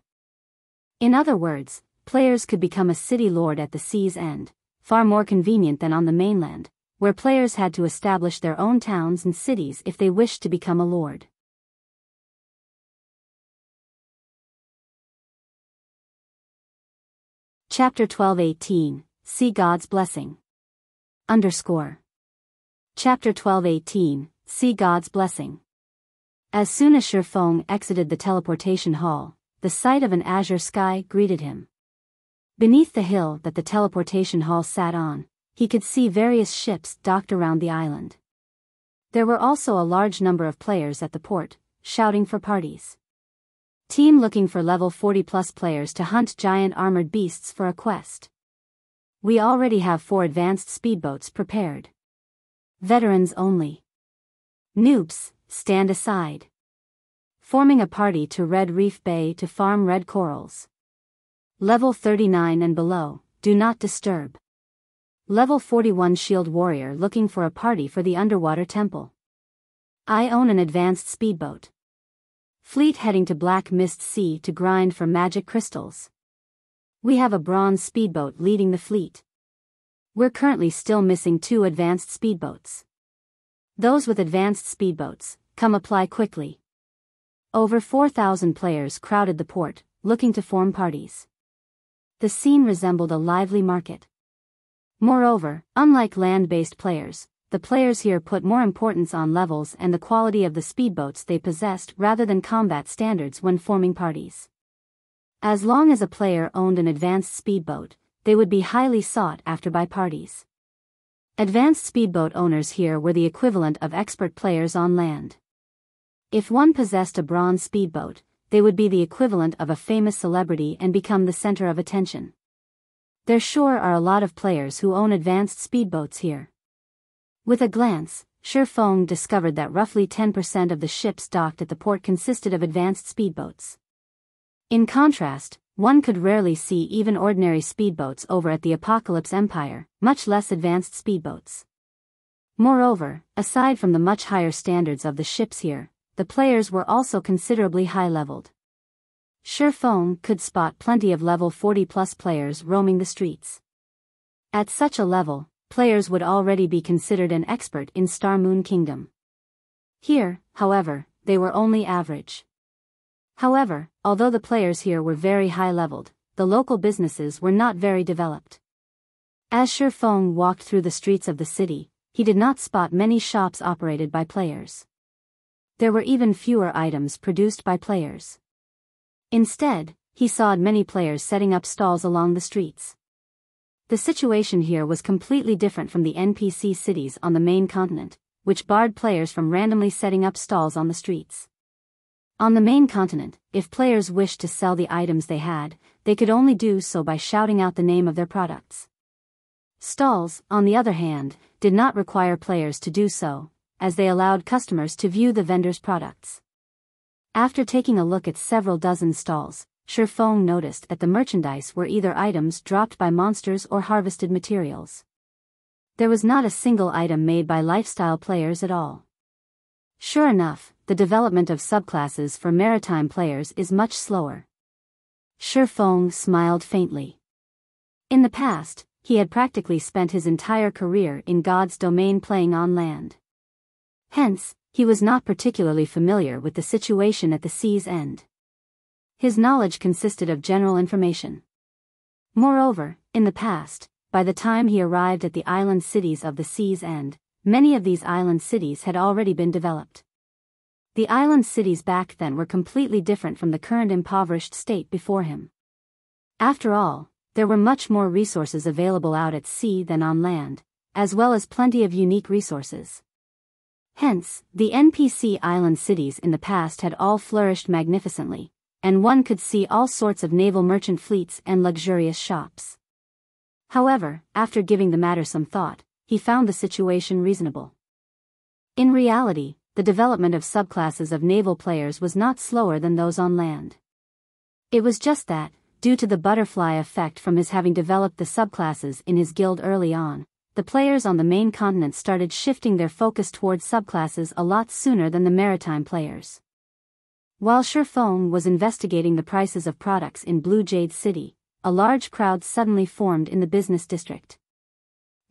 In other words, players could become a city lord at the Sea's End, far more convenient than on the mainland, where players had to establish their own towns and cities if they wished to become a lord. Chapter 12:18, See God's Blessing. Chapter 12:18, See God's Blessing. As soon as Shifeng exited the teleportation hall, the sight of an azure sky greeted him. Beneath the hill that the teleportation hall sat on, he could see various ships docked around the island. There were also a large number of players at the port, shouting for parties. Team looking for level 40+ players to hunt giant armored beasts for a quest. We already have 4 advanced speedboats prepared. Veterans only. Noobs, stand aside. Forming a party to Red Reef Bay to farm red corals. Level 39 and below, do not disturb. Level 41 Shield Warrior looking for a party for the underwater temple. I own an advanced speedboat. Fleet heading to Black Mist Sea to grind for magic crystals. We have a bronze speedboat leading the fleet. We're currently still missing 2 advanced speedboats. Those with advanced speedboats, come apply quickly. Over 4,000 players crowded the port, looking to form parties. The scene resembled a lively market. Moreover, unlike land-based players, the players here put more importance on levels and the quality of the speedboats they possessed rather than combat standards when forming parties. As long as a player owned an advanced speedboat, they would be highly sought after by parties. Advanced speedboat owners here were the equivalent of expert players on land. If one possessed a bronze speedboat, they would be the equivalent of a famous celebrity and become the center of attention. There sure are a lot of players who own advanced speedboats here. With a glance, Shifeng discovered that roughly 10% of the ships docked at the port consisted of advanced speedboats. In contrast, one could rarely see even ordinary speedboats over at the Apocalypse Empire, much less advanced speedboats. Moreover, aside from the much higher standards of the ships here, the players were also considerably high-leveled. Shifeng could spot plenty of level 40-plus players roaming the streets. At such a level, players would already be considered an expert in Star Moon Kingdom. Here, however, they were only average. However, although the players here were very high-leveled, the local businesses were not very developed. As Shifeng walked through the streets of the city, he did not spot many shops operated by players. There were even fewer items produced by players. Instead, he saw many players setting up stalls along the streets. The situation here was completely different from the NPC cities on the main continent, which barred players from randomly setting up stalls on the streets. On the main continent, if players wished to sell the items they had, they could only do so by shouting out the name of their products. Stalls, on the other hand, did not require players to do so, as they allowed customers to view the vendors' products. After taking a look at several dozen stalls, Shifeng noticed that the merchandise were either items dropped by monsters or harvested materials. There was not a single item made by lifestyle players at all. Sure enough, the development of subclasses for maritime players is much slower. Shifeng smiled faintly. In the past, he had practically spent his entire career in God's domain playing on land. Hence, he was not particularly familiar with the situation at the sea's end. His knowledge consisted of general information. Moreover, in the past, by the time he arrived at the island cities of the sea's end, many of these island cities had already been developed. The island cities back then were completely different from the current impoverished state before him. After all, there were much more resources available out at sea than on land, as well as plenty of unique resources. Hence, the NPC island cities in the past had all flourished magnificently, and one could see all sorts of naval merchant fleets and luxurious shops. However, after giving the matter some thought, he found the situation reasonable. In reality, the development of subclasses of naval players was not slower than those on land. It was just that, due to the butterfly effect from his having developed the subclasses in his guild early on, the players on the main continent started shifting their focus towards subclasses a lot sooner than the maritime players. While Shifeng was investigating the prices of products in Blue Jade City, a large crowd suddenly formed in the business district.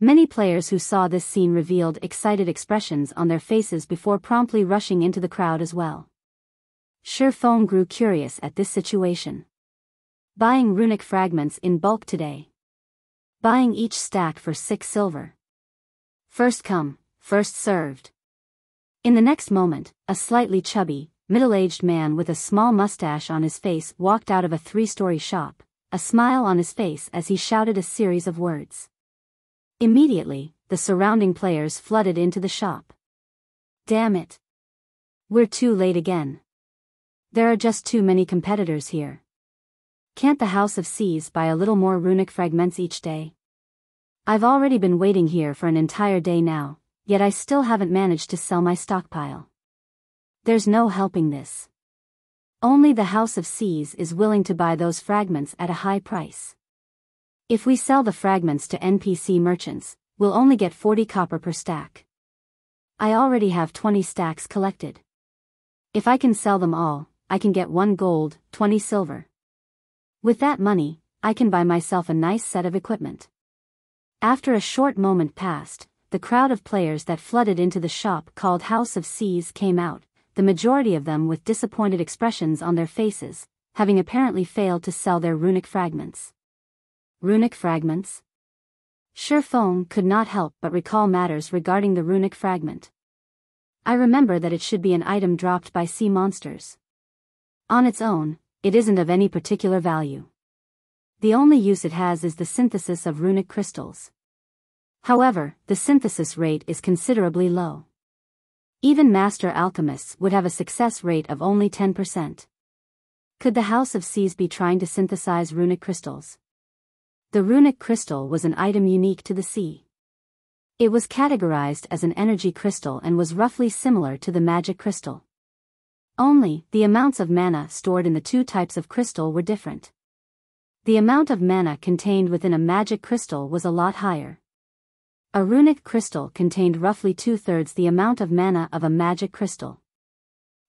Many players who saw this scene revealed excited expressions on their faces before promptly rushing into the crowd as well. Shifeng grew curious at this situation. Buying runic fragments in bulk today. Buying each stack for 6 silver. First come, first served. In the next moment, a slightly chubby, middle-aged man with a small mustache on his face walked out of a 3-story shop, a smile on his face as he shouted a series of words. Immediately, the surrounding players flooded into the shop. Damn it. We're too late again. There are just too many competitors here. Can't the House of Seas buy a little more runic fragments each day? I've already been waiting here for an entire day now, yet I still haven't managed to sell my stockpile. There's no helping this. Only the House of Seas is willing to buy those fragments at a high price. If we sell the fragments to NPC merchants, we'll only get 40 copper per stack. I already have 20 stacks collected. If I can sell them all, I can get 1 gold, 20 silver. With that money, I can buy myself a nice set of equipment. After a short moment passed, the crowd of players that flooded into the shop called House of Seas came out, the majority of them with disappointed expressions on their faces, having apparently failed to sell their runic fragments. Runic fragments? Shifeng could not help but recall matters regarding the runic fragment. I remember that it should be an item dropped by sea monsters. On its own, it isn't of any particular value. The only use it has is the synthesis of runic crystals. However, the synthesis rate is considerably low. Even master alchemists would have a success rate of only 10%. Could the House of Seas be trying to synthesize runic crystals? The runic crystal was an item unique to the sea. It was categorized as an energy crystal and was roughly similar to the magic crystal. Only, the amounts of mana stored in the two types of crystal were different. The amount of mana contained within a magic crystal was a lot higher. A runic crystal contained roughly 2/3 the amount of mana of a magic crystal.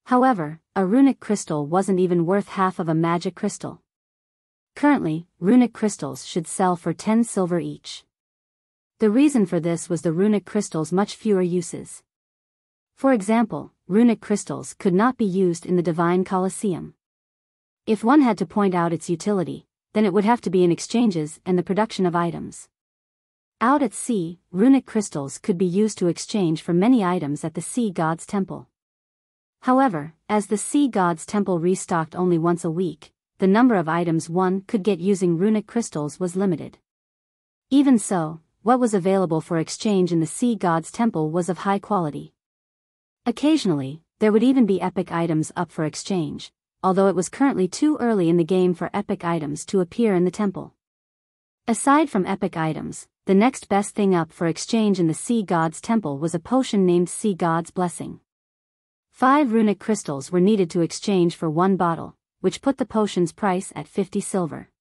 However, a runic crystal wasn't even worth half of a magic crystal. Currently, runic crystals should sell for 10 silver each. The reason for this was the runic crystals' much fewer uses. For example, runic crystals could not be used in the Divine Colosseum. If one had to point out its utility, then it would have to be in exchanges and the production of items. Out at sea, runic crystals could be used to exchange for many items at the Sea God's Temple. However, as the Sea God's Temple restocked only once a week, the number of items one could get using runic crystals was limited. Even so, what was available for exchange in the Sea God's Temple was of high quality. Occasionally, there would even be epic items up for exchange, although it was currently too early in the game for epic items to appear in the temple. Aside from epic items, the next best thing up for exchange in the Sea God's Temple was a potion named Sea God's Blessing. 5 runic crystals were needed to exchange for 1 bottle, which put the potion's price at 50 silver.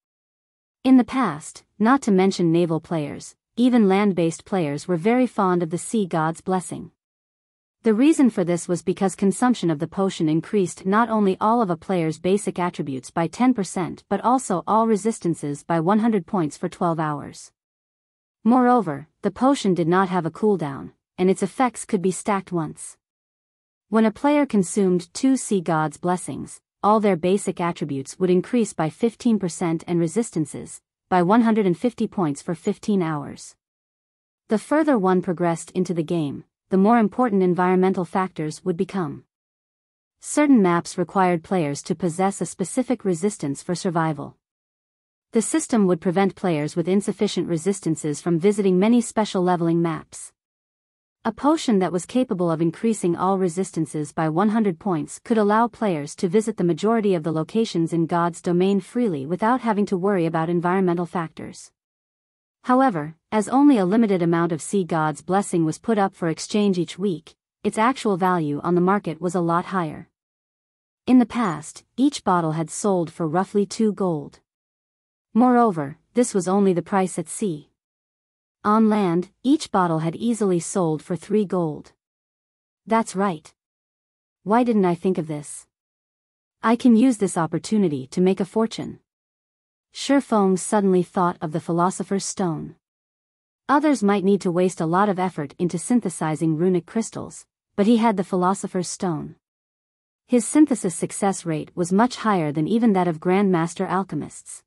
In the past, not to mention naval players, even land-based players were very fond of the Sea God's Blessing. The reason for this was because consumption of the potion increased not only all of a player's basic attributes by 10% but also all resistances by 100 points for 12 hours. Moreover, the potion did not have a cooldown, and its effects could be stacked once. When a player consumed 2 Sea God's Blessings, all their basic attributes would increase by 15% and resistances by 150 points for 15 hours. The further one progressed into the game, the more important environmental factors would become. Certain maps required players to possess a specific resistance for survival. The system would prevent players with insufficient resistances from visiting many special leveling maps. A potion that was capable of increasing all resistances by 100 points could allow players to visit the majority of the locations in God's domain freely without having to worry about environmental factors. However, as only a limited amount of Sea God's Blessing was put up for exchange each week, its actual value on the market was a lot higher. In the past, each bottle had sold for roughly 2 gold. Moreover, this was only the price at sea. On land, each bottle had easily sold for 3 gold. That's right. Why didn't I think of this? I can use this opportunity to make a fortune. Shifeng suddenly thought of the Philosopher's Stone. Others might need to waste a lot of effort into synthesizing runic crystals, but he had the Philosopher's Stone. His synthesis success rate was much higher than even that of Grandmaster alchemists.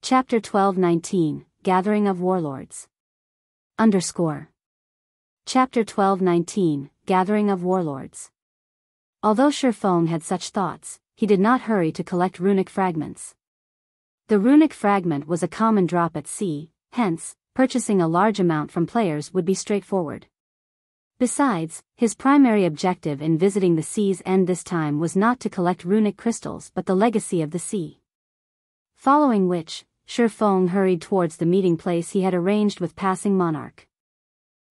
Chapter 12:19, Gathering of Warlords. Chapter 12:19, Gathering of Warlords. Although Shifeng had such thoughts, he did not hurry to collect runic fragments. The runic fragment was a common drop at sea, hence, purchasing a large amount from players would be straightforward. Besides, his primary objective in visiting the sea's end this time was not to collect runic crystals but the legacy of the sea. Following which, Shifeng hurried towards the meeting place he had arranged with Passing Monarch.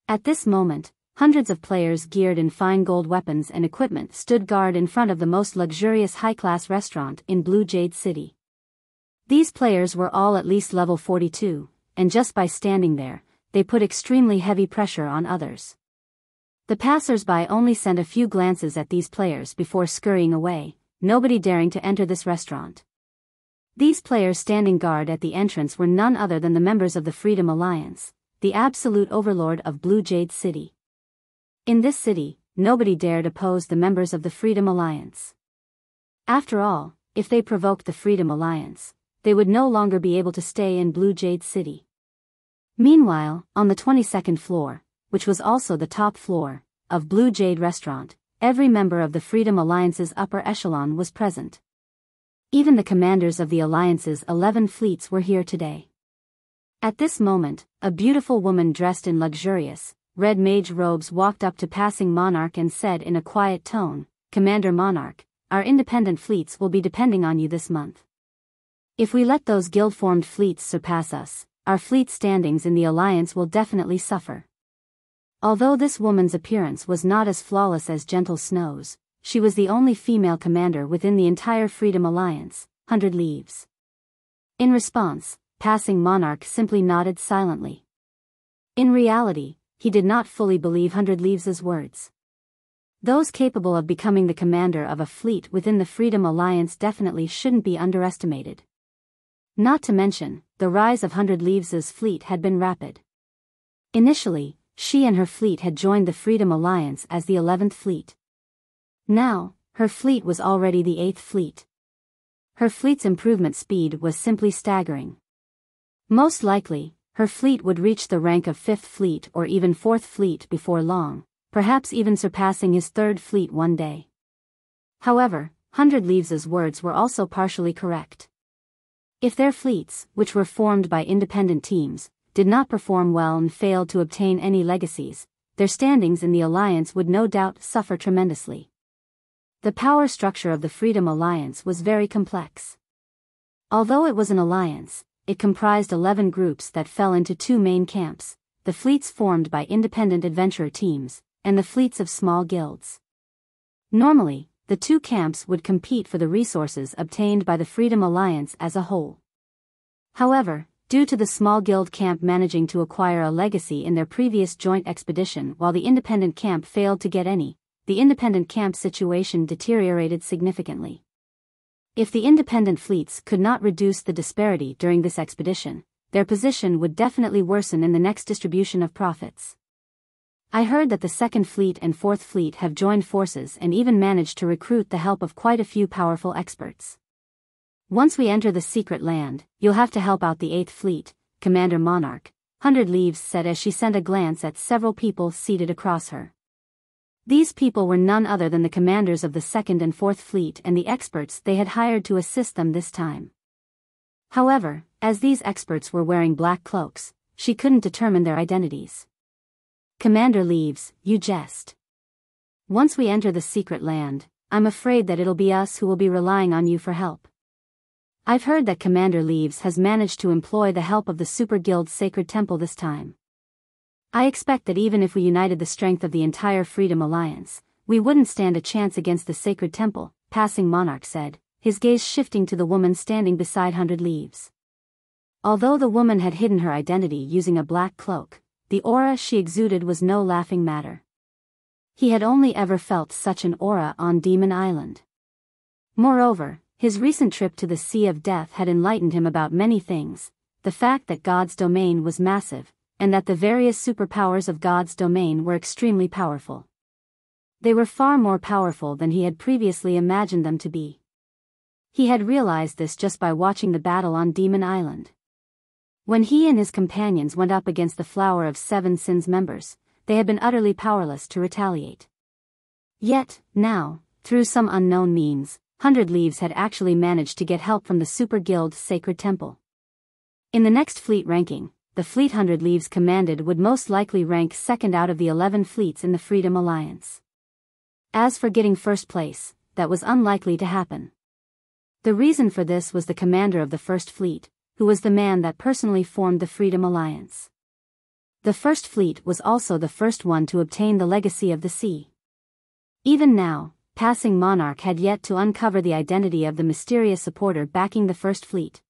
At this moment, hundreds of players geared in fine gold weapons and equipment stood guard in front of the most luxurious high-class restaurant in Blue Jade City. These players were all at least level 42, and just by standing there, they put extremely heavy pressure on others. The passers-by only sent a few glances at these players before scurrying away, nobody daring to enter this restaurant. These players standing guard at the entrance were none other than the members of the Freedom Alliance, the absolute overlord of Blue Jade City. In this city, nobody dared oppose the members of the Freedom Alliance. After all, if they provoked the Freedom Alliance, they would no longer be able to stay in Blue Jade City. Meanwhile, on the 22nd floor, which was also the top floor, of Blue Jade Restaurant, every member of the Freedom Alliance's upper echelon was present. Even the commanders of the Alliance's 11 fleets were here today. At this moment, a beautiful woman dressed in luxurious, red mage robes walked up to passing Monarch and said in a quiet tone, "Commander Monarch, our independent fleets will be depending on you this month. If we let those guild-formed fleets surpass us, our fleet standings in the Alliance will definitely suffer." Although this woman's appearance was not as flawless as Gentle Snow's, she was the only female commander within the entire Freedom Alliance, 100 Leaves. In response, passing Monarch simply nodded silently. In reality, he did not fully believe 100 Leaves' words. Those capable of becoming the commander of a fleet within the Freedom Alliance definitely shouldn't be underestimated. Not to mention, the rise of 100 Leaves' fleet had been rapid. Initially, she and her fleet had joined the Freedom Alliance as the 11th fleet. Now, her fleet was already the 8th fleet. Her fleet's improvement speed was simply staggering. Most likely, her fleet would reach the rank of 5th fleet or even 4th fleet before long, perhaps even surpassing his 3rd fleet one day. However, 100 Leaves' words were also partially correct. If their fleets, which were formed by independent teams, did not perform well and failed to obtain any legacies, their standings in the Alliance would no doubt suffer tremendously. The power structure of the Freedom Alliance was very complex. Although it was an alliance, it comprised 11 groups that fell into two main camps, the fleets formed by independent adventurer teams, and the fleets of small guilds. Normally, the two camps would compete for the resources obtained by the Freedom Alliance as a whole. However, due to the small guild camp managing to acquire a legacy in their previous joint expedition while the independent camp failed to get any, the independent camp situation deteriorated significantly. If the independent fleets could not reduce the disparity during this expedition, their position would definitely worsen in the next distribution of profits. I heard that the 2nd Fleet and 4th Fleet have joined forces and even managed to recruit the help of quite a few powerful experts. Once we enter the secret land, you'll have to help out the 8th Fleet, Commander Monarch, 100 Leaves said as she sent a glance at several people seated across her. These people were none other than the commanders of the 2nd and 4th Fleet and the experts they had hired to assist them this time. However, as these experts were wearing black cloaks, she couldn't determine their identities. "Commander Leaves, you jest. Once we enter the secret land, I'm afraid that it'll be us who will be relying on you for help. I've heard that Commander Leaves has managed to employ the help of the Super Guild's Sacred Temple this time. I expect that even if we united the strength of the entire Freedom Alliance, we wouldn't stand a chance against the Sacred Temple," passing Monarch said, his gaze shifting to the woman standing beside 100 Leaves. Although the woman had hidden her identity using a black cloak, the aura she exuded was no laughing matter. He had only ever felt such an aura on Demon Island. Moreover, his recent trip to the Sea of Death had enlightened him about many things, the fact that God's domain was massive, and that the various superpowers of God's domain were extremely powerful. They were far more powerful than he had previously imagined them to be. He had realized this just by watching the battle on Demon Island. When he and his companions went up against the Flower of Seven Sins members, they had been utterly powerless to retaliate. Yet, now, through some unknown means, 100 Leaves had actually managed to get help from the Super Guild's Sacred Temple. In the next fleet ranking, the fleet 100 Leaves commanded would most likely rank 2nd out of the 11 fleets in the Freedom Alliance. As for getting first place, that was unlikely to happen. The reason for this was the commander of the First Fleet, who was the man that personally formed the Freedom Alliance. The First Fleet was also the first one to obtain the Legacy of the Sea. Even now, passing Monarch had yet to uncover the identity of the mysterious supporter backing the First Fleet.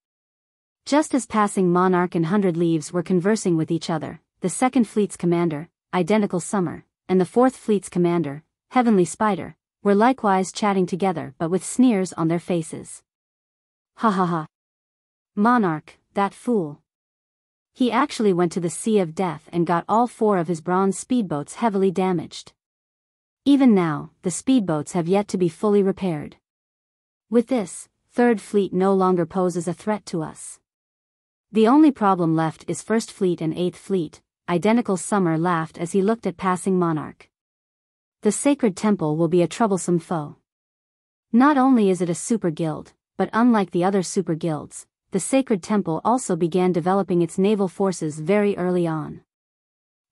Just as passing Monarch and 100 Leaves were conversing with each other, the 2nd Fleet's commander, Identical Summer, and the 4th Fleet's commander, Heavenly Spider, were likewise chatting together but with sneers on their faces. "Ha ha ha. Monarch, that fool. He actually went to the Sea of Death and got all 4 of his bronze speedboats heavily damaged. Even now, the speedboats have yet to be fully repaired. With this, Third Fleet no longer poses a threat to us. The only problem left is First Fleet and Eighth Fleet. Identical Summer laughed as he looked at passing Monarch. The Sacred Temple will be a troublesome foe. Not only is it a super guild, but unlike the other super guilds, the Sacred Temple also began developing its naval forces very early on.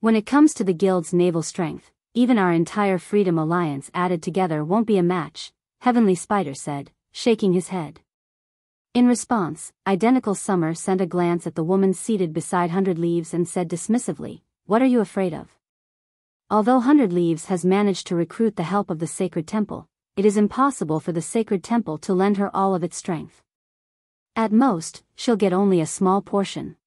When it comes to the guild's naval strength, even our entire Freedom Alliance added together won't be a match, Heavenly Spider said, shaking his head. In response, Identical Summer sent a glance at the woman seated beside 100 Leaves and said dismissively, "What are you afraid of?" Although 100 Leaves has managed to recruit the help of the Sacred Temple, it is impossible for the Sacred Temple to lend her all of its strength. At most, she'll get only a small portion.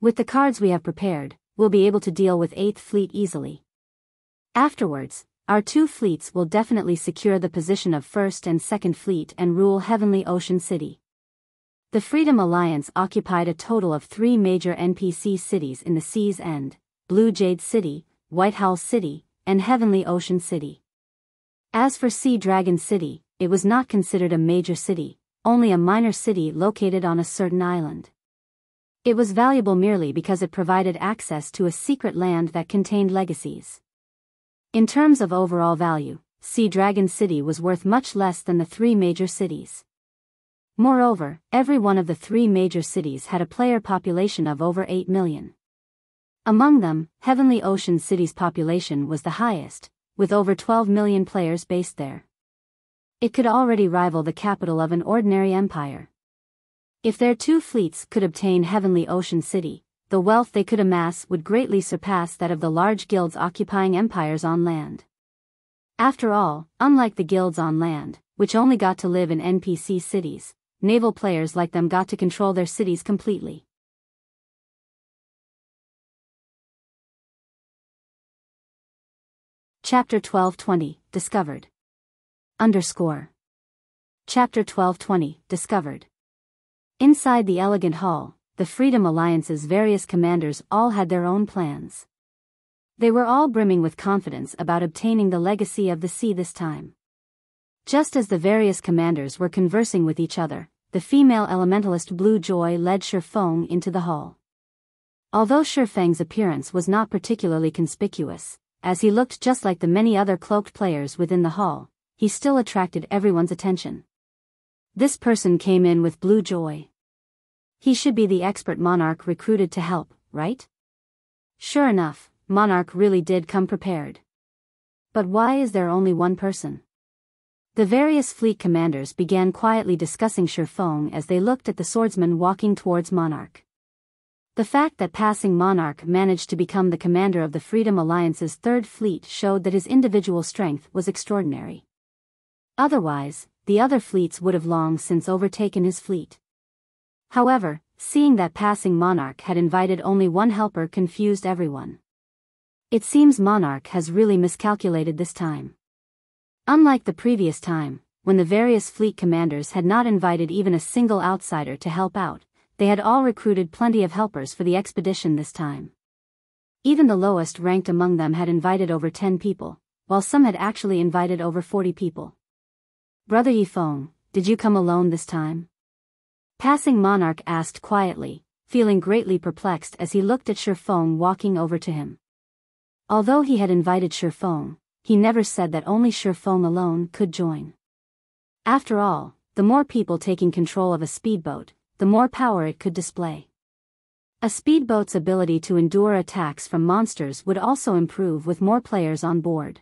With the cards we have prepared, we'll be able to deal with 8th Fleet easily. Afterwards, our two fleets will definitely secure the position of 1st and 2nd Fleet and rule Heavenly Ocean City. The Freedom Alliance occupied a total of 3 major NPC cities in the Sea's End: Blue Jade City, White Howl City, and Heavenly Ocean City. As for Sea Dragon City, it was not considered a major city, only a minor city located on a certain island. It was valuable merely because it provided access to a secret land that contained legacies. In terms of overall value, Sea Dragon City was worth much less than the 3 major cities. Moreover, every one of the 3 major cities had a player population of over 8 million. Among them, Heavenly Ocean City's population was the highest, with over 12 million players based there. It could already rival the capital of an ordinary empire. If their 2 fleets could obtain Heavenly Ocean City, the wealth they could amass would greatly surpass that of the large guilds occupying empires on land. After all, unlike the guilds on land, which only got to live in NPC cities, naval players like them got to control their cities completely. Chapter 1220, Discovered. Chapter 1220, Discovered. Inside the elegant hall, the Freedom Alliance's various commanders all had their own plans. They were all brimming with confidence about obtaining the legacy of the sea this time. Just as the various commanders were conversing with each other, the female elementalist Blue Joy led Shifeng into the hall. Although Shifeng's appearance was not particularly conspicuous, as he looked just like the many other cloaked players within the hall, he still attracted everyone's attention. This person came in with Blue Joy. He should be the expert Monarch recruited to help, right? Sure enough, Monarch really did come prepared. But why is there only one person? The various fleet commanders began quietly discussing Shifeng as they looked at the swordsman walking towards Monarch. The fact that passing Monarch managed to become the commander of the Freedom Alliance's 3rd Fleet showed that his individual strength was extraordinary. Otherwise, the other fleets would have long since overtaken his fleet. However, seeing that passing Monarch had invited only one helper confused everyone. It seems Monarch has really miscalculated this time. Unlike the previous time, when the various fleet commanders had not invited even a single outsider to help out, they had all recruited plenty of helpers for the expedition this time. Even the lowest ranked among them had invited over 10 people, while some had actually invited over 40 people. Brother Yifeng, did you come alone this time? Passing Monarch asked quietly, feeling greatly perplexed as he looked at Shifeng walking over to him. Although he had invited Shifeng, he never said that only Shifeng alone could join. After all, the more people taking control of a speedboat, the more power it could display. A speedboat's ability to endure attacks from monsters would also improve with more players on board.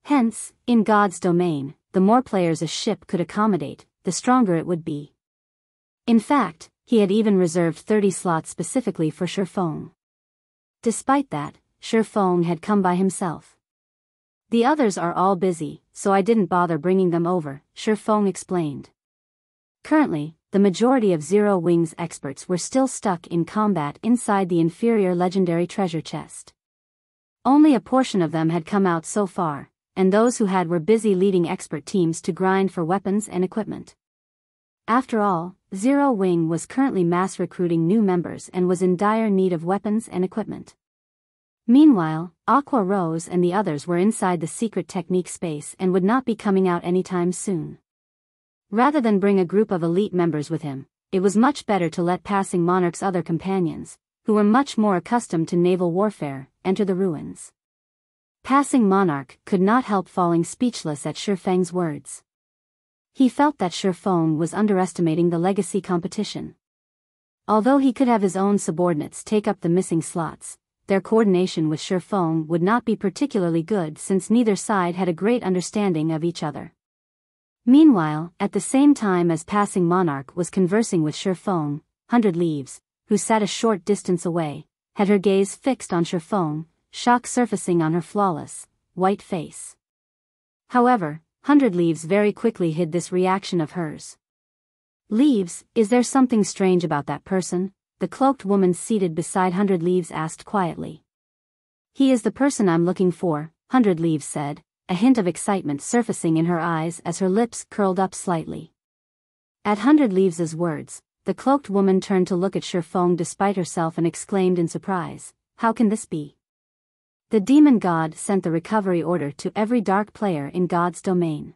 Hence, in God's domain, the more players a ship could accommodate, the stronger it would be. In fact, he had even reserved 30 slots specifically for Shifeng. Despite that, Shifeng had come by himself. The others are all busy, so I didn't bother bringing them over, Shifeng explained. Currently, the majority of Zero Wings experts were still stuck in combat inside the inferior legendary treasure chest. Only a portion of them had come out so far, and those who had were busy leading expert teams to grind for weapons and equipment. After all, Zero Wing was currently mass recruiting new members and was in dire need of weapons and equipment. Meanwhile, Aqua Rose and the others were inside the secret technique space and would not be coming out anytime soon. Rather than bring a group of elite members with him, it was much better to let Passing Monarch's other companions, who were much more accustomed to naval warfare, enter the ruins. Passing Monarch could not help falling speechless at Shi Feng's words. He felt that Shi Feng was underestimating the legacy competition. Although he could have his own subordinates take up the missing slots, their coordination with Shi Feng would not be particularly good since neither side had a great understanding of each other. Meanwhile, at the same time as Passing Monarch was conversing with Shi Feng, 100 Leaves, who sat a short distance away, had her gaze fixed on Shi Feng, shock surfacing on her flawless, white face. However, 100 Leaves very quickly hid this reaction of hers. Leaves, is there something strange about that person? The cloaked woman seated beside 100 Leaves asked quietly. He is the person I'm looking for, 100 Leaves said, a hint of excitement surfacing in her eyes as her lips curled up slightly. At 100 Leaves' words, the cloaked woman turned to look at Shi Feng despite herself and exclaimed in surprise, how can this be? The demon god sent the recovery order to every dark player in God's domain.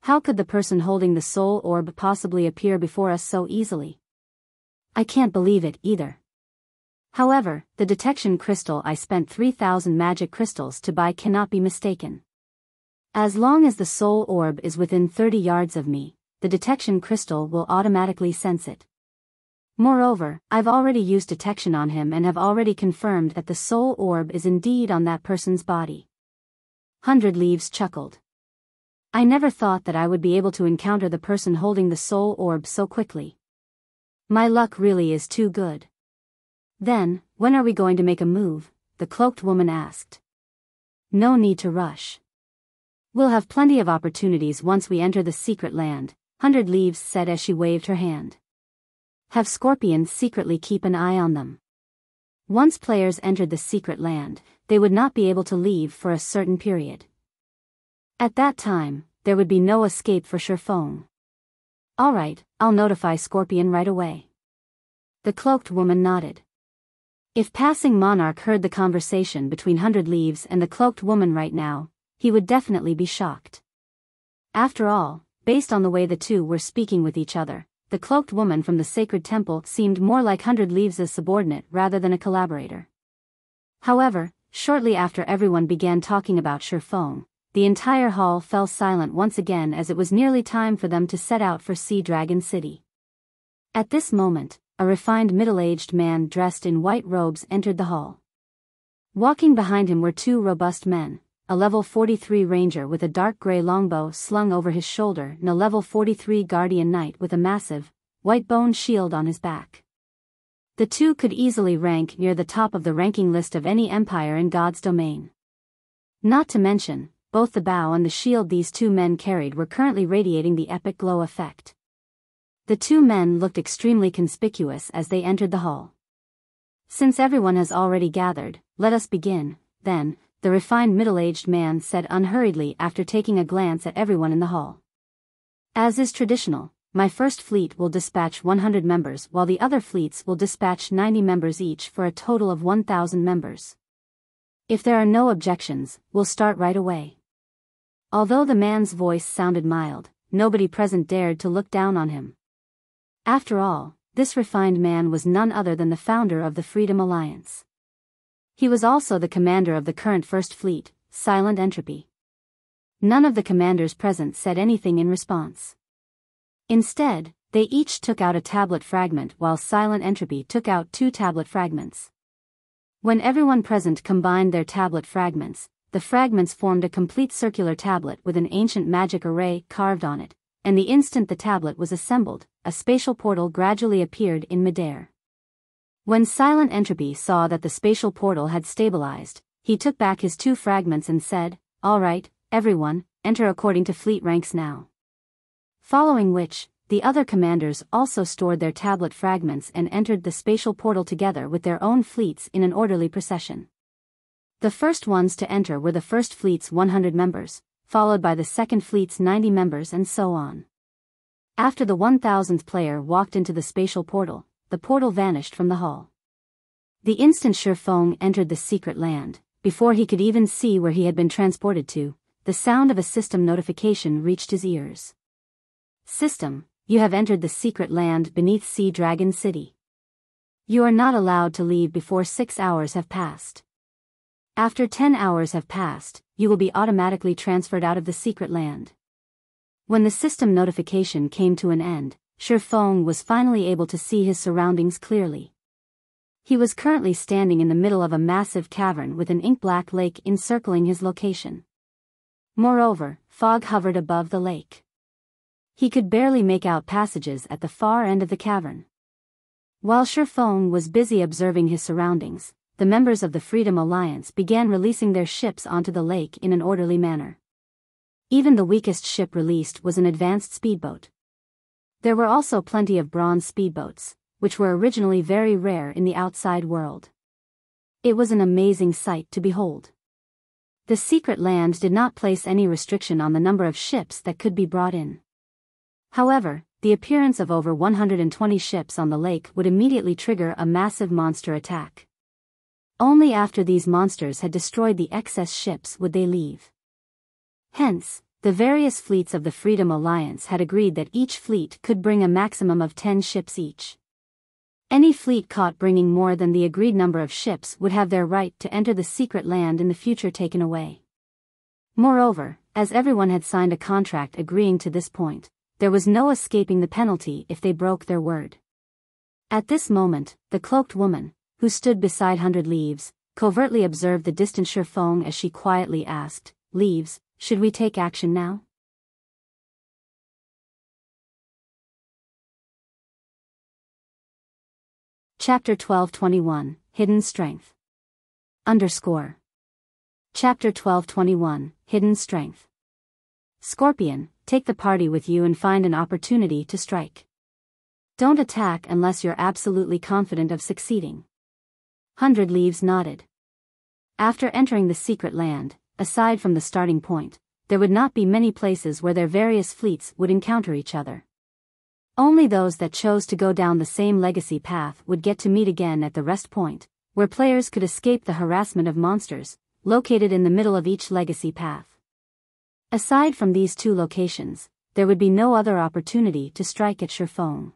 How could the person holding the soul orb possibly appear before us so easily? I can't believe it either. However, the detection crystal I spent 3,000 magic crystals to buy cannot be mistaken. As long as the soul orb is within 30 yards of me, the detection crystal will automatically sense it. Moreover, I've already used detection on him and have already confirmed that the soul orb is indeed on that person's body. 100 Leaves chuckled. I never thought that I would be able to encounter the person holding the soul orb so quickly. My luck really is too good. Then, when are we going to make a move? The cloaked woman asked. No need to rush. We'll have plenty of opportunities once we enter the secret land, 100 Leaves said as she waved her hand. Have scorpions secretly keep an eye on them. Once players entered the secret land, they would not be able to leave for a certain period. At that time, there would be no escape for Shi Feng. Alright, I'll notify Scorpion right away. The cloaked woman nodded. If Passing Monarch heard the conversation between 100 Leaves and the cloaked woman right now, he would definitely be shocked. After all, based on the way the two were speaking with each other, the cloaked woman from the sacred temple seemed more like 100 Leaves' subordinate rather than a collaborator. However, shortly after everyone began talking about Shi Feng, the entire hall fell silent once again as it was nearly time for them to set out for Sea Dragon City. At this moment, a refined middle-aged man dressed in white robes entered the hall. Walking behind him were two robust men, a level 43 ranger with a dark gray longbow slung over his shoulder and a level 43 guardian knight with a massive, white-boned shield on his back. The two could easily rank near the top of the ranking list of any empire in God's domain. Not to mention, both the bow and the shield these two men carried were currently radiating the epic glow effect. The two men looked extremely conspicuous as they entered the hall. Since everyone has already gathered, let us begin, then, the refined middle-aged man said unhurriedly after taking a glance at everyone in the hall. As is traditional, my first fleet will dispatch 100 members while the other fleets will dispatch 90 members each for a total of 1,000 members. If there are no objections, we'll start right away. Although the man's voice sounded mild, nobody present dared to look down on him. After all, this refined man was none other than the founder of the Freedom Alliance. He was also the commander of the current First Fleet, Silent Entropy. None of the commanders present said anything in response. Instead, they each took out a tablet fragment while Silent Entropy took out 2 tablet fragments. When everyone present combined their tablet fragments, the fragments formed a complete circular tablet with an ancient magic array carved on it, and the instant the tablet was assembled, a spatial portal gradually appeared in midair. When Silent Entropy saw that the spatial portal had stabilized, he took back his 2 fragments and said, "All right, everyone, enter according to fleet ranks now." Following which, the other commanders also stored their tablet fragments and entered the spatial portal together with their own fleets in an orderly procession. The first ones to enter were the First Fleet's 100 members, followed by the Second Fleet's 90 members and so on. After the 1,000th player walked into the spatial portal, the portal vanished from the hall. The instant Shi Feng entered the secret land, before he could even see where he had been transported to, the sound of a system notification reached his ears. System, you have entered the secret land beneath Sea Dragon City. You are not allowed to leave before 6 hours have passed. After 10 hours have passed, you will be automatically transferred out of the secret land. When the system notification came to an end, Shifeng was finally able to see his surroundings clearly. He was currently standing in the middle of a massive cavern with an ink-black lake encircling his location. Moreover, fog hovered above the lake. He could barely make out passages at the far end of the cavern. While Shifeng was busy observing his surroundings, the members of the Freedom Alliance began releasing their ships onto the lake in an orderly manner. Even the weakest ship released was an advanced speedboat. There were also plenty of bronze speedboats, which were originally very rare in the outside world. It was an amazing sight to behold. The secret land did not place any restriction on the number of ships that could be brought in. However, the appearance of over 120 ships on the lake would immediately trigger a massive monster attack. Only after these monsters had destroyed the excess ships would they leave. Hence, the various fleets of the Freedom Alliance had agreed that each fleet could bring a maximum of 10 ships each. Any fleet caught bringing more than the agreed number of ships would have their right to enter the secret land in the future taken away. Moreover, as everyone had signed a contract agreeing to this point, there was no escaping the penalty if they broke their word. At this moment, the cloaked woman, who stood beside 100 Leaves, covertly observed the distant Shifeng as she quietly asked, "Leaves, should we take action now?" Chapter 1221, Hidden Strength. Chapter 1221, Hidden Strength. Scorpion, take the party with you and find an opportunity to strike. Don't attack unless you're absolutely confident of succeeding. 100 Leaves nodded. After entering the secret land, aside from the starting point, there would not be many places where their various fleets would encounter each other. Only those that chose to go down the same legacy path would get to meet again at the rest point, where players could escape the harassment of monsters, located in the middle of each legacy path. Aside from these two locations, there would be no other opportunity to strike at Shifeng.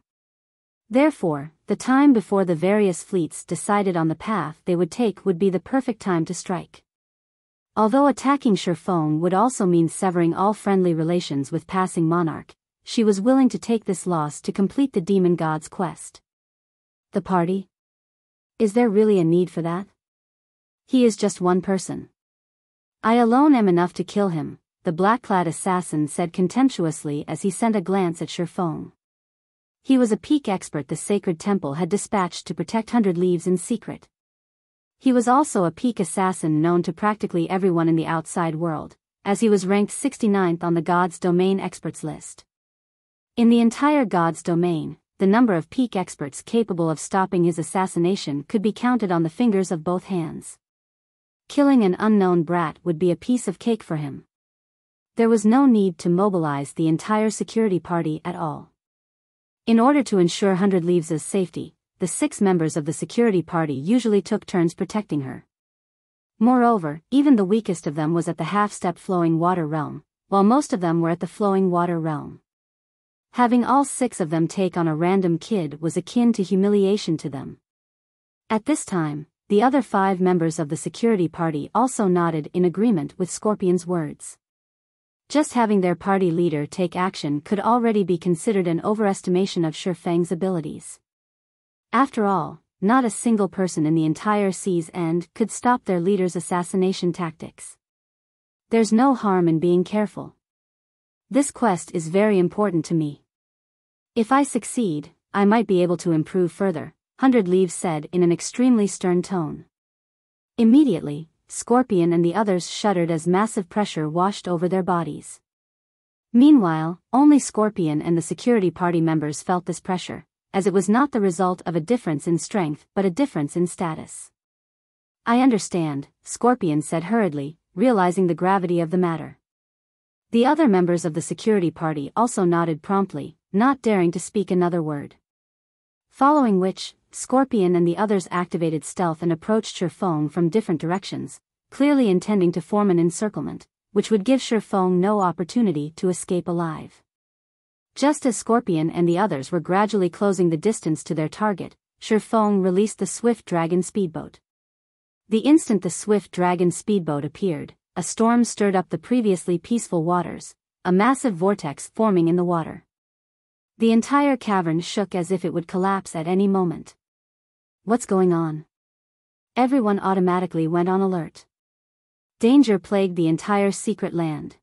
Therefore, the time before the various fleets decided on the path they would take would be the perfect time to strike. Although attacking Shifeng would also mean severing all friendly relations with passing monarch, she was willing to take this loss to complete the demon god's quest. The party? Is there really a need for that? He is just one person. I alone am enough to kill him, the black-clad assassin said contemptuously as he sent a glance at Shifeng. He was a peak expert the sacred temple had dispatched to protect 100 Leaves in secret. He was also a peak assassin known to practically everyone in the outside world, as he was ranked 69th on the God's Domain experts list. In the entire God's Domain, the number of peak experts capable of stopping his assassination could be counted on the fingers of both hands. Killing an unknown brat would be a piece of cake for him. There was no need to mobilize the entire security party at all. In order to ensure 100 Leaves' safety, the 6 members of the security party usually took turns protecting her. Moreover, even the weakest of them was at the half-step flowing water realm, while most of them were at the flowing water realm. Having all 6 of them take on a random kid was akin to humiliation to them. At this time, the other 5 members of the security party also nodded in agreement with Scorpion's words. Just having their party leader take action could already be considered an overestimation of Shifeng's abilities. After all, not a single person in the entire Sea's End could stop their leader's assassination tactics. There's no harm in being careful. This quest is very important to me. If I succeed, I might be able to improve further, 100 Leaves said in an extremely stern tone. Immediately, Scorpion and the others shuddered as massive pressure washed over their bodies. Meanwhile, only Scorpion and the security party members felt this pressure, as it was not the result of a difference in strength but a difference in status. I understand, Scorpion said hurriedly, realizing the gravity of the matter. The other members of the security party also nodded promptly, not daring to speak another word. Following which, Scorpion and the others activated stealth and approached Shifeng from different directions, clearly intending to form an encirclement, which would give Shifeng no opportunity to escape alive. Just as Scorpion and the others were gradually closing the distance to their target, Shifeng released the Swift Dragon speedboat. The instant the Swift Dragon speedboat appeared, a storm stirred up the previously peaceful waters, a massive vortex forming in the water. The entire cavern shook as if it would collapse at any moment. What's going on? Everyone automatically went on alert. Danger plagued the entire secret land.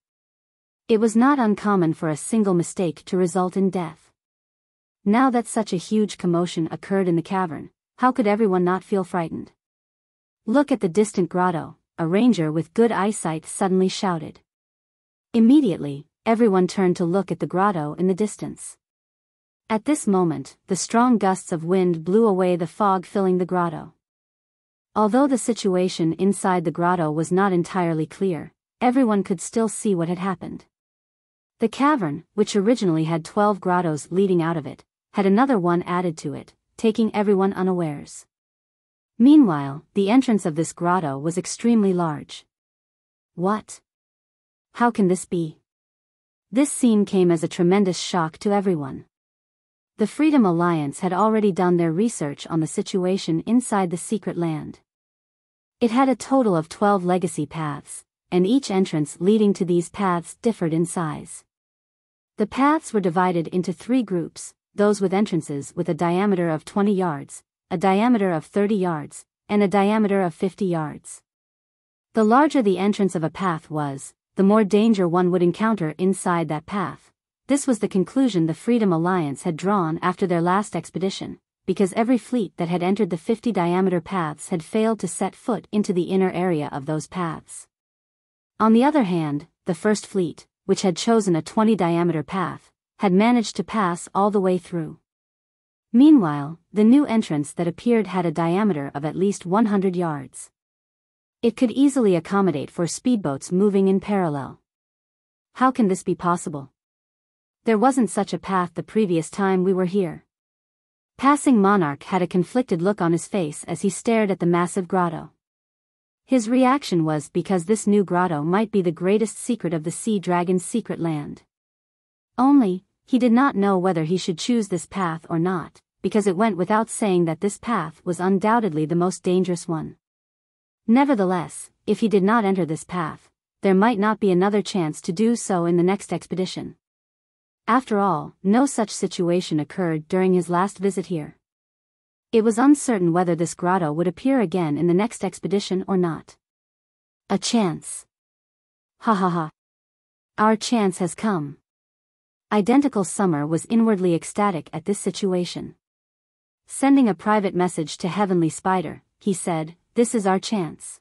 It was not uncommon for a single mistake to result in death. Now that such a huge commotion occurred in the cavern, how could everyone not feel frightened? Look at the distant grotto, a ranger with good eyesight suddenly shouted. Immediately, everyone turned to look at the grotto in the distance. At this moment, the strong gusts of wind blew away the fog filling the grotto. Although the situation inside the grotto was not entirely clear, everyone could still see what had happened. The cavern, which originally had 12 grottos leading out of it, had another one added to it, taking everyone unawares. Meanwhile, the entrance of this grotto was extremely large. What? How can this be? This scene came as a tremendous shock to everyone. The Freedom Alliance had already done their research on the situation inside the secret land. It had a total of 12 legacy paths, and each entrance leading to these paths differed in size. The paths were divided into 3 groups, those with entrances with a diameter of 20 yards, a diameter of 30 yards, and a diameter of 50 yards. The larger the entrance of a path was, the more danger one would encounter inside that path. This was the conclusion the Freedom Alliance had drawn after their last expedition, because every fleet that had entered the 50 diameter paths had failed to set foot into the inner area of those paths. On the other hand, the first fleet, which had chosen a 20 diameter path, had managed to pass all the way through. Meanwhile, the new entrance that appeared had a diameter of at least 100 yards. It could easily accommodate 4 speedboats moving in parallel. How can this be possible? There wasn't such a path the previous time we were here. Passing Monarch had a conflicted look on his face as he stared at the massive grotto. His reaction was because this new grotto might be the greatest secret of the Sea Dragon's secret land. Only, he did not know whether he should choose this path or not, because it went without saying that this path was undoubtedly the most dangerous one. Nevertheless, if he did not enter this path, there might not be another chance to do so in the next expedition. After all, no such situation occurred during his last visit here. It was uncertain whether this grotto would appear again in the next expedition or not. A chance. Ha ha ha. Our chance has come. Identical Summer was inwardly ecstatic at this situation. Sending a private message to Heavenly Spider, he said, "This is our chance.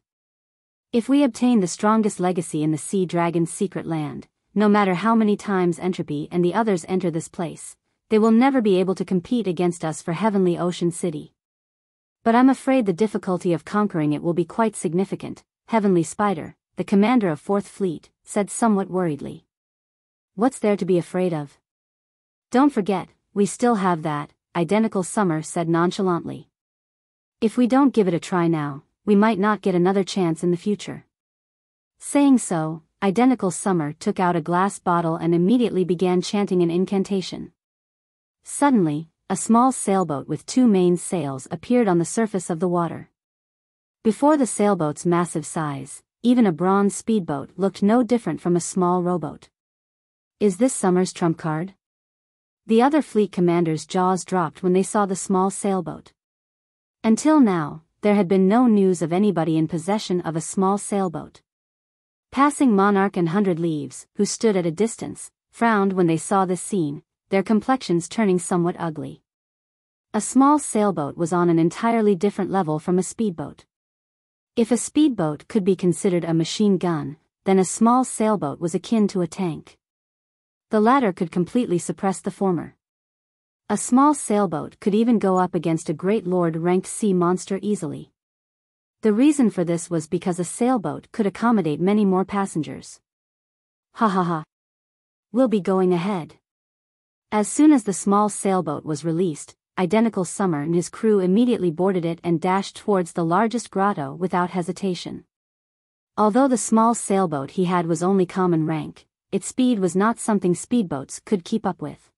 If we obtain the strongest legacy in the Sea Dragon's secret land, no matter how many times Entropy and the others enter this place, they will never be able to compete against us for Heavenly Ocean City. But I'm afraid the difficulty of conquering it will be quite significant," Heavenly Spider, the commander of 4th Fleet, said somewhat worriedly. "What's there to be afraid of? Don't forget, we still have that," Identical Summer said nonchalantly. "If we don't give it a try now, we might not get another chance in the future." Saying so, Identical Summer took out a glass bottle and immediately began chanting an incantation. Suddenly, a small sailboat with 2 main sails appeared on the surface of the water. Before the sailboat's massive size, even a bronze speedboat looked no different from a small rowboat. Is this Summer's trump card? The other fleet commanders' jaws dropped when they saw the small sailboat. Until now, there had been no news of anybody in possession of a small sailboat. Passing Monarch and 100 Leaves, who stood at a distance, frowned when they saw this scene, their complexions turning somewhat ugly. A small sailboat was on an entirely different level from a speedboat. If a speedboat could be considered a machine gun, then a small sailboat was akin to a tank. The latter could completely suppress the former. A small sailboat could even go up against a great lord-ranked sea monster easily. The reason for this was because a sailboat could accommodate many more passengers. Ha ha ha. We'll be going ahead. As soon as the small sailboat was released, Identical Summer and his crew immediately boarded it and dashed towards the largest grotto without hesitation. Although the small sailboat he had was only common rank, its speed was not something speedboats could keep up with.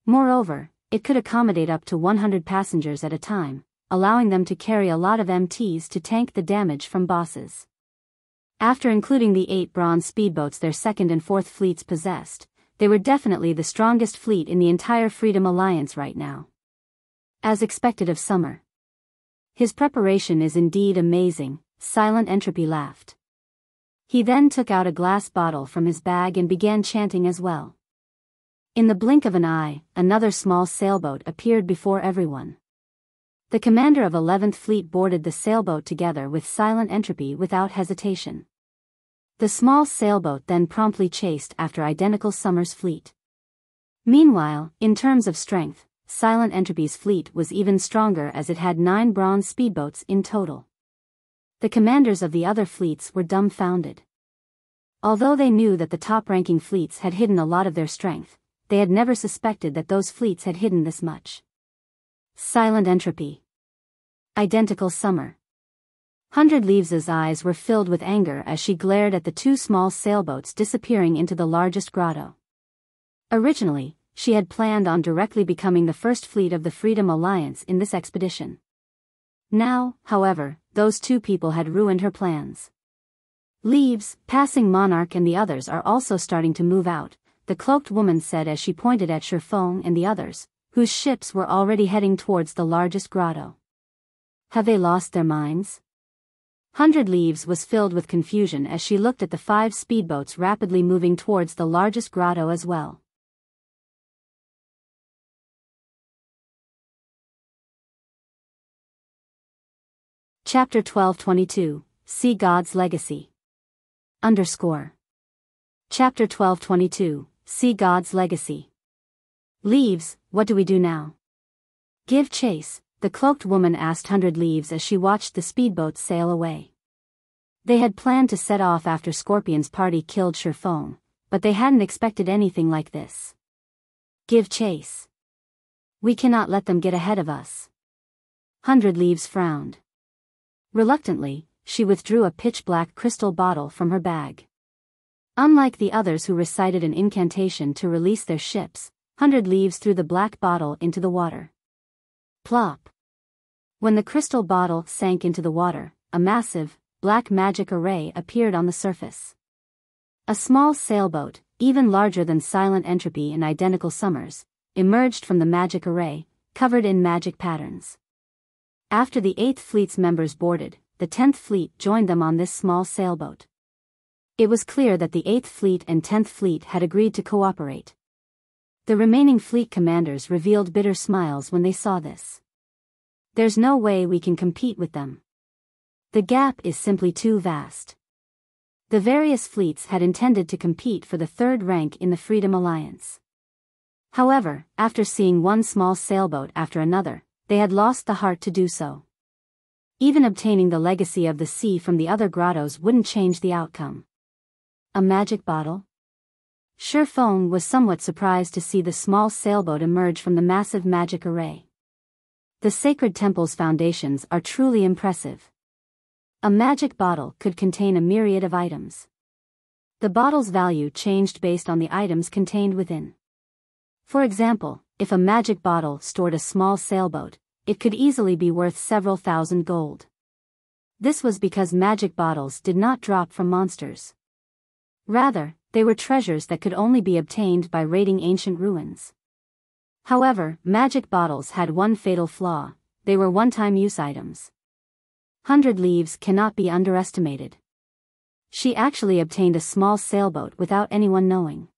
Moreover, it could accommodate up to 100 passengers at a time, allowing them to carry a lot of MTs to tank the damage from bosses. After including the 8 bronze speedboats their second and fourth fleets possessed, they were definitely the strongest fleet in the entire Freedom Alliance right now. As expected of Summer. His preparation is indeed amazing, Silent Entropy laughed. He then took out a glass bottle from his bag and began chanting as well. In the blink of an eye, another small sailboat appeared before everyone. The commander of 11th Fleet boarded the sailboat together with Silent Entropy without hesitation. The small sailboat then promptly chased after identical Summer's fleet. Meanwhile, in terms of strength, Silent Entropy's fleet was even stronger as it had 9 bronze speedboats in total. The commanders of the other fleets were dumbfounded. Although they knew that the top-ranking fleets had hidden a lot of their strength, they had never suspected that those fleets had hidden this much. Silent Entropy. Identical Summer. 100 Leaves' eyes were filled with anger as she glared at the 2 small sailboats disappearing into the largest grotto. Originally, she had planned on directly becoming the first fleet of the Freedom Alliance in this expedition. Now, however, those 2 people had ruined her plans. Leaves, Passing Monarch and the others are also starting to move out, the cloaked woman said as she pointed at Shifeng and the others, whose ships were already heading towards the largest grotto. Have they lost their minds? 100 Leaves was filled with confusion as she looked at the 5 speedboats rapidly moving towards the largest grotto as well. Chapter 1222, Sea God's Legacy. Chapter 1222, Sea God's Legacy. Leaves, what do we do now? Give chase, the cloaked woman asked 100 Leaves as she watched the speedboats sail away. They had planned to set off after Scorpion's party killed Shifeng, but they hadn't expected anything like this. Give chase. We cannot let them get ahead of us. 100 Leaves frowned. Reluctantly, she withdrew a pitch-black crystal bottle from her bag. Unlike the others who recited an incantation to release their ships, 100 Leaves threw the black bottle into the water. Plop. When the crystal bottle sank into the water, a massive, black magic array appeared on the surface. A small sailboat, even larger than Silent Entropy and Identical Summers, emerged from the magic array, covered in magic patterns. After the 8th Fleet's members boarded, the 10th Fleet joined them on this small sailboat. It was clear that the 8th Fleet and 10th Fleet had agreed to cooperate. The remaining fleet commanders revealed bitter smiles when they saw this. There's no way we can compete with them. The gap is simply too vast. The various fleets had intended to compete for the 3rd rank in the Freedom Alliance. However, after seeing one small sailboat after another, they had lost the heart to do so. Even obtaining the legacy of the sea from the other grottos wouldn't change the outcome. A magic bottle? Shifeng was somewhat surprised to see the small sailboat emerge from the massive magic array. The sacred temple's foundations are truly impressive. A magic bottle could contain a myriad of items. The bottle's value changed based on the items contained within. For example, if a magic bottle stored a small sailboat, it could easily be worth several thousand gold. This was because magic bottles did not drop from monsters. Rather, they were treasures that could only be obtained by raiding ancient ruins. However, magic bottles had one fatal flaw: they were one-time use items. 100 Leaves cannot be underestimated. She actually obtained a small sailboat without anyone knowing.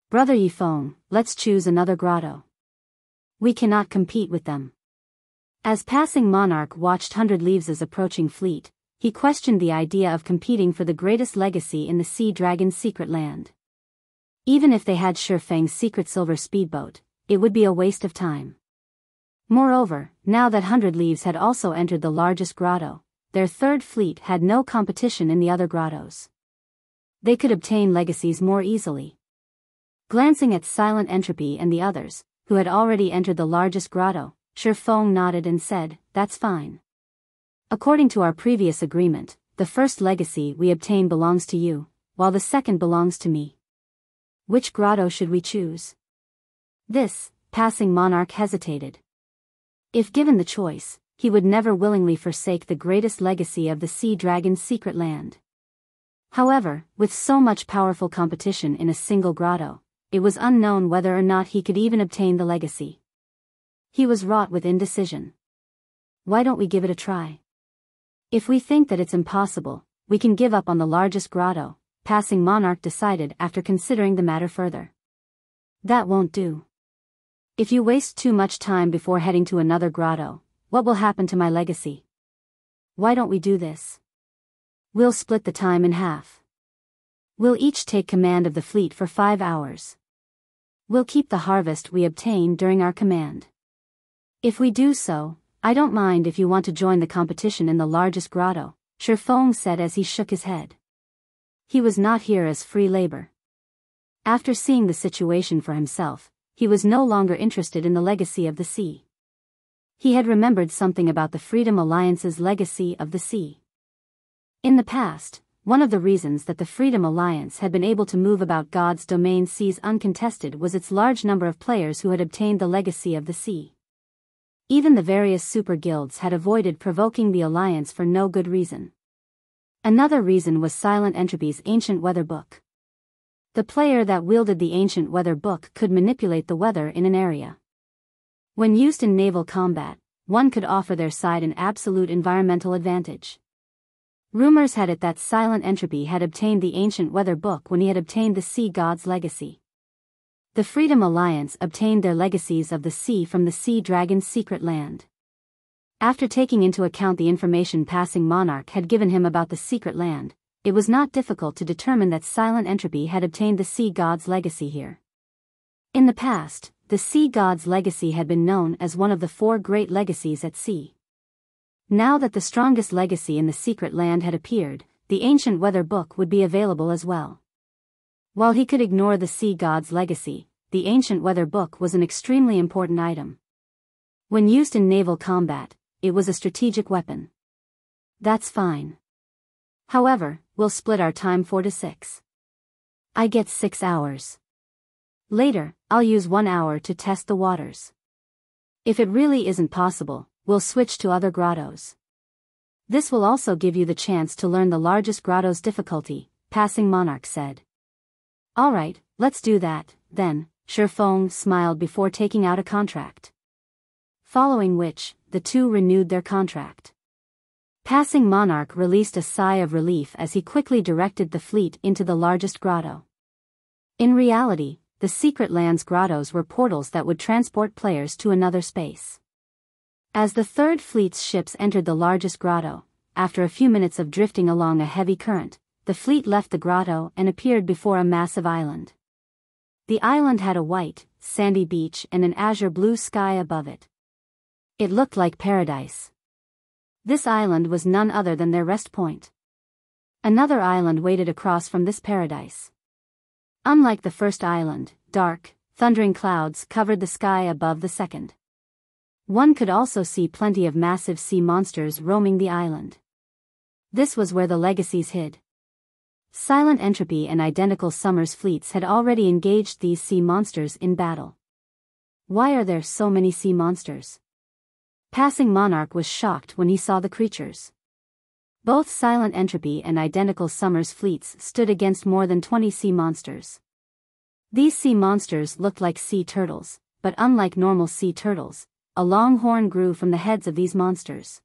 Brother Yifeng, let's choose another grotto. We cannot compete with them. As Passing Monarch watched 100 Leaves' approaching fleet, he questioned the idea of competing for the greatest legacy in the Sea Dragon's secret land. Even if they had Shifeng's secret silver speedboat, it would be a waste of time. Moreover, now that 100 Leaves had also entered the largest grotto, their 3rd fleet had no competition in the other grottos. They could obtain legacies more easily. Glancing at Silent Entropy and the others, who had already entered the largest grotto, Shifeng nodded and said, "That's fine. According to our previous agreement, the first legacy we obtain belongs to you, while the second belongs to me. Which grotto should we choose?" This, Passing Monarch hesitated. If given the choice, he would never willingly forsake the greatest legacy of the Sea Dragon's secret land. However, with so much powerful competition in a single grotto, it was unknown whether or not he could even obtain the legacy. He was wrought with indecision. Why don't we give it a try? If we think that it's impossible, we can give up on the largest grotto, Passing Monarch decided after considering the matter further. That won't do. If you waste too much time before heading to another grotto, what will happen to my legacy? Why don't we do this? We'll split the time in half. We'll each take command of the fleet for 5 hours. We'll keep the harvest we obtain during our command. If we do so, I don't mind if you want to join the competition in the largest grotto, Shifeng said as he shook his head. He was not here as free labor. After seeing the situation for himself, he was no longer interested in the legacy of the sea. He had remembered something about the Freedom Alliance's legacy of the sea. In the past, one of the reasons that the Freedom Alliance had been able to move about God's domain seas uncontested was its large number of players who had obtained the legacy of the sea. Even the various super guilds had avoided provoking the alliance for no good reason. Another reason was Silent Entropy's Ancient Weather Book. The player that wielded the Ancient Weather Book could manipulate the weather in an area. When used in naval combat, one could offer their side an absolute environmental advantage. Rumors had it that Silent Entropy had obtained the Ancient Weather Book when he had obtained the Sea God's legacy. The Freedom Alliance obtained their legacies of the sea from the Sea Dragon's secret land. After taking into account the information Passing Monarch had given him about the secret land, it was not difficult to determine that Silent Entropy had obtained the Sea God's legacy here. In the past, the Sea God's legacy had been known as one of the 4 great legacies at sea. Now that the strongest legacy in the secret land had appeared, the Ancient Weather Book would be available as well. While he could ignore the Sea God's legacy, the Ancient Weather Book was an extremely important item. When used in naval combat, it was a strategic weapon. That's fine. However, we'll split our time 4 to 6. I get 6 hours. Later, I'll use 1 hour to test the waters. If it really isn't possible, we'll switch to other grottos. This will also give you the chance to learn the largest grotto's difficulty, Passing Monarch said. Alright, let's do that, then, Shifeng smiled before taking out a contract. Following which, the two renewed their contract. Passing Monarch released a sigh of relief as he quickly directed the fleet into the largest grotto. In reality, the secret land's grottos were portals that would transport players to another space. As the Third Fleet's ships entered the largest grotto, after a few minutes of drifting along a heavy current, the fleet left the grotto and appeared before a massive island. The island had a white, sandy beach and an azure blue sky above it. It looked like paradise. This island was none other than their rest point. Another island waited across from this paradise. Unlike the first island, dark, thundering clouds covered the sky above the second. One could also see plenty of massive sea monsters roaming the island. This was where the legacies hid. Silent Entropy and Identical Summer's fleets had already engaged these sea monsters in battle. Why are there so many sea monsters? Passing Monarch was shocked when he saw the creatures. Both Silent Entropy and Identical Summer's fleets stood against more than 20 sea monsters. These sea monsters looked like sea turtles, but unlike normal sea turtles, a long horn grew from the heads of these monsters.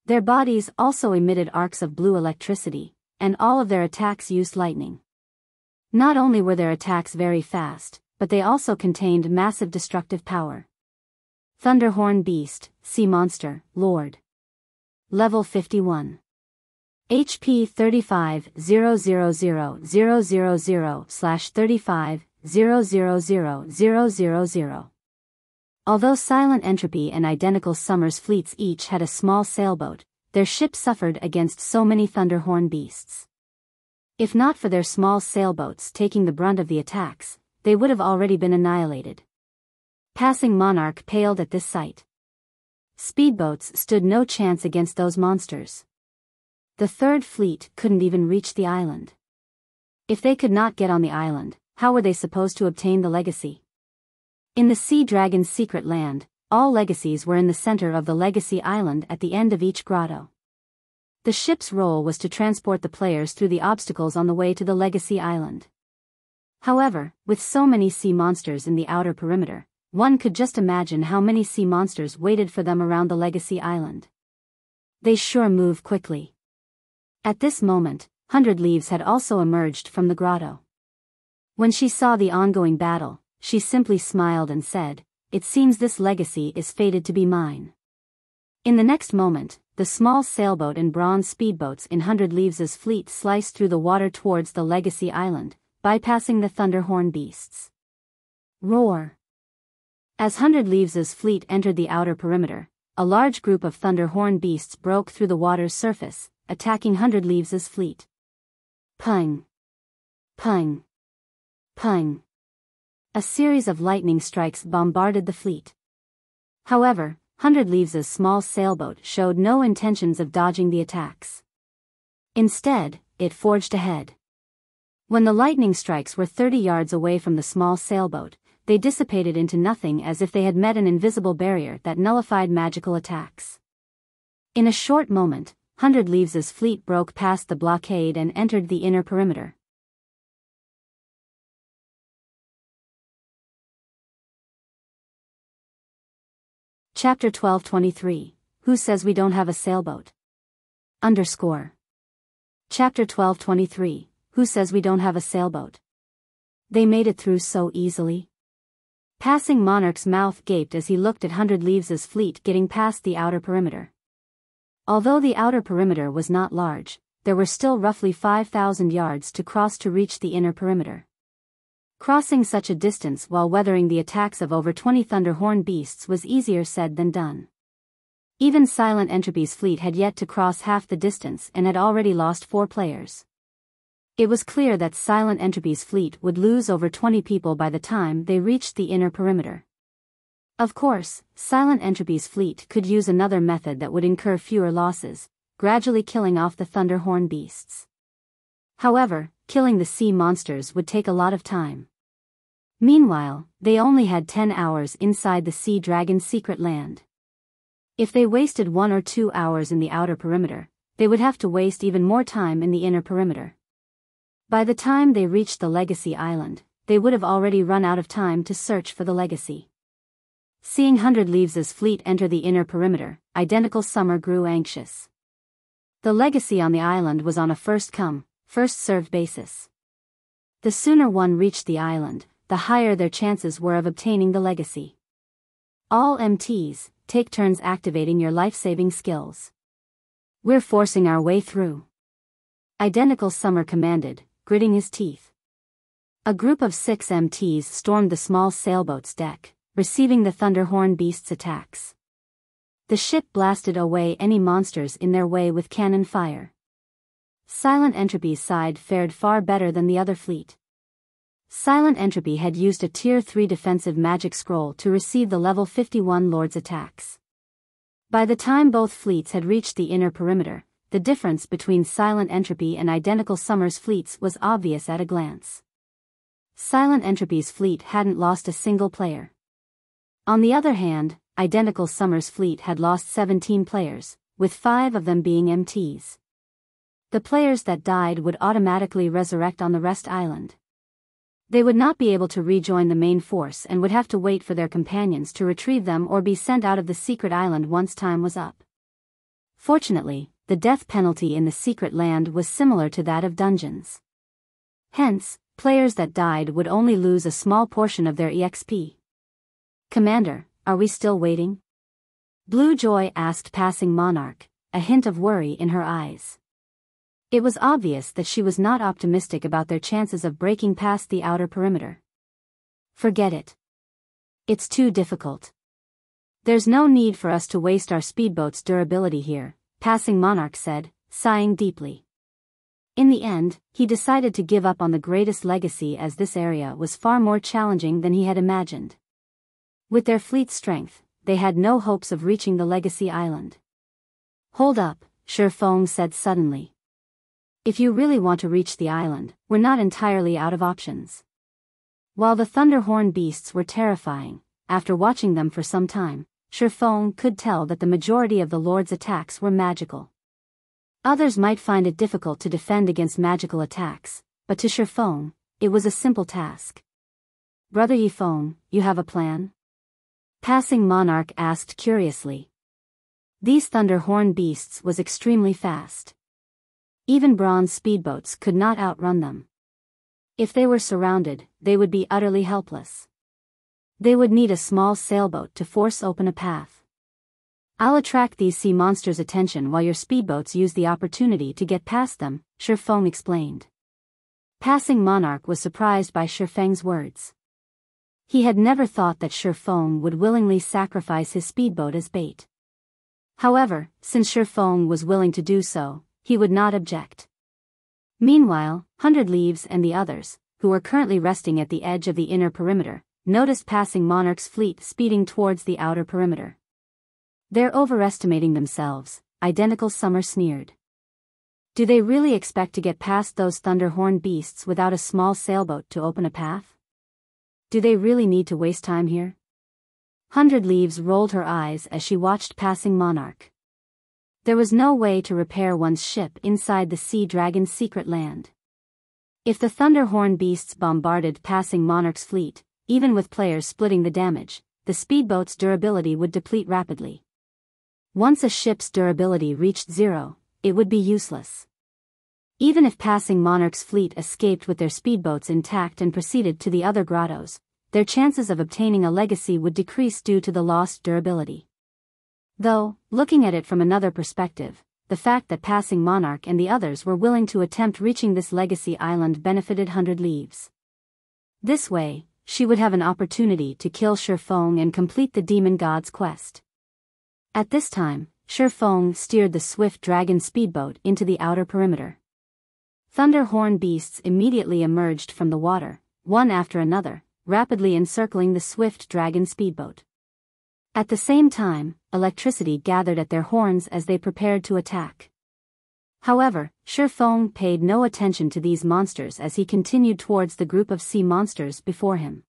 Their bodies also emitted arcs of blue electricity, and all of their attacks used lightning. Not only were their attacks very fast, but they also contained massive destructive power. Thunderhorn Beast, Sea Monster, Lord. Level 51. HP 35,000,000/35,000,000. Although Silent Entropy and Identical Summer's fleets each had a small sailboat, their ships suffered against so many Thunderhorn beasts. If not for their small sailboats taking the brunt of the attacks, they would have already been annihilated. Passing Monarch paled at this sight. Speedboats stood no chance against those monsters. The Third Fleet couldn't even reach the island. If they could not get on the island, how were they supposed to obtain the legacy? In the Sea Dragon's secret land, all legacies were in the center of the legacy island at the end of each grotto. The ship's role was to transport the players through the obstacles on the way to the legacy island. However, with so many sea monsters in the outer perimeter, one could just imagine how many sea monsters waited for them around the legacy island. They sure move quickly. At this moment, 100 Leaves had also emerged from the grotto. When she saw the ongoing battle, she simply smiled and said, "It seems this legacy is fated to be mine." In the next moment, the small sailboat and bronze speedboats in 100 Leaves' fleet sliced through the water towards the legacy island, bypassing the Thunderhorn beasts. Roar! As 100 Leaves' fleet entered the outer perimeter, a large group of Thunderhorn beasts broke through the water's surface, attacking 100 Leaves' fleet. Pung! Pung! Pung! A series of lightning strikes bombarded the fleet. However, 100 Leaves' small sailboat showed no intentions of dodging the attacks. Instead, it forged ahead. When the lightning strikes were 30 yards away from the small sailboat, they dissipated into nothing as if they had met an invisible barrier that nullified magical attacks. In a short moment, 100 Leaves' fleet broke past the blockade and entered the inner perimeter. Chapter 1223, Who Says We Don't Have a Sailboat? Chapter 1223, Who Says We Don't Have a Sailboat? They made it through so easily. Passing Monarch's mouth gaped as he looked at 100 Leaves' fleet getting past the outer perimeter. Although the outer perimeter was not large, there were still roughly 5,000 yards to cross to reach the inner perimeter. Crossing such a distance while weathering the attacks of over 20 Thunderhorn beasts was easier said than done. Even Silent Entropy's fleet had yet to cross half the distance and had already lost 4 players. It was clear that Silent Entropy's fleet would lose over 20 people by the time they reached the inner perimeter. Of course, Silent Entropy's fleet could use another method that would incur fewer losses, gradually killing off the Thunderhorn beasts. However, killing the sea monsters would take a lot of time. Meanwhile, they only had 10 hours inside the Sea Dragon's secret land. If they wasted 1 or 2 hours in the outer perimeter, they would have to waste even more time in the inner perimeter. By the time they reached the Legacy Island, they would have already run out of time to search for the Legacy. Seeing 100 Leaves' fleet enter the inner perimeter, Identical Summer grew anxious. The Legacy on the island was on a first-come, first-served basis. The sooner one reached the island, the higher their chances were of obtaining the Legacy. All MTs, take turns activating your life-saving skills. We're forcing our way through. Identical Summer commanded, gritting his teeth. A group of 6 MTs stormed the small sailboat's deck, receiving the Thunderhorn beasts' attacks. The ship blasted away any monsters in their way with cannon fire. Silent Entropy's side fared far better than the other fleet. Silent Entropy had used a Tier 3 defensive magic scroll to receive the level 51 Lord's attacks. By the time both fleets had reached the inner perimeter, the difference between Silent Entropy and Identical Summer's fleets was obvious at a glance. Silent Entropy's fleet hadn't lost a single player. On the other hand, Identical Summer's fleet had lost 17 players, with 5 of them being MTs. The players that died would automatically resurrect on the rest island. They would not be able to rejoin the main force and would have to wait for their companions to retrieve them or be sent out of the secret island once time was up. Fortunately, the death penalty in the secret land was similar to that of dungeons. Hence, players that died would only lose a small portion of their EXP. "Commander, are we still waiting?" Blue Joy asked passing Monarch, a hint of worry in her eyes. It was obvious that she was not optimistic about their chances of breaking past the outer perimeter. "Forget it. It's too difficult. There's no need for us to waste our speedboat's durability here," passing Monarch said, sighing deeply. In the end, he decided to give up on the greatest legacy as this area was far more challenging than he had imagined. With their fleet strength, they had no hopes of reaching the Legacy Island. "Hold up," Shifeng said suddenly. "If you really want to reach the island, we're not entirely out of options." While the Thunderhorn beasts were terrifying, after watching them for some time, Shifeng could tell that the majority of the Lord's attacks were magical. Others might find it difficult to defend against magical attacks, but to Shifeng, it was a simple task. "Brother Yifeng, you have a plan?" Passing Monarch asked curiously. These thunderhorn beasts was extremely fast. Even bronze speedboats could not outrun them. If they were surrounded, they would be utterly helpless. They would need a small sailboat to force open a path. "I'll attract these sea monsters' attention while your speedboats use the opportunity to get past them," Shifeng explained. Passing Monarch was surprised by Shifeng's words. He had never thought that Shifeng would willingly sacrifice his speedboat as bait. However, since Shifeng was willing to do so, he would not object. Meanwhile, 100 Leaves and the others, who were currently resting at the edge of the inner perimeter, noticed Passing Monarch's fleet speeding towards the outer perimeter. "They're overestimating themselves," Identical Summer sneered. "Do they really expect to get past those thunderhorn beasts without a small sailboat to open a path? Do they really need to waste time here?" 100 Leaves rolled her eyes as she watched Passing Monarch. There was no way to repair one's ship inside the Sea Dragon's secret land. If the thunderhorn beasts bombarded Passing Monarch's fleet, even with players splitting the damage, the speedboat's durability would deplete rapidly. Once a ship's durability reached 0, it would be useless. Even if Passing Monarch's fleet escaped with their speedboats intact and proceeded to the other grottos, their chances of obtaining a legacy would decrease due to the lost durability. Though, looking at it from another perspective, the fact that Passing Monarch and the others were willing to attempt reaching this legacy island benefited 100 Leaves. This way, she would have an opportunity to kill Shifeng and complete the demon god's quest. At this time, Shifeng steered the swift dragon speedboat into the outer perimeter. Thunderhorn beasts immediately emerged from the water, one after another, rapidly encircling the swift dragon speedboat. At the same time, electricity gathered at their horns as they prepared to attack. However, Shifeng paid no attention to these monsters as he continued towards the group of sea monsters before him.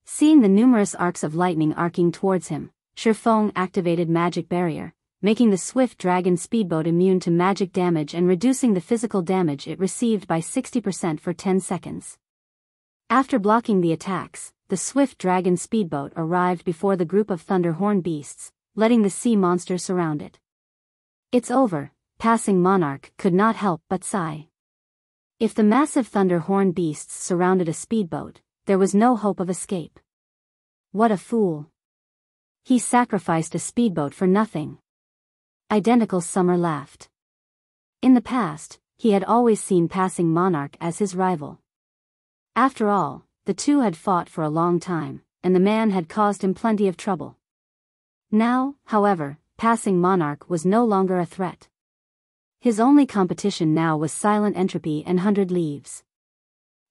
Seeing the numerous arcs of lightning arcing towards him, Shifeng activated Magic Barrier, making the swift dragon speedboat immune to magic damage and reducing the physical damage it received by 60% for 10 seconds. After blocking the attacks, the swift dragon speedboat arrived before the group of thunderhorn beasts, letting the sea monster surround it. "It's over," Passing Monarch could not help but sigh. If the massive thunderhorn beasts surrounded a speedboat, there was no hope of escape. What a fool. He sacrificed a speedboat for nothing. Identical Summer laughed. In the past, he had always seen Passing Monarch as his rival. After all, the two had fought for a long time, and the man had caused him plenty of trouble. Now, however, Passing Monarch was no longer a threat. His only competition now was Silent Entropy and 100 Leaves.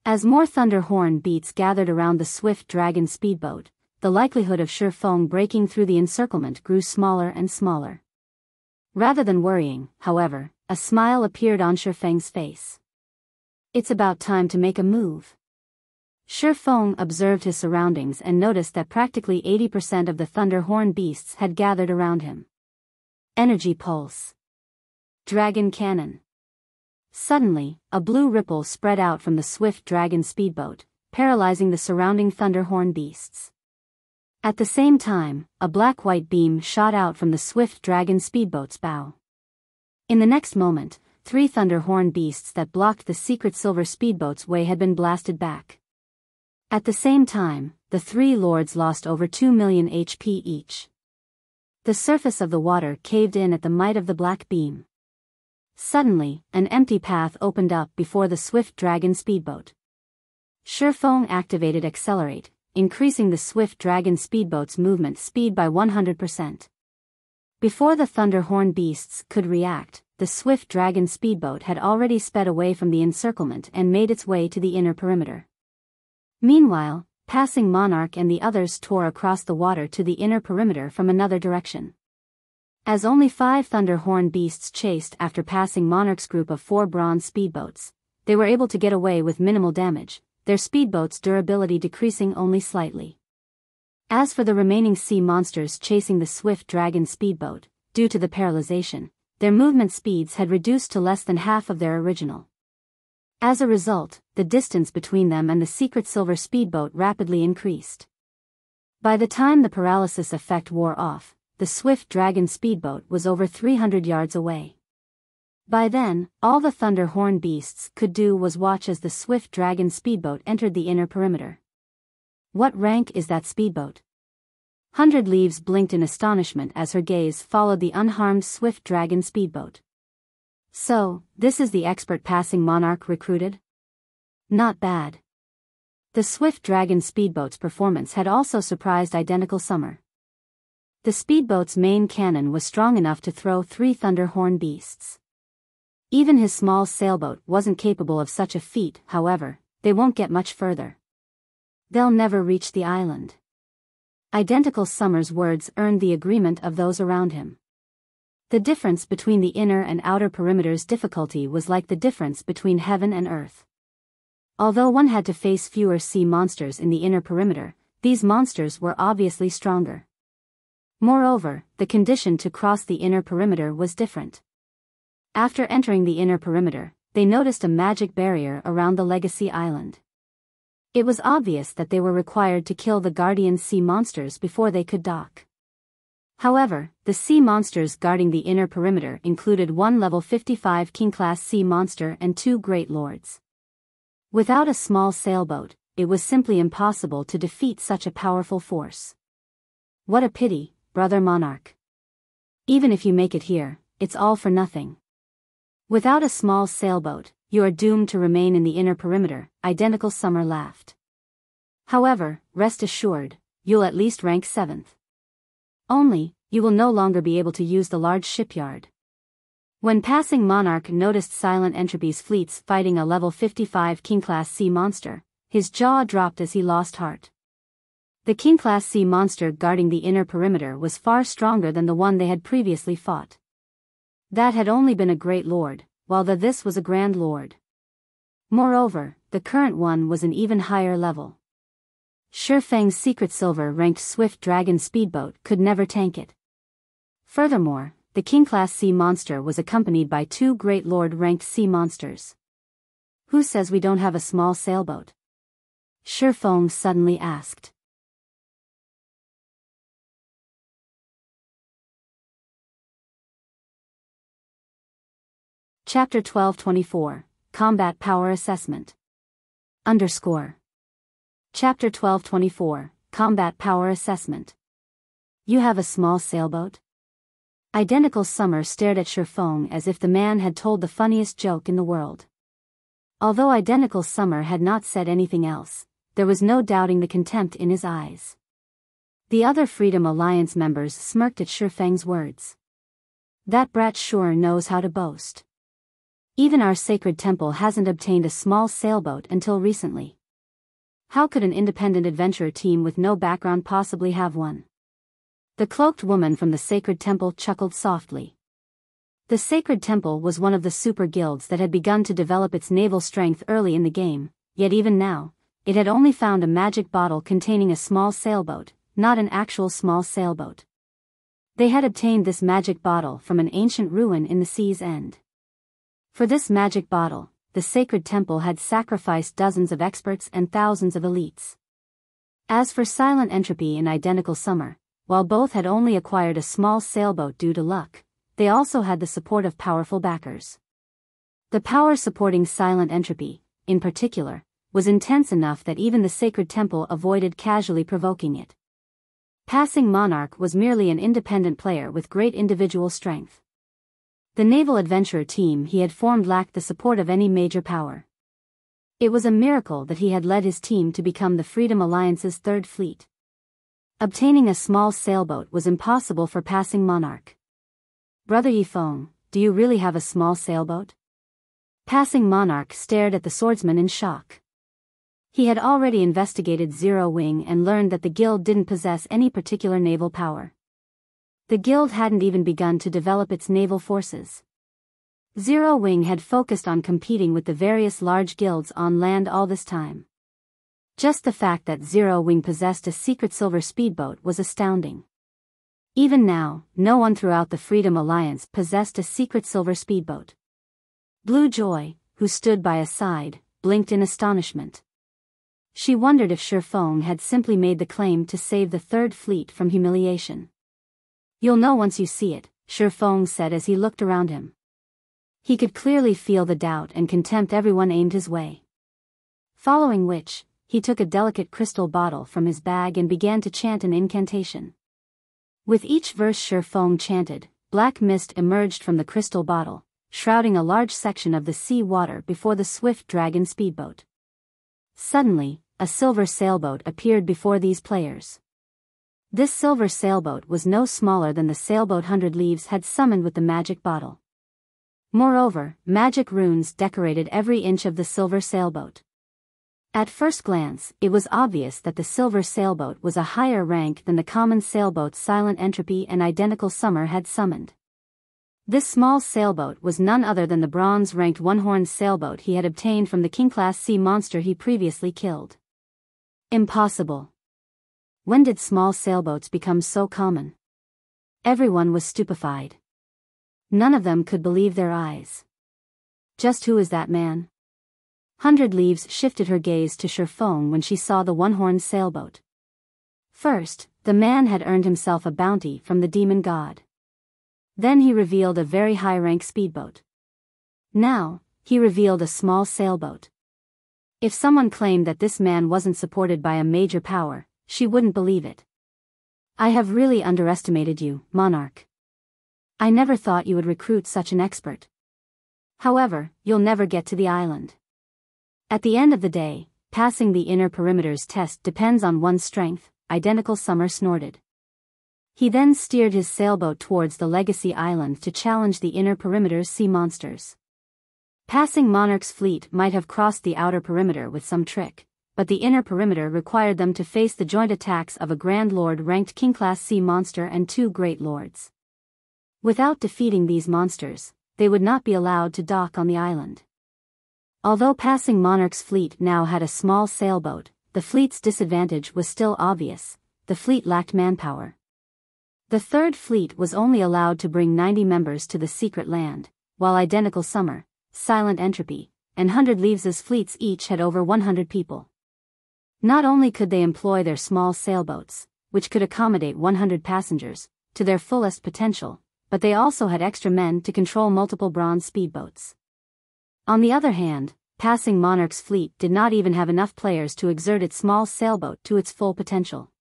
As more thunderhorn beats gathered around the swift dragon speedboat, the likelihood of Shifeng breaking through the encirclement grew smaller and smaller. Rather than worrying, however, a smile appeared on Shifeng's face. "It's about time to make a move." Shifeng observed his surroundings and noticed that practically 80% of the thunderhorn beasts had gathered around him. Energy Pulse. Dragon Cannon. Suddenly, a blue ripple spread out from the swift dragon speedboat, paralyzing the surrounding thunderhorn beasts. At the same time, a black-white beam shot out from the swift dragon speedboat's bow. In the next moment, 3 thunderhorn beasts that blocked the secret silver speedboat's way had been blasted back. At the same time, the 3 lords lost over 2 million HP each. The surface of the water caved in at the might of the black beam. Suddenly, an empty path opened up before the swift dragon speedboat. Shifeng activated Accelerate, increasing the swift dragon speedboat's movement speed by 100%. Before the thunderhorn beasts could react, the swift dragon speedboat had already sped away from the encirclement and made its way to the inner perimeter. Meanwhile, Passing Monarch and the others tore across the water to the inner perimeter from another direction. As only 5 thunderhorn beasts chased after Passing Monarch's group of 4 bronze speedboats, they were able to get away with minimal damage, their speedboat's durability decreasing only slightly. As for the remaining sea monsters chasing the swift dragon speedboat, due to the paralyzation, their movement speeds had reduced to less than half of their original. As a result, the distance between them and the secret silver speedboat rapidly increased. By the time the paralysis effect wore off, the swift dragon speedboat was over 300 yards away. By then, all the thunder horn beasts could do was watch as the swift dragon speedboat entered the inner perimeter. What rank is that speedboat? 100 Leaves blinked in astonishment as her gaze followed the unharmed swift dragon speedboat. So, this is the expert passing monarch recruited? Not bad. The swift dragon speedboat's performance had also surprised Identical Summer. The speedboat's main cannon was strong enough to throw 3 thunder horn beasts. Even his small sailboat wasn't capable of such a feat. However, they won't get much further. They'll never reach the island. Identical Summer's words earned the agreement of those around him. The difference between the inner and outer perimeter's difficulty was like the difference between heaven and earth. Although one had to face fewer sea monsters in the inner perimeter, these monsters were obviously stronger. Moreover, the condition to cross the inner perimeter was different. After entering the inner perimeter, they noticed a magic barrier around the Legacy Island. It was obvious that they were required to kill the guardian sea monsters before they could dock. However, the sea monsters guarding the inner perimeter included 1 level 55 king-class sea monster and 2 great lords. Without a small sailboat, it was simply impossible to defeat such a powerful force. What a pity, brother monarch. Even if you make it here, it's all for nothing. Without a small sailboat, you are doomed to remain in the inner perimeter, Identical Summer laughed. However, rest assured, you'll at least rank 7th. Only, you will no longer be able to use the large shipyard. When passing Monarch noticed Silent Entropy's fleets fighting a level 55 king-class sea monster, his jaw dropped as he lost heart. The king-class sea monster guarding the inner perimeter was far stronger than the one they had previously fought. That had only been a great lord, while this was a grand lord. Moreover, the current one was an even higher level. Shifeng's secret silver-ranked swift dragon speedboat could never tank it. Furthermore, the king-class sea monster was accompanied by 2 great lord-ranked sea monsters. Who says we don't have a small sailboat? Shifeng suddenly asked. Chapter 1224, Combat Power Assessment. Chapter 1224, Combat Power Assessment. You have a small sailboat? Identical Summer stared at Shifeng as if the man had told the funniest joke in the world. Although Identical Summer had not said anything else, there was no doubting the contempt in his eyes. The other Freedom Alliance members smirked at Shifeng's words. That brat sure knows how to boast. Even our sacred temple hasn't obtained a small sailboat until recently. How could an independent adventurer team with no background possibly have one? The cloaked woman from the sacred temple chuckled softly. The sacred temple was one of the super guilds that had begun to develop its naval strength early in the game, yet even now, it had only found a magic bottle containing a small sailboat, not an actual small sailboat. They had obtained this magic bottle from an ancient ruin in the sea's end. For this magic bottle, the sacred temple had sacrificed dozens of experts and thousands of elites. As for Silent Entropy and Identical Summer, while both had only acquired a small sailboat due to luck, they also had the support of powerful backers. The power supporting Silent Entropy, in particular, was intense enough that even the sacred temple avoided casually provoking it. Passing Monarch was merely an independent player with great individual strength. The naval adventurer team he had formed lacked the support of any major power. It was a miracle that he had led his team to become the Freedom Alliance's 3rd fleet. Obtaining a small sailboat was impossible for Passing Monarch. Brother Yifeng, do you really have a small sailboat? Passing Monarch stared at the swordsman in shock. He had already investigated Zero Wing and learned that the guild didn't possess any particular naval power. The guild hadn't even begun to develop its naval forces. Zero Wing had focused on competing with the various large guilds on land all this time. Just the fact that Zero Wing possessed a secret silver speedboat was astounding. Even now, no one throughout the Freedom Alliance possessed a secret silver speedboat. Blue Joy, who stood by his side, blinked in astonishment. She wondered if Shifeng had simply made the claim to save the Third Fleet from humiliation. "You'll know once you see it," Shifeng said as he looked around him. He could clearly feel the doubt and contempt everyone aimed his way. Following which, he took a delicate crystal bottle from his bag and began to chant an incantation. With each verse Shifeng chanted, black mist emerged from the crystal bottle, shrouding a large section of the sea water before the swift dragon speedboat. Suddenly, a silver sailboat appeared before these players. This silver sailboat was no smaller than the sailboat 100 Leaves had summoned with the magic bottle. Moreover, magic runes decorated every inch of the silver sailboat. At first glance, it was obvious that the silver sailboat was a higher rank than the common sailboats Silent Entropy and Identical Summer had summoned. This small sailboat was none other than the bronze-ranked one-horned sailboat he had obtained from the king-class sea monster he previously killed. Impossible. When did small sailboats become so common? Everyone was stupefied. None of them could believe their eyes. Just who is that man? 100 Leaves shifted her gaze to Shifeng when she saw the one-horned sailboat. First, the man had earned himself a bounty from the demon god. Then he revealed a very high-rank speedboat. Now, he revealed a small sailboat. If someone claimed that this man wasn't supported by a major power, she wouldn't believe it. "I have really underestimated you, Monarch. I never thought you would recruit such an expert. However, you'll never get to the island. At the end of the day, passing the inner perimeters test depends on one's strength," Identical Summer snorted. He then steered his sailboat towards the Legacy Island to challenge the inner perimeter's sea monsters. Passing Monarch's fleet might have crossed the outer perimeter with some trick, but the inner perimeter required them to face the joint attacks of a Grand Lord-ranked king-class sea monster and 2 Great Lords. Without defeating these monsters, they would not be allowed to dock on the island. Although passing Monarch's fleet now had a small sailboat, the fleet's disadvantage was still obvious: the fleet lacked manpower. The Third Fleet was only allowed to bring 90 members to the secret land, while Identical Summer, Silent Entropy, and 100 Leaves' fleets each had over 100 people. Not only could they employ their small sailboats, which could accommodate 100 passengers, to their fullest potential, but they also had extra men to control multiple bronze speedboats. On the other hand, passing Monarch's fleet did not even have enough players to exert its small sailboat to its full potential.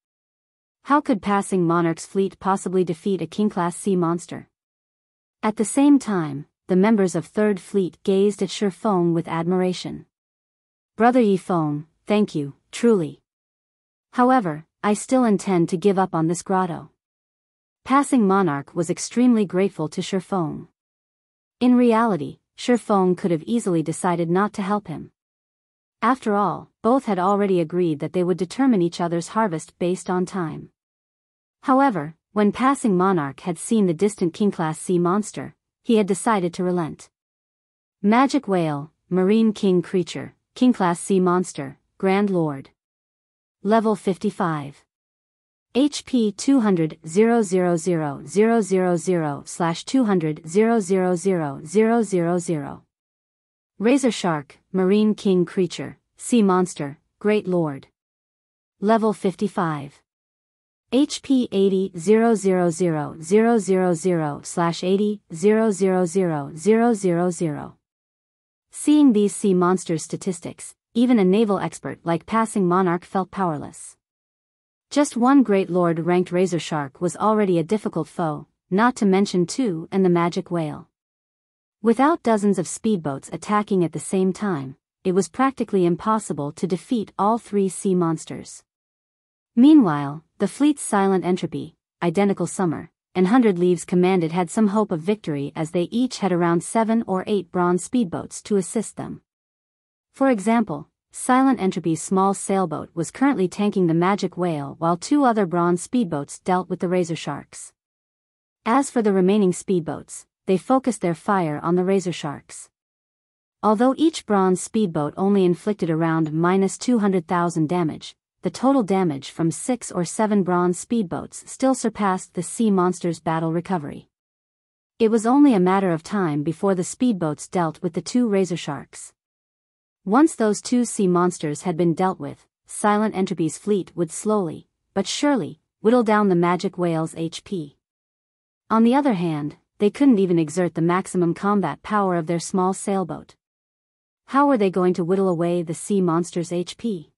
How could passing Monarch's fleet possibly defeat a king-class sea monster? At the same time, the members of Third Fleet gazed at Shifeng with admiration. "Brother Yifeng, thank you, truly. However, I still intend to give up on this grotto." Passing Monarch was extremely grateful to Shifeng. In reality, Shifeng could have easily decided not to help him. After all, both had already agreed that they would determine each other's harvest based on time. However, when passing Monarch had seen the distant king-class sea monster, he had decided to relent. Magic Whale, Marine King Creature, King-class sea monster, Grand Lord. Level 55. HP 200,000,000/200,000,000. Razor Shark, Marine King Creature, Sea Monster, Great Lord. Level 55. HP 80,000,000/80,000,000. Seeing these sea monsters' statistics, even a naval expert like passing Monarch felt powerless. Just one Great Lord-ranked Razor Shark was already a difficult foe, not to mention 2 and the Magic Whale. Without dozens of speedboats attacking at the same time, it was practically impossible to defeat all 3 sea monsters. Meanwhile, the fleet's Silent Entropy, Identical Summer, and 100 Leaves commanded had some hope of victory as they each had around 7 or 8 bronze speedboats to assist them. For example, Silent Entropy's small sailboat was currently tanking the Magic Whale while 2 other bronze speedboats dealt with the Razor Sharks. As for the remaining speedboats, they focused their fire on the Razor Sharks. Although each bronze speedboat only inflicted around -200,000 damage, the total damage from 6 or 7 bronze speedboats still surpassed the sea monster's battle recovery. It was only a matter of time before the speedboats dealt with the 2 razor sharks. Once those 2 sea monsters had been dealt with, Silent Entropy's fleet would slowly, but surely, whittle down the magic whale's HP. On the other hand, they couldn't even exert the maximum combat power of their small sailboat. How were they going to whittle away the sea monster's HP?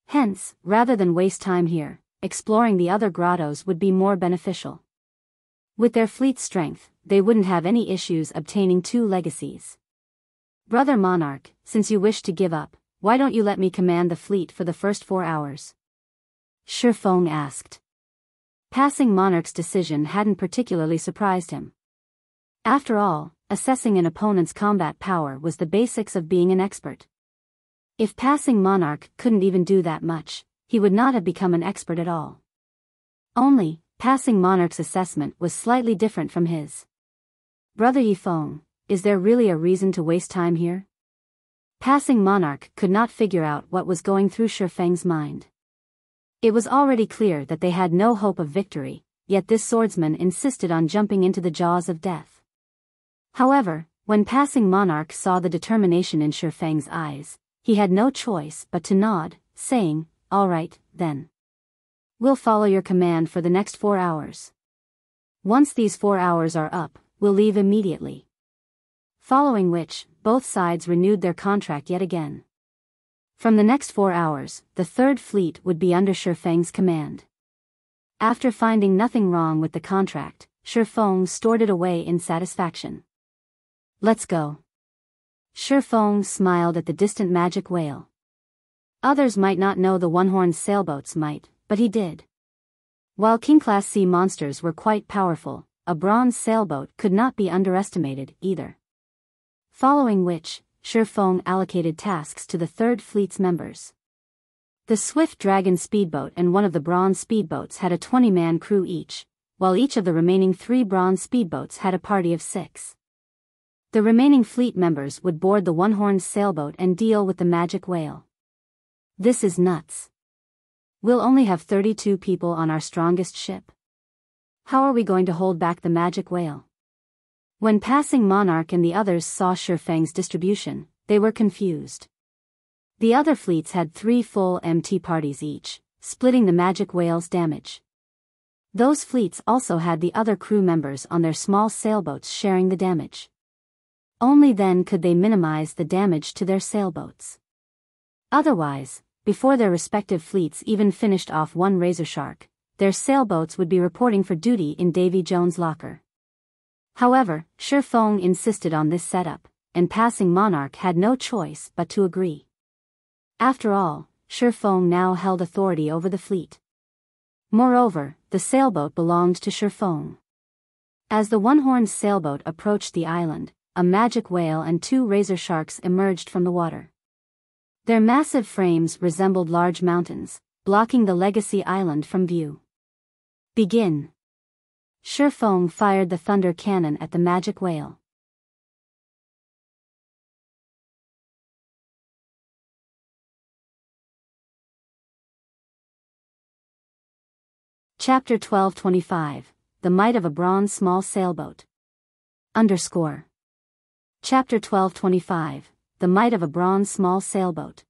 Hence, rather than waste time here, exploring the other grottos would be more beneficial. With their fleet strength, they wouldn't have any issues obtaining 2 legacies. Brother Monarch, since you wish to give up, why don't you let me command the fleet for the first 4 hours? Shi Feng asked. Passing Monarch's decision hadn't particularly surprised him. After all, assessing an opponent's combat power was the basics of being an expert. If passing Monarch couldn't even do that much, he would not have become an expert at all. Only, passing Monarch's assessment was slightly different from his. Brother Yifeng, is there really a reason to waste time here? Passing Monarch could not figure out what was going through Shi Feng's mind. It was already clear that they had no hope of victory, yet this swordsman insisted on jumping into the jaws of death. However, when passing Monarch saw the determination in Shi Feng's eyes, he had no choice but to nod, saying, "All right, then. We'll follow your command for the next 4 hours. Once these 4 hours are up, we'll leave immediately." Following which, both sides renewed their contract yet again. From the next 4 hours, the Third Fleet would be under Shi Feng's command. After finding nothing wrong with the contract, Shi Feng stored it away in satisfaction. "Let's go." Shi Feng smiled at the distant magic whale. Others might not know the one-horned sailboats might, but he did. While king-class sea monsters were quite powerful, a bronze sailboat could not be underestimated either. Following which, Shi Feng allocated tasks to the Third Fleet's members. The Swift Dragon speedboat and one of the bronze speedboats had a 20-man crew each, while each of the remaining 3 bronze speedboats had a party of 6. The remaining fleet members would board the one-horned sailboat and deal with the magic whale. This is nuts. We'll only have 32 people on our strongest ship. How are we going to hold back the magic whale? When passing Monarch and the others saw Shi Feng's distribution, they were confused. The other fleets had 3 full MT parties each, splitting the magic whale's damage. Those fleets also had the other crew members on their small sailboats sharing the damage. Only then could they minimize the damage to their sailboats. Otherwise, before their respective fleets even finished off one razor shark, their sailboats would be reporting for duty in Davy Jones' locker. However, Shi Feng insisted on this setup, and passing Monarch had no choice but to agree. After all, Shi Feng now held authority over the fleet. Moreover, the sailboat belonged to Shi Feng. As the one-horned sailboat approached the island, a magic whale and 2 razor sharks emerged from the water. Their massive frames resembled large mountains, blocking the Legacy Island from view. "Begin." Shi Feng fired the thunder cannon at the magic whale. Chapter 1225, The Might of a Bronze Small Sailboat. Chapter 1225, The Might of a Bronze Small Sailboat.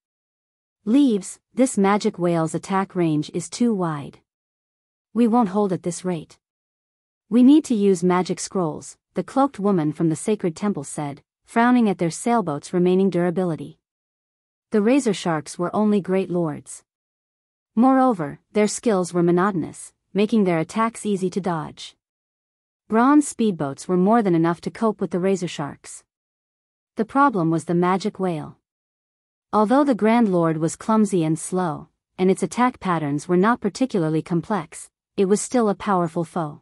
Leaves, this magic whale's attack range is too wide. We won't hold at this rate. We need to use magic scrolls, the cloaked woman from the sacred temple said, frowning at their sailboat's remaining durability. The razor sharks were only great lords. Moreover, their skills were monotonous, making their attacks easy to dodge. Bronze speedboats were more than enough to cope with the razor sharks. The problem was the magic whale. Although the Grand Lord was clumsy and slow, and its attack patterns were not particularly complex, it was still a powerful foe.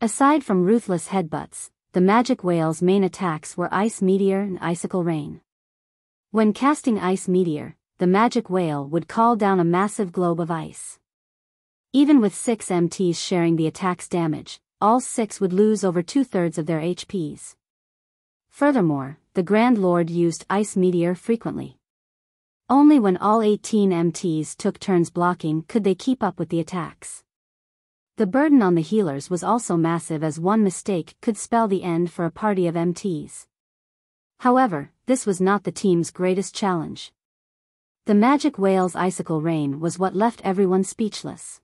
Aside from ruthless headbutts, the magic whale's main attacks were Ice Meteor and Icicle Rain. When casting Ice Meteor, the magic whale would call down a massive globe of ice. Even with 6 MTs sharing the attack's damage, all 6 would lose over 2/3 of their HPs. Furthermore, the Grand Lord used Ice Meteor frequently. Only when all 18 MTs took turns blocking could they keep up with the attacks. The burden on the healers was also massive, as one mistake could spell the end for a party of MTs. However, this was not the team's greatest challenge. The magic whale's icicle rain was what left everyone speechless.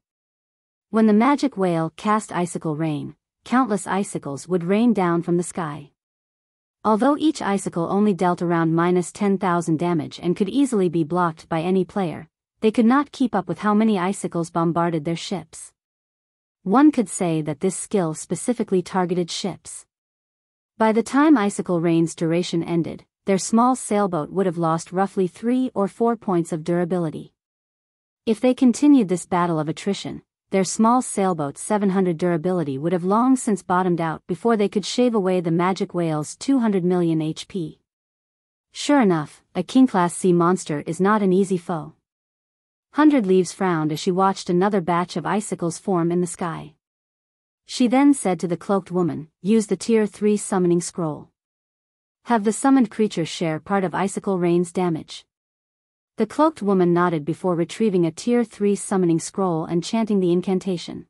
When the magic whale cast icicle rain, countless icicles would rain down from the sky. Although each icicle only dealt around -10,000 damage and could easily be blocked by any player, they could not keep up with how many icicles bombarded their ships. One could say that this skill specifically targeted ships. By the time icicle rain's duration ended, their small sailboat would have lost roughly 3 or 4 points of durability. If they continued this battle of attrition, their small sailboat's 700 durability would have long since bottomed out before they could shave away the magic whale's 200 million HP. Sure enough, a King-class sea monster is not an easy foe. 100 Leaves frowned as she watched another batch of icicles form in the sky. She then said to the cloaked woman, "Use the Tier 3 summoning scroll. Have the summoned creatures share part of icicle rain's damage." The cloaked woman nodded before retrieving a Tier 3 summoning scroll and chanting the incantation.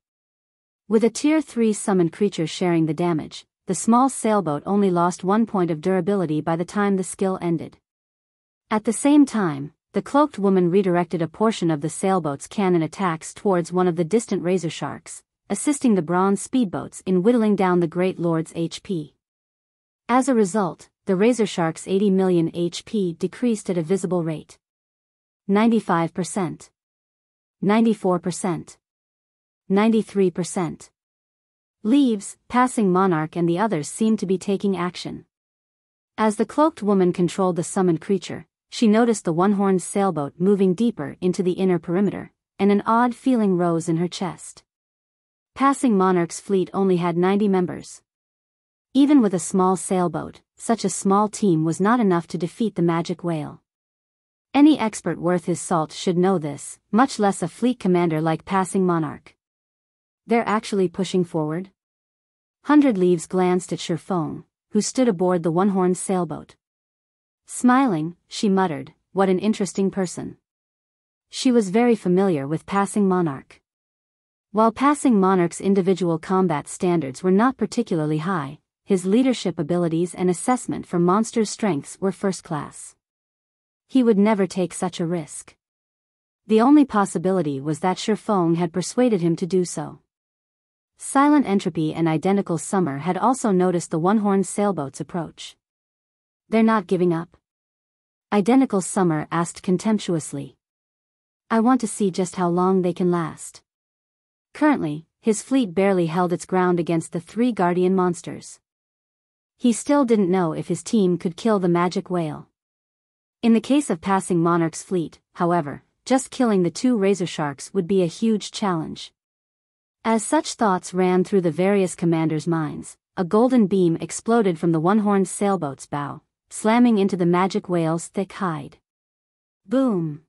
With a Tier 3 summoned creature sharing the damage, the small sailboat only lost 1 point of durability by the time the skill ended. At the same time, the cloaked woman redirected a portion of the sailboat's cannon attacks towards one of the distant razor sharks, assisting the bronze speedboats in whittling down the Great Lord's HP. As a result, the razor shark's 80 million HP decreased at a visible rate. 95%. 94%. 93%. Leaves, Passing Monarch and the others seemed to be taking action. As the cloaked woman controlled the summoned creature, she noticed the one-horned sailboat moving deeper into the inner perimeter, and an odd feeling rose in her chest. Passing Monarch's fleet only had 90 members. Even with a small sailboat, such a small team was not enough to defeat the magic whale. Any expert worth his salt should know this, much less a fleet commander like Passing Monarch. They're actually pushing forward? 100 Leaves glanced at Shifeng, who stood aboard the one-horned sailboat. Smiling, she muttered, "What an interesting person." She was very familiar with Passing Monarch. While Passing Monarch's individual combat standards were not particularly high, his leadership abilities and assessment for monsters' strengths were first class. He would never take such a risk. The only possibility was that Shifeng had persuaded him to do so. Silent Entropy and Identical Summer had also noticed the one-horned sailboat's approach. "They're not giving up?" Identical Summer asked contemptuously. "I want to see just how long they can last." Currently, his fleet barely held its ground against the 3 guardian monsters. He still didn't know if his team could kill the magic whale. In the case of Passing Monarch's fleet, however, just killing the 2 razor sharks would be a huge challenge. As such thoughts ran through the various commanders' minds, a golden beam exploded from the one-horned sailboat's bow, slamming into the magic whale's thick hide. Boom!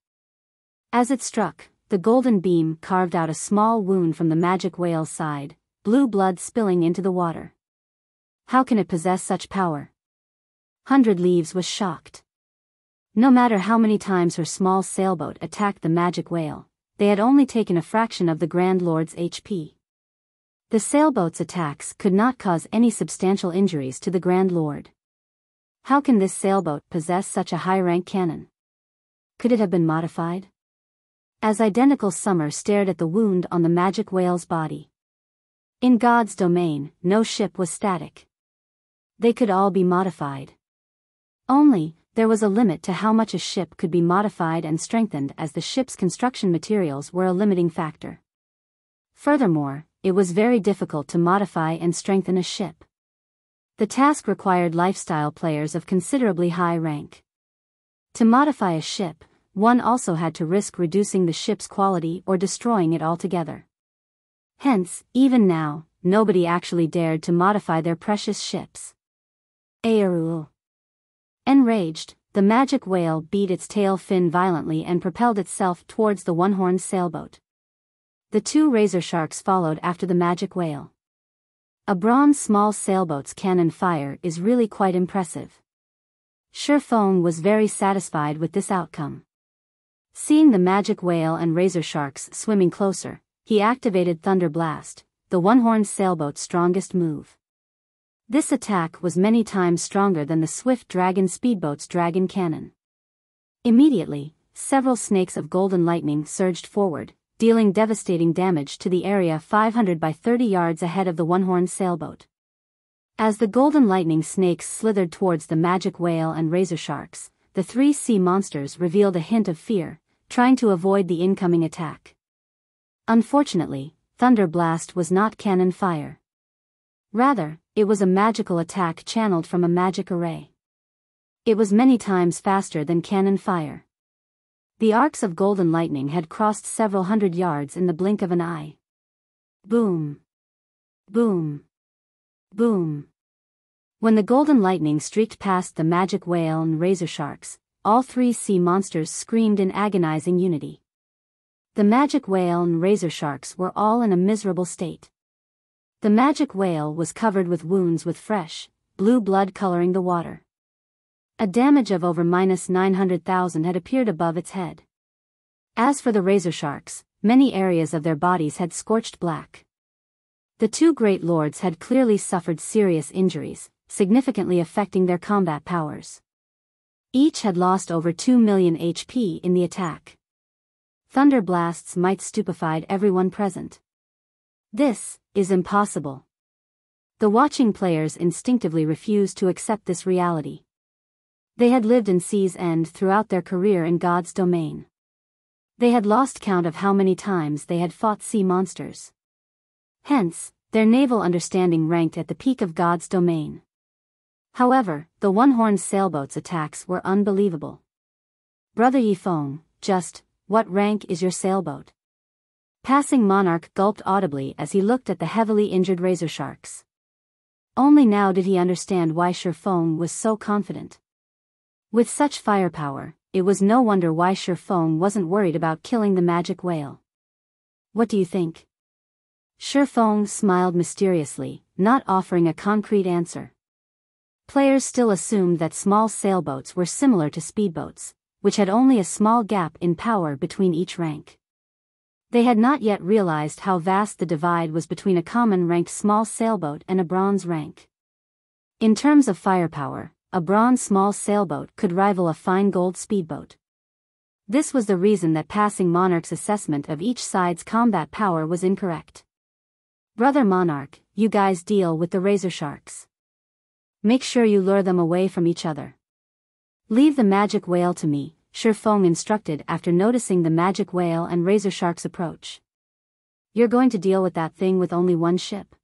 As it struck, the golden beam carved out a small wound from the magic whale's side, blue blood spilling into the water. How can it possess such power? 100 Leaves was shocked. No matter how many times her small sailboat attacked the magic whale, they had only taken a fraction of the Grand Lord's HP. The sailboat's attacks could not cause any substantial injuries to the Grand Lord. How can this sailboat possess such a high-rank cannon? Could it have been modified? As Identical Summer stared at the wound on the magic whale's body. In God's domain, no ship was static. They could all be modified. Only, there was a limit to how much a ship could be modified and strengthened, as the ship's construction materials were a limiting factor. Furthermore, it was very difficult to modify and strengthen a ship. The task required lifestyle players of considerably high rank. To modify a ship, one also had to risk reducing the ship's quality or destroying it altogether. Hence, even now, nobody actually dared to modify their precious ships. Aerul. Enraged, the magic whale beat its tail fin violently and propelled itself towards the one-horned sailboat. The 2 razor sharks followed after the magic whale. A bronze small sailboat's cannon fire is really quite impressive. Shi Feng was very satisfied with this outcome. Seeing the magic whale and razor sharks swimming closer, he activated Thunder Blast, the one-horned sailboat's strongest move. This attack was many times stronger than the Swift Dragon speedboat's dragon cannon. Immediately, several snakes of golden lightning surged forward, dealing devastating damage to the area 500 by 30 yards ahead of the one-horned sailboat. As the golden lightning snakes slithered towards the magic whale and razor sharks, the three sea monsters revealed a hint of fear, trying to avoid the incoming attack. Unfortunately, Thunder Blast was not cannon fire. Rather, it was a magical attack channeled from a magic array. It was many times faster than cannon fire. The arcs of golden lightning had crossed several hundred yards in the blink of an eye. Boom! Boom! Boom! When the golden lightning streaked past the magic whale and razor sharks, all three sea monsters screamed in agonizing unity. The magic whale and razor sharks were all in a miserable state. The magic whale was covered with wounds with fresh, blue blood coloring the water. A damage of over -900,000 had appeared above its head. As for the razor sharks, many areas of their bodies had scorched black. The two great lords had clearly suffered serious injuries, significantly affecting their combat powers. Each had lost over 2 million HP in the attack. Thunder blasts might stupefied everyone present. This is impossible. The watching players instinctively refused to accept this reality. They had lived in Sea's End throughout their career in God's domain. They had lost count of how many times they had fought sea monsters. Hence, their naval understanding ranked at the peak of God's domain. However, the one-horned sailboat's attacks were unbelievable. Brother Yifeng, what rank is your sailboat? Passing Monarch gulped audibly as he looked at the heavily injured razor sharks. Only now did he understand why Shi Feng was so confident. With such firepower, it was no wonder why Shi Feng wasn't worried about killing the magic whale. What do you think? Shi Feng smiled mysteriously, not offering a concrete answer. Players still assumed that small sailboats were similar to speedboats, which had only a small gap in power between each rank. They had not yet realized how vast the divide was between a common ranked small sailboat and a bronze rank. In terms of firepower, a bronze small sailboat could rival a fine gold speedboat. This was the reason that passing Monarch's assessment of each side's combat power was incorrect. Brother Monarch, you guys deal with the razor sharks. Make sure you lure them away from each other. Leave the magic whale to me, Shi Feng instructed after noticing the magic whale and razor sharks approach. You're going to deal with that thing with only one ship?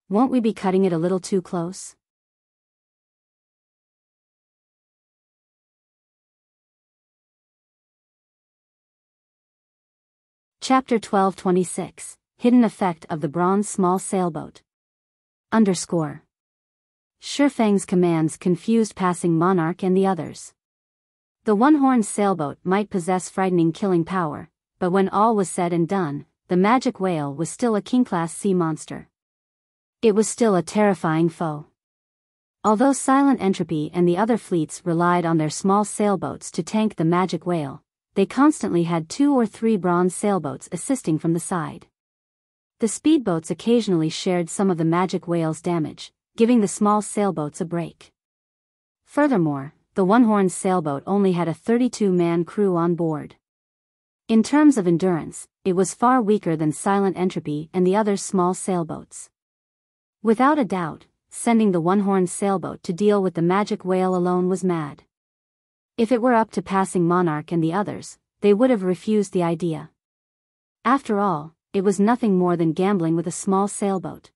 Won't we be cutting it a little too close? Chapter 1226, Hidden Effect of the Bronze Small Sailboat. Shi Feng's commands confused passing Monarch and the others. The one-horned sailboat might possess frightening killing power, but when all was said and done, the magic whale was still a king-class sea monster. It was still a terrifying foe. Although Silent Entropy and the other fleets relied on their small sailboats to tank the magic whale, they constantly had 2 or 3 bronze sailboats assisting from the side. The speedboats occasionally shared some of the magic whale's damage, giving the small sailboats a break. Furthermore, the one-horned sailboat only had a 32-man crew on board. In terms of endurance, it was far weaker than Silent Entropy and the other small sailboats. Without a doubt, sending the one-horned sailboat to deal with the magic whale alone was mad. If it were up to passing Monarch and the others, they would have refused the idea. After all, it was nothing more than gambling with a small sailboat.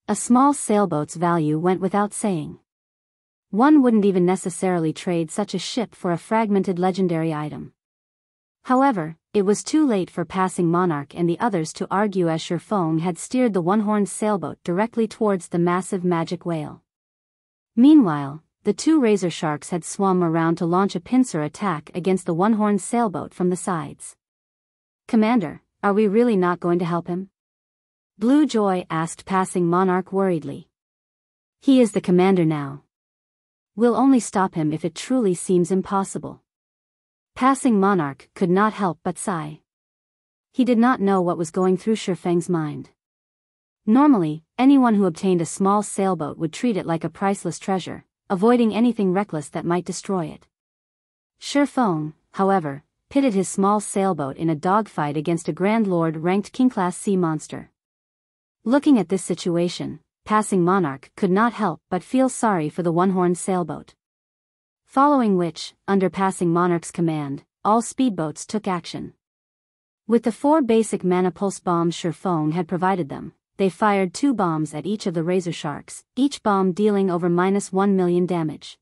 A small sailboat's value went without saying. One wouldn't even necessarily trade such a ship for a fragmented legendary item. However, it was too late for passing Monarch and the others to argue as Shi Feng had steered the one-horned sailboat directly towards the massive magic whale. Meanwhile, the 2 razor sharks had swum around to launch a pincer attack against the one-horned sailboat from the sides. Commander, are we really not going to help him? Blue Joy asked Passing Monarch worriedly. He is the commander now. We'll only stop him if it truly seems impossible. Passing Monarch could not help but sigh. He did not know what was going through Shifeng's mind. Normally, anyone who obtained a small sailboat would treat it like a priceless treasure, avoiding anything reckless that might destroy it. Shifeng, however, pitted his small sailboat in a dogfight against a Grand Lord-ranked King-class sea monster. Looking at this situation, Passing Monarch could not help but feel sorry for the one-horned sailboat. Following which, under Passing Monarch's command, all speedboats took action. With the 4 basic mana pulse bombs Shifeng had provided them, they fired 2 bombs at each of the razor sharks, each bomb dealing over -1 million damage.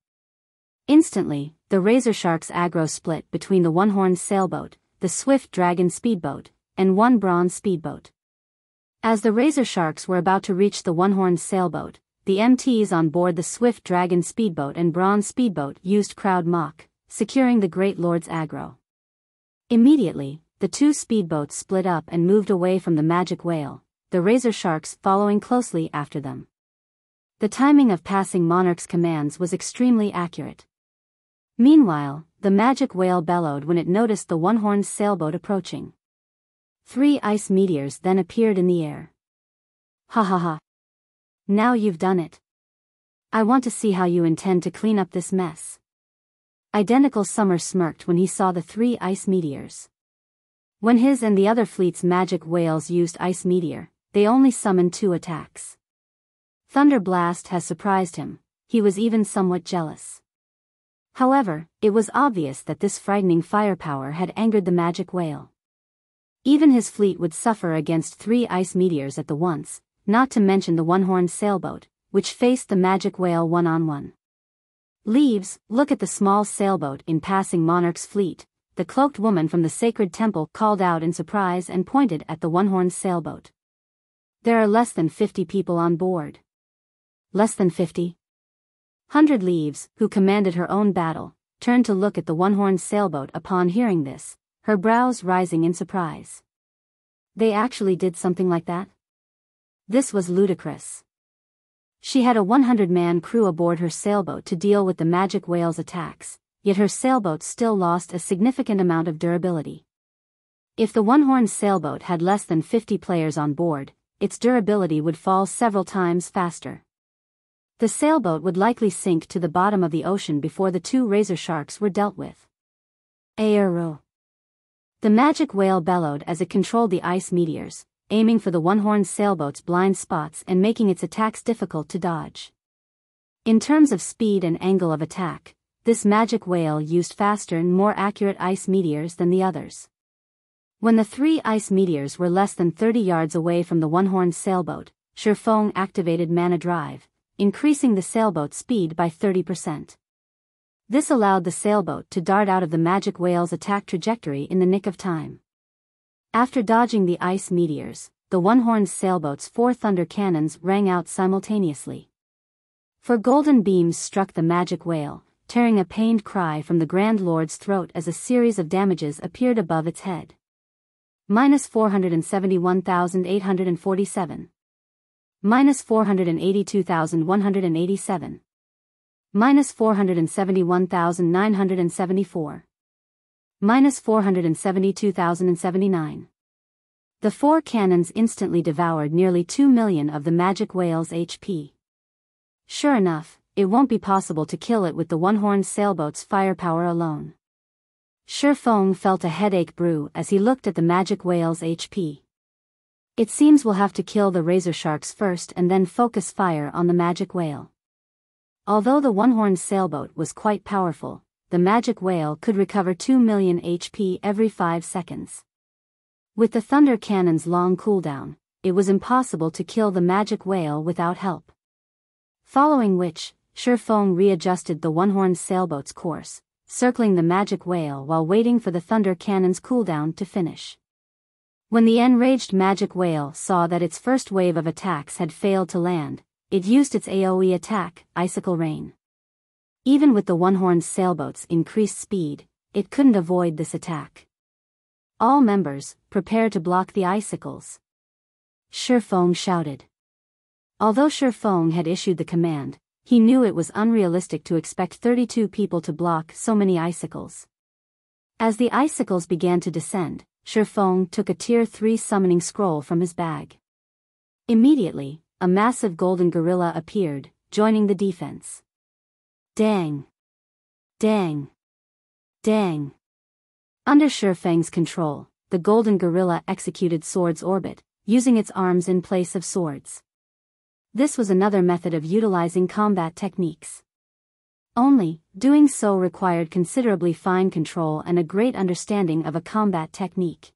Instantly, the razor sharks' aggro split between the one-horned sailboat, the swift dragon speedboat, and 1 bronze speedboat. As the razor sharks were about to reach the one-horned sailboat, the MTs on board the swift dragon speedboat and bronze speedboat used crowd mock, securing the Great Lord's aggro. Immediately, the 2 speedboats split up and moved away from the magic whale, the razor sharks following closely after them. The timing of Passing Monarch's commands was extremely accurate. Meanwhile, the magic whale bellowed when it noticed the one-horned sailboat approaching. 3 ice meteors then appeared in the air. Ha ha ha. Now you've done it. I want to see how you intend to clean up this mess. Identical Summer smirked when he saw the 3 ice meteors. When his and the other fleet's magic whales used ice meteor, they only summoned 2 attacks. Thunder Blast has surprised him, he was even somewhat jealous. However, it was obvious that this frightening firepower had angered the magic whale. Even his fleet would suffer against 3 ice meteors at the once, not to mention the one-horned sailboat, which faced the magic whale one-on-one. Leaves, look at the small sailboat in Passing Monarch's fleet, the cloaked woman from the sacred temple called out in surprise and pointed at the one-horned sailboat. There are less than 50 people on board. Less than 50? 100 Leaves, who commanded her own battle, turned to look at the one-horned sailboat upon hearing this, her brows rising in surprise. They actually did something like that? This was ludicrous. She had a 100-man crew aboard her sailboat to deal with the magic whale's attacks, yet her sailboat still lost a significant amount of durability. If the one-horned sailboat had less than 50 players on board, its durability would fall several times faster. The sailboat would likely sink to the bottom of the ocean before the 2 razor sharks were dealt with. Aero. The magic whale bellowed as it controlled the ice meteors, aiming for the one-horned sailboat's blind spots and making its attacks difficult to dodge. In terms of speed and angle of attack, this magic whale used faster and more accurate ice meteors than the others. When the 3 ice meteors were less than 30 yards away from the one-horned sailboat, Shifeng activated Mana Drive, increasing the sailboat's speed by 30%. This allowed the sailboat to dart out of the magic whale's attack trajectory in the nick of time. After dodging the ice meteors, the one-horned sailboat's 4 thunder cannons rang out simultaneously. 4 golden beams struck the magic whale, tearing a pained cry from the Grand Lord's throat as a series of damages appeared above its head. -471,847. -482,187. -471,974. -472,079. The 4 cannons instantly devoured nearly 2 million of the magic whale's HP. Sure enough, it won't be possible to kill it with the one-horned sailboat's firepower alone. Shifeng felt a headache brew as he looked at the magic whale's HP. It seems we'll have to kill the razor sharks first and then focus fire on the magic whale. Although the one-horned sailboat was quite powerful, the magic whale could recover 2 million HP every 5 seconds. With the thunder cannon's long cooldown, it was impossible to kill the magic whale without help. Following which, Shifeng readjusted the one-horned sailboat's course, circling the magic whale while waiting for the thunder cannon's cooldown to finish. When the enraged magic whale saw that its first wave of attacks had failed to land, it used its AoE attack, Icicle Rain. Even with the one-horned sailboat's increased speed, it couldn't avoid this attack. All members, prepare to block the icicles. Shi Feng shouted. Although Shi Feng had issued the command, he knew it was unrealistic to expect 32 people to block so many icicles. As the icicles began to descend, Shi Feng took a Tier 3 summoning scroll from his bag. Immediately, a massive golden gorilla appeared, joining the defense. Dang! Dang! Dang! Under Shi Feng's control, the golden gorilla executed Sword's Orbit, using its arms in place of swords. This was another method of utilizing combat techniques. Only, doing so required considerably fine control and a great understanding of a combat technique.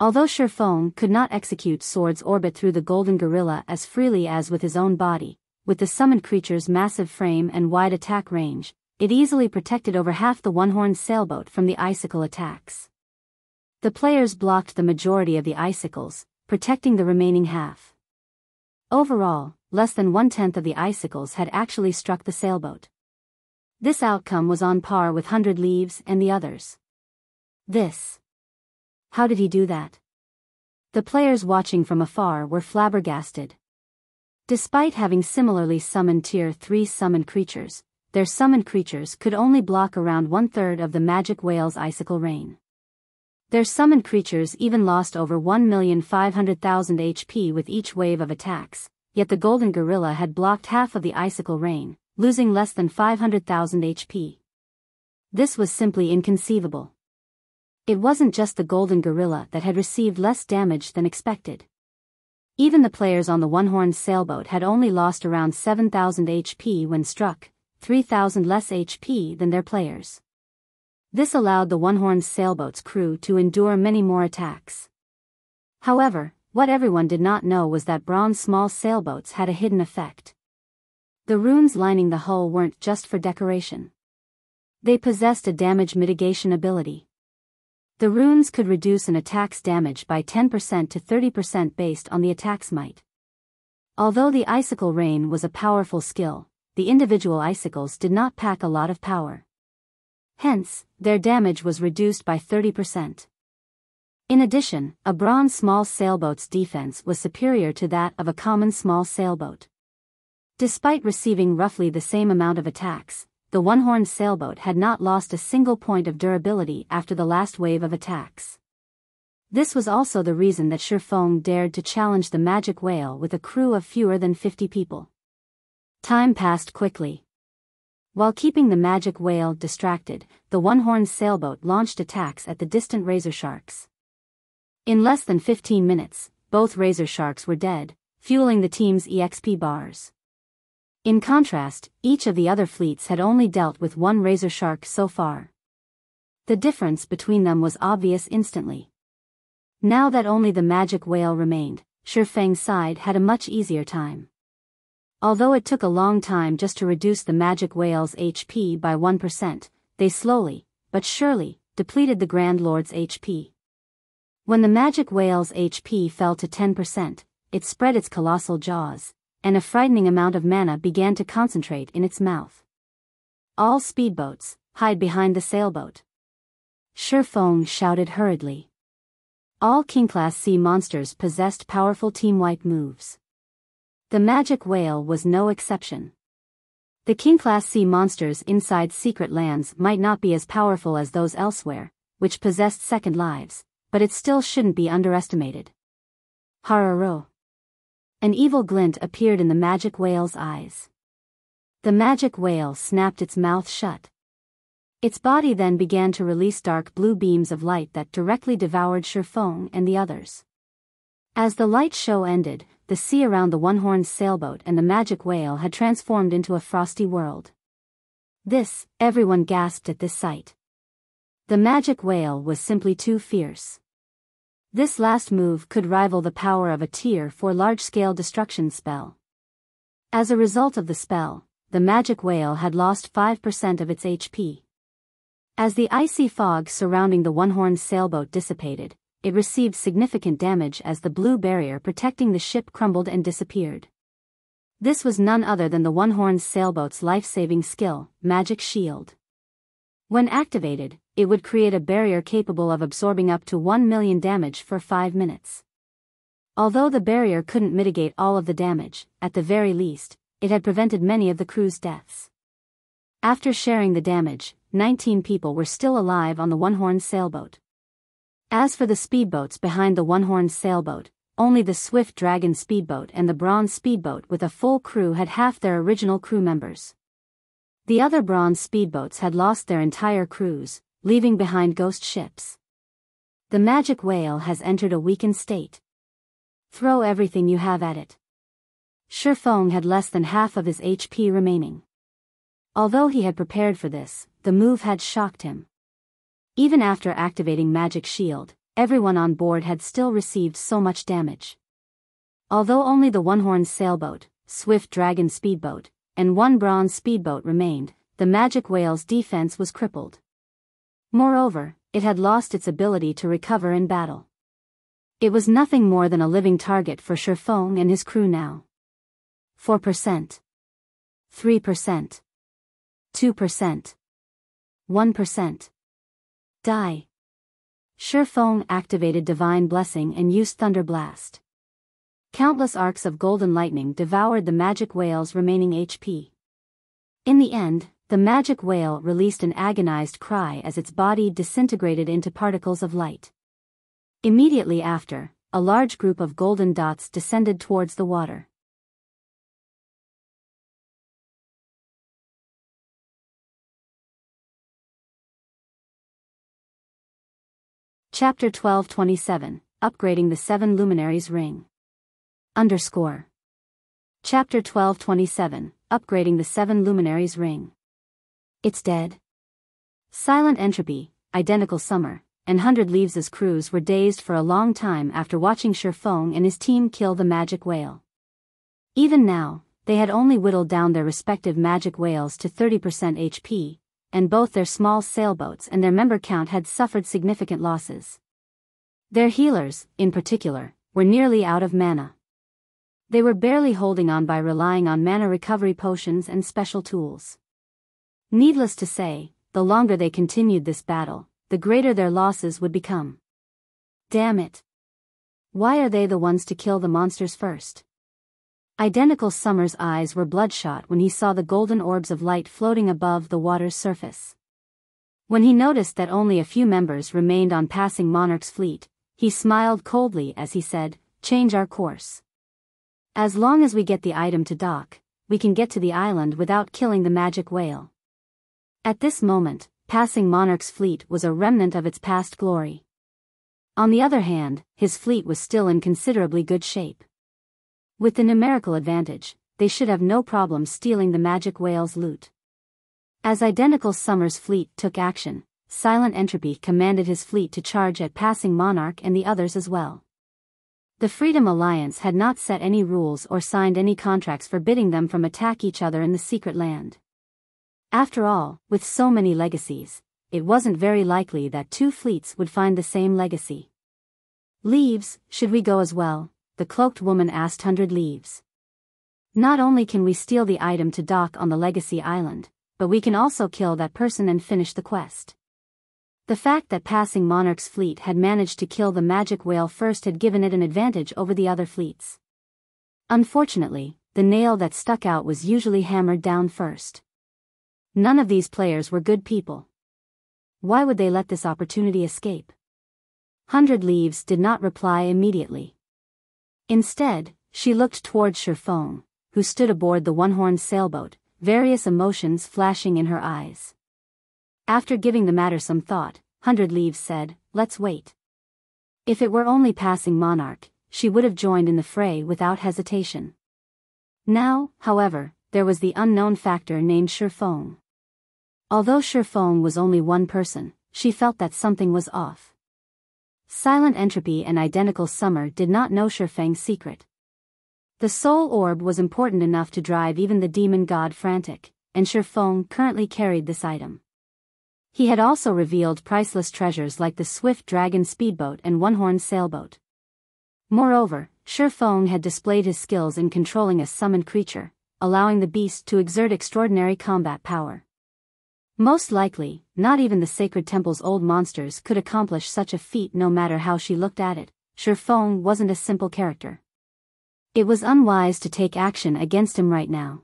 Although Shi Feng could not execute Sword's Orbit through the golden gorilla as freely as with his own body, with the summoned creature's massive frame and wide attack range, it easily protected over half the one-horned sailboat from the icicle attacks. The players blocked the majority of the icicles, protecting the remaining half. Overall, less than 1/10 of the icicles had actually struck the sailboat. This outcome was on par with 100 Leaves and the others. How did he do that? The players watching from afar were flabbergasted. Despite having similarly summoned Tier 3 summoned creatures, their summoned creatures could only block around 1/3 of the magic whale's icicle rain. Their summoned creatures even lost over 1,500,000 HP with each wave of attacks, yet the golden gorilla had blocked half of the icicle rain, losing less than 500,000 HP. This was simply inconceivable. It wasn't just the golden gorilla that had received less damage than expected. Even the players on the one-horned sailboat had only lost around 7,000 HP when struck, 3,000 less HP than their players. This allowed the one-horned sailboat's crew to endure many more attacks. However, what everyone did not know was that bronze small sailboats had a hidden effect. The runes lining the hull weren't just for decoration. They possessed a damage mitigation ability. The runes could reduce an attack's damage by 10% to 30% based on the attack's might. Although the icicle rain was a powerful skill, the individual icicles did not pack a lot of power. Hence, their damage was reduced by 30%. In addition, a bronze small sailboat's defense was superior to that of a common small sailboat. Despite receiving roughly the same amount of attacks, the one-horned sailboat had not lost a single point of durability after the last wave of attacks. This was also the reason that Shi Feng dared to challenge the magic whale with a crew of fewer than 50 people. Time passed quickly. While keeping the magic whale distracted, the one-horned sailboat launched attacks at the distant razor sharks. In less than 15 minutes, both razor sharks were dead, fueling the team's EXP bars. In contrast, each of the other fleets had only dealt with one razor shark so far. The difference between them was obvious instantly. Now that only the magic whale remained, Shi Feng's side had a much easier time. Although it took a long time just to reduce the magic whale's HP by 1%, they slowly, but surely, depleted the Grand Lord's HP. When the magic whale's HP fell to 10%, it spread its colossal jaws, and a frightening amount of mana began to concentrate in its mouth. All speedboats, hide behind the sailboat. Shi Feng shouted hurriedly. All King-class sea monsters possessed powerful team-wipe moves. The magic whale was no exception. The King-class sea monsters inside secret lands might not be as powerful as those elsewhere, which possessed second lives, but it still shouldn't be underestimated. Hararo. An evil glint appeared in the magic whale's eyes. The magic whale snapped its mouth shut. Its body then began to release dark blue beams of light that directly devoured Shi Feng and the others. As the light show ended, the sea around the one-horned sailboat and the magic whale had transformed into a frosty world. Everyone gasped at this sight. The magic whale was simply too fierce. This last move could rival the power of a Tier 4 large-scale destruction spell. As a result of the spell, the magic whale had lost 5% of its HP. As the icy fog surrounding the one-horned sailboat dissipated, it received significant damage as the blue barrier protecting the ship crumbled and disappeared. This was none other than the one-horned sailboat's life-saving skill, Magic Shield. When activated, it would create a barrier capable of absorbing up to 1 million damage for 5 minutes. Although the barrier couldn't mitigate all of the damage, at the very least, it had prevented many of the crew's deaths. After sharing the damage, 19 people were still alive on the one-horned sailboat. As for the speedboats behind the one-horned sailboat, only the Swift Dragon speedboat and the Bronze speedboat with a full crew had half their original crew members. The other Bronze speedboats had lost their entire crews, leaving behind ghost ships. The magic whale has entered a weakened state. Throw everything you have at it. Shifeng had less than half of his HP remaining. Although he had prepared for this, the move had shocked him. Even after activating Magic Shield, everyone on board had still received so much damage. Although only the one-horned sailboat, Swift Dragon speedboat, and one Bronze speedboat remained, the magic whale's defense was crippled. Moreover, it had lost its ability to recover in battle. It was nothing more than a living target for Shifeng and his crew now. 4%. 3%. 2%. 1%. Die. Shifeng activated Divine Blessing and used Thunder Blast. Countless arcs of golden lightning devoured the magic whale's remaining HP. In the end, the magic whale released an agonized cry as its body disintegrated into particles of light. Immediately after, a large group of golden dots descended towards the water. Chapter 1227, Upgrading the 7 Luminaries Ring. Chapter 1227, Upgrading the 7 Luminaries Ring. It's dead. Silent Entropy, Identical Summer, and 100 Leaves' crews were dazed for a long time after watching Shifeng and his team kill the magic whale. Even now, they had only whittled down their respective magic whales to 30% HP, and both their small sailboats and their member count had suffered significant losses. Their healers, in particular, were nearly out of mana. They were barely holding on by relying on mana recovery potions and special tools. Needless to say, the longer they continued this battle, the greater their losses would become. Damn it. Why are they the ones to kill the monsters first? Identical Summer's eyes were bloodshot when he saw the golden orbs of light floating above the water's surface. When he noticed that only a few members remained on passing Monarch's fleet, he smiled coldly as he said, "Change our course. As long as we get the item to dock, we can get to the island without killing the magic whale." At this moment, passing Monarch's fleet was a remnant of its past glory. On the other hand, his fleet was still in considerably good shape. With the numerical advantage, they should have no problem stealing the magic whale's loot. As Identical Summer's fleet took action, Silent Entropy commanded his fleet to charge at passing Monarch and the others as well. The Freedom Alliance had not set any rules or signed any contracts forbidding them from attack each other in the secret land. After all, with so many legacies, it wasn't very likely that two fleets would find the same legacy. "Leaves, should we go as well?" the cloaked woman asked 100 Leaves. "Not only can we steal the item to dock on the Legacy Island, but we can also kill that person and finish the quest." The fact that passing Monarch's fleet had managed to kill the magic whale first had given it an advantage over the other fleets. Unfortunately, the nail that stuck out was usually hammered down first. None of these players were good people. Why would they let this opportunity escape? 100 Leaves did not reply immediately. Instead, she looked towards Shifeng, who stood aboard the one-horned sailboat, various emotions flashing in her eyes. After giving the matter some thought, 100 Leaves said, "Let's wait." If it were only passing Monarch, she would have joined in the fray without hesitation. Now, however, there was the unknown factor named Shifeng. Although Shifeng was only one person, she felt that something was off. Silent Entropy and Identical Summer did not know Shifeng's secret. The Soul Orb was important enough to drive even the demon god frantic, and Shifeng currently carried this item. He had also revealed priceless treasures like the Swift Dragon speedboat and one-horned sailboat. Moreover, Shifeng had displayed his skills in controlling a summoned creature, allowing the beast to exert extraordinary combat power. Most likely, not even the Sacred Temple's old monsters could accomplish such a feat no matter how she looked at it. Shifeng wasn't a simple character. It was unwise to take action against him right now.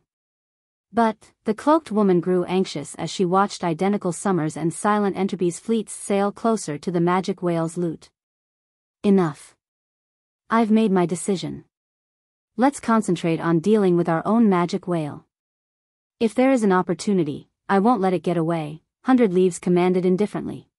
But, the cloaked woman grew anxious as she watched Identical Summer's and Silent Entropy's fleets sail closer to the magic whale's loot. Enough. I've made my decision. Let's concentrate on dealing with our own magic whale. If there is an opportunity, I won't let it get away, 100 Leaves commanded indifferently.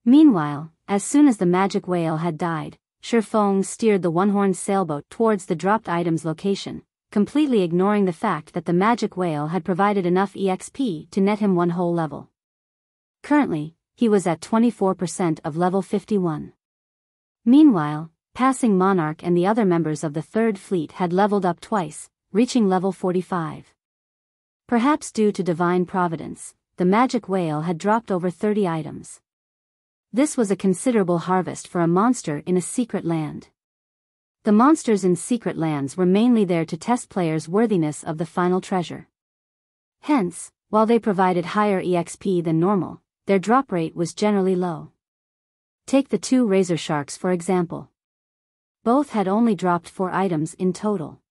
Meanwhile, as soon as the magic whale had died, Shifeng steered the one-horned sailboat towards the dropped item's location, completely ignoring the fact that the magic whale had provided enough EXP to net him one whole level. Currently, he was at 24% of level 51. Meanwhile, Passing Monarch and the other members of the Third Fleet had leveled up twice, reaching level 45. Perhaps due to divine providence, the magic whale had dropped over 30 items. This was a considerable harvest for a monster in a secret land. The monsters in secret lands were mainly there to test players' worthiness of the final treasure. Hence, while they provided higher EXP than normal, their drop rate was generally low. Take the two razor sharks for example. Both had only dropped 4 items in total.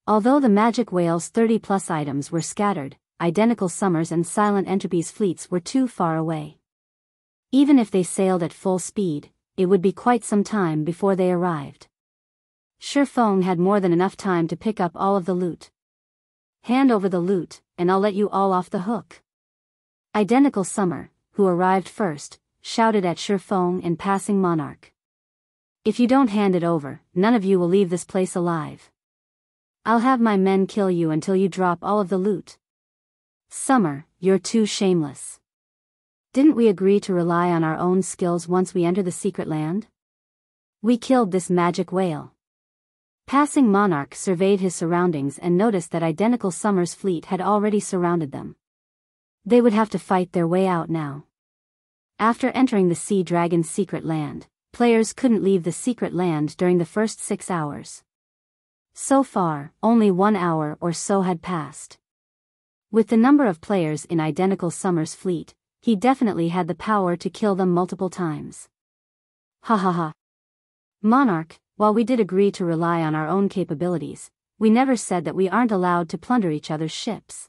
Although the magic whale's 30-plus items were scattered, Identical Summer's and Silent Entropy's fleets were too far away. Even if they sailed at full speed, it would be quite some time before they arrived. Shifeng had more than enough time to pick up all of the loot. Hand over the loot, and I'll let you all off the hook. Identical Summer, who arrived first, shouted at Shifeng and Passing Monarch. If you don't hand it over, none of you will leave this place alive. I'll have my men kill you until you drop all of the loot. Summer, you're too shameless. Didn't we agree to rely on our own skills once we enter the secret land? We killed this magic whale. Passing Monarch surveyed his surroundings and noticed that Identical Summer's fleet had already surrounded them. They would have to fight their way out now. After entering the Sea Dragon's secret land, players couldn't leave the secret land during the first 6 hours. So far, only 1 hour or so had passed. With the number of players in Identical Summer's fleet, he definitely had the power to kill them multiple times. Ha ha ha. Monarch, while we did agree to rely on our own capabilities, we never said that we aren't allowed to plunder each other's ships.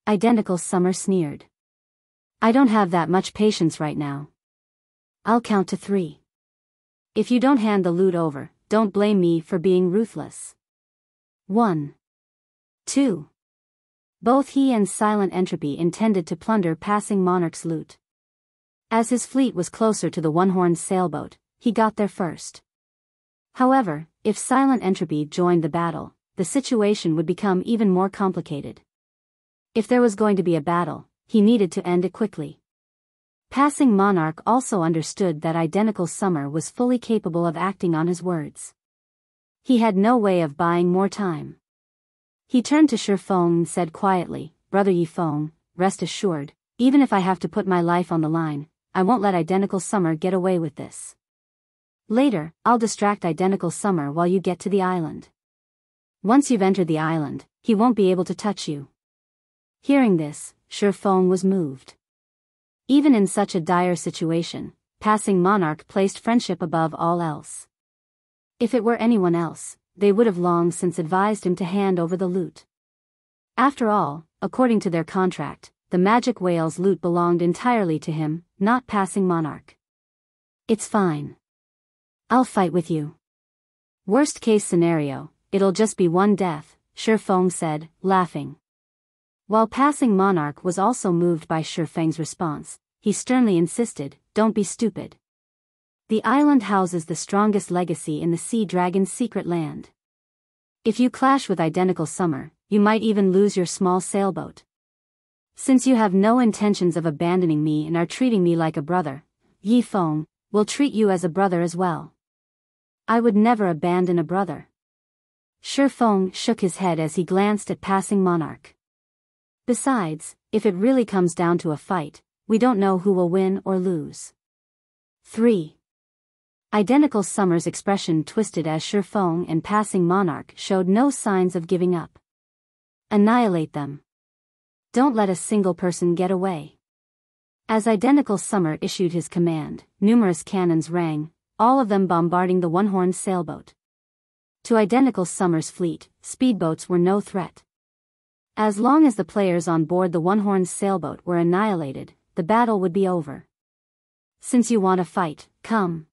Identical Summer sneered. I don't have that much patience right now. I'll count to 3. If you don't hand the loot over, don't blame me for being ruthless. 1. 2. Both he and Silent Entropy intended to plunder Passing Monarch's loot. As his fleet was closer to the one-horned sailboat, he got there first. However, if Silent Entropy joined the battle, the situation would become even more complicated. If there was going to be a battle, he needed to end it quickly. Passing Monarch also understood that Identical Summer was fully capable of acting on his words. He had no way of buying more time. He turned to Shifeng and said quietly, Brother Yifeng, rest assured, even if I have to put my life on the line, I won't let Identical Summer get away with this. Later, I'll distract Identical Summer while you get to the island. Once you've entered the island, he won't be able to touch you. Hearing this, Shifeng was moved. Even in such a dire situation, Passing Monarch placed friendship above all else. If it were anyone else, they would have long since advised him to hand over the loot. After all, according to their contract, the magic whale's loot belonged entirely to him, not Passing Monarch. It's fine. I'll fight with you. Worst case scenario, it'll just be one death, Shifeng said, laughing. While Passing Monarch was also moved by Shifeng's response, he sternly insisted, don't be stupid. The island houses the strongest legacy in the Sea Dragon's secret land. If you clash with Identical Summer, you might even lose your small sailboat. Since you have no intentions of abandoning me and are treating me like a brother, Yifeng will treat you as a brother as well. I would never abandon a brother. Shifeng shook his head as he glanced at Passing Monarch. Besides, if it really comes down to a fight, we don't know who will win or lose. 3. Identical Summer's expression twisted as Shifeng and Passing Monarch showed no signs of giving up. Annihilate them. Don't let a single person get away. As Identical Summer issued his command, numerous cannons rang, all of them bombarding the one-horned sailboat. To Identical Summer's fleet, speedboats were no threat. As long as the players on board the one-horned sailboat were annihilated, the battle would be over. Since you want to fight, come.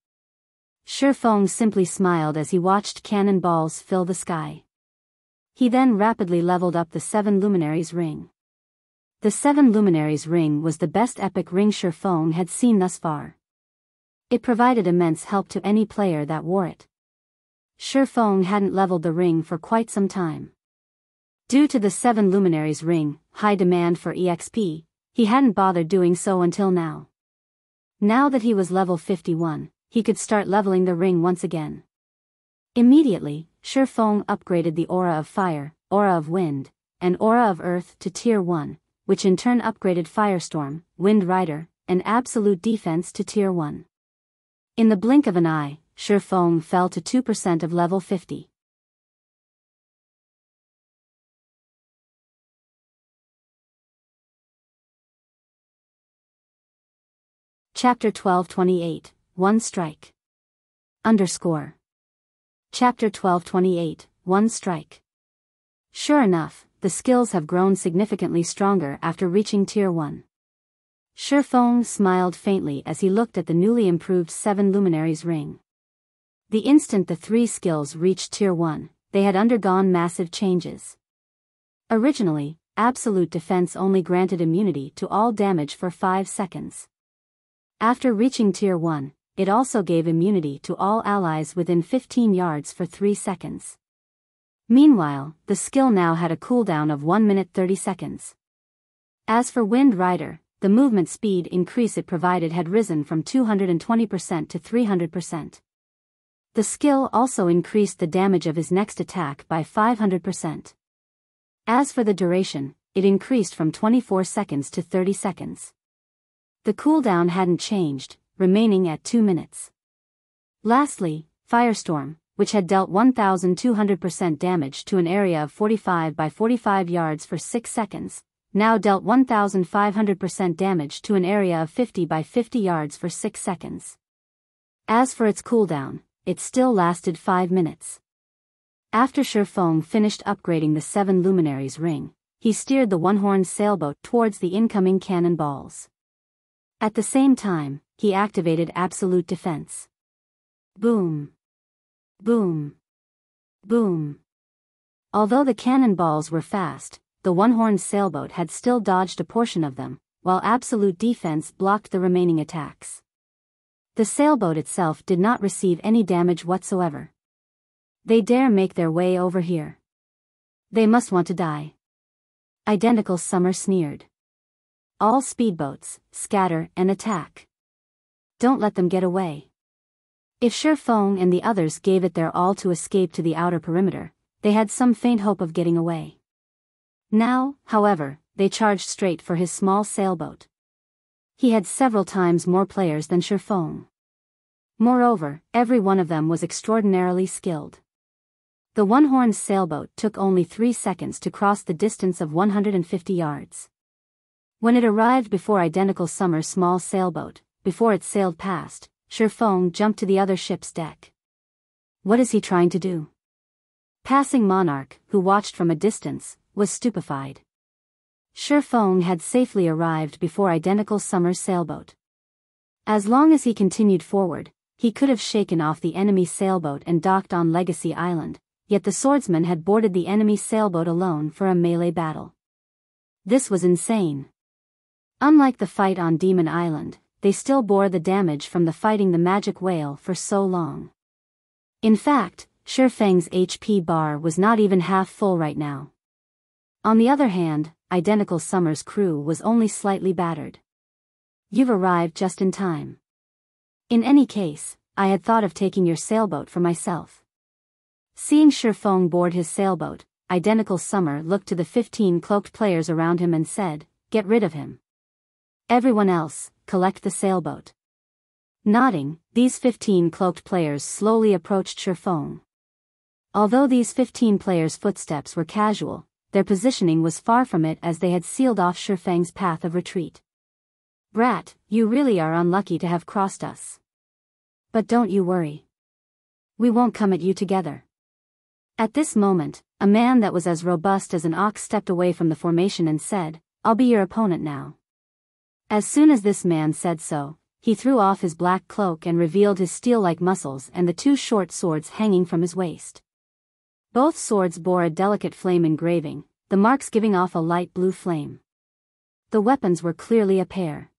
Shi Feng simply smiled as he watched cannonballs fill the sky. He then rapidly leveled up the 7 Luminaries ring. The 7 Luminaries ring was the best epic ring Shi Feng had seen thus far. It provided immense help to any player that wore it. Shi Feng hadn't leveled the ring for quite some time. Due to the 7 Luminaries ring, high demand for EXP, he hadn't bothered doing so until now. Now that he was level 51, he could start leveling the ring once again. Immediately, Shi Feng upgraded the Aura of Fire, Aura of Wind, and Aura of Earth to Tier 1, which in turn upgraded Firestorm, Wind Rider, and Absolute Defense to Tier 1. In the blink of an eye, Shi Feng fell to 2% of level 50. Chapter 1228, One Strike. Chapter 1228, One Strike. Sure enough, the skills have grown significantly stronger after reaching Tier 1. Shi Feng smiled faintly as he looked at the newly improved 7 Luminaries ring. The instant the 3 skills reached Tier 1, they had undergone massive changes. Originally, Absolute Defense only granted immunity to all damage for 5 seconds. After reaching Tier 1, it also gave immunity to all allies within 15 yards for 3 seconds. Meanwhile, the skill now had a cooldown of 1 minute 30 seconds. As for Wind Rider, the movement speed increase it provided had risen from 220% to 300%. The skill also increased the damage of his next attack by 500%. As for the duration, it increased from 24 seconds to 30 seconds. The cooldown hadn't changed, remaining at 2 minutes. Lastly, Firestorm, which had dealt 1,200% damage to an area of 45 by 45 yards for 6 seconds, now dealt 1,500% damage to an area of 50 by 50 yards for 6 seconds. As for its cooldown, it still lasted 5 minutes. After Shi Feng finished upgrading the 7 Luminaries ring, he steered the one-horned sailboat towards the incoming cannonballs. At the same time, he activated Absolute Defense. Boom. Boom. Boom. Although the cannonballs were fast, the one-horned sailboat had still dodged a portion of them, while Absolute Defense blocked the remaining attacks. The sailboat itself did not receive any damage whatsoever. They dare make their way over here. They must want to die. Identical Summer sneered. All speedboats, scatter and attack. Don't let them get away. If Shi Feng and the others gave it their all to escape to the outer perimeter, they had some faint hope of getting away. Now, however, they charged straight for his small sailboat. He had several times more players than Shi Feng. Moreover, every one of them was extraordinarily skilled. The one-horned sailboat took only 3 seconds to cross the distance of 150 yards. When it arrived before Identical Summer's small sailboat, before it sailed past, Shi Feng jumped to the other ship's deck. What is he trying to do? Passing Monarch, who watched from a distance, was stupefied. Shi Feng had safely arrived before Identical Summer's sailboat. As long as he continued forward, he could have shaken off the enemy sailboat and docked on Legacy Island, yet the swordsman had boarded the enemy sailboat alone for a melee battle. This was insane. Unlike the fight on Demon Island, they still bore the damage from the fighting the magic whale for so long. In fact, Shi Feng's HP bar was not even half full right now. On the other hand, Identical Summer's crew was only slightly battered. You've arrived just in time. In any case, I had thought of taking your sailboat for myself. Seeing Shi Feng board his sailboat, Identical Summer looked to the 15 cloaked players around him and said, "Get rid of him. Everyone else, collect the sailboat." Nodding, these 15 cloaked players slowly approached Shi Feng. Although these 15 players' footsteps were casual, their positioning was far from it as they had sealed off Shi Feng's path of retreat. "Brat, you really are unlucky to have crossed us." But don't you worry. We won't come at you together. At this moment, a man that was as robust as an ox stepped away from the formation and said, I'll be your opponent now. As soon as this man said so, he threw off his black cloak and revealed his steel-like muscles and the two short swords hanging from his waist. Both swords bore a delicate flame engraving, the marks giving off a light blue flame. The weapons were clearly a pair.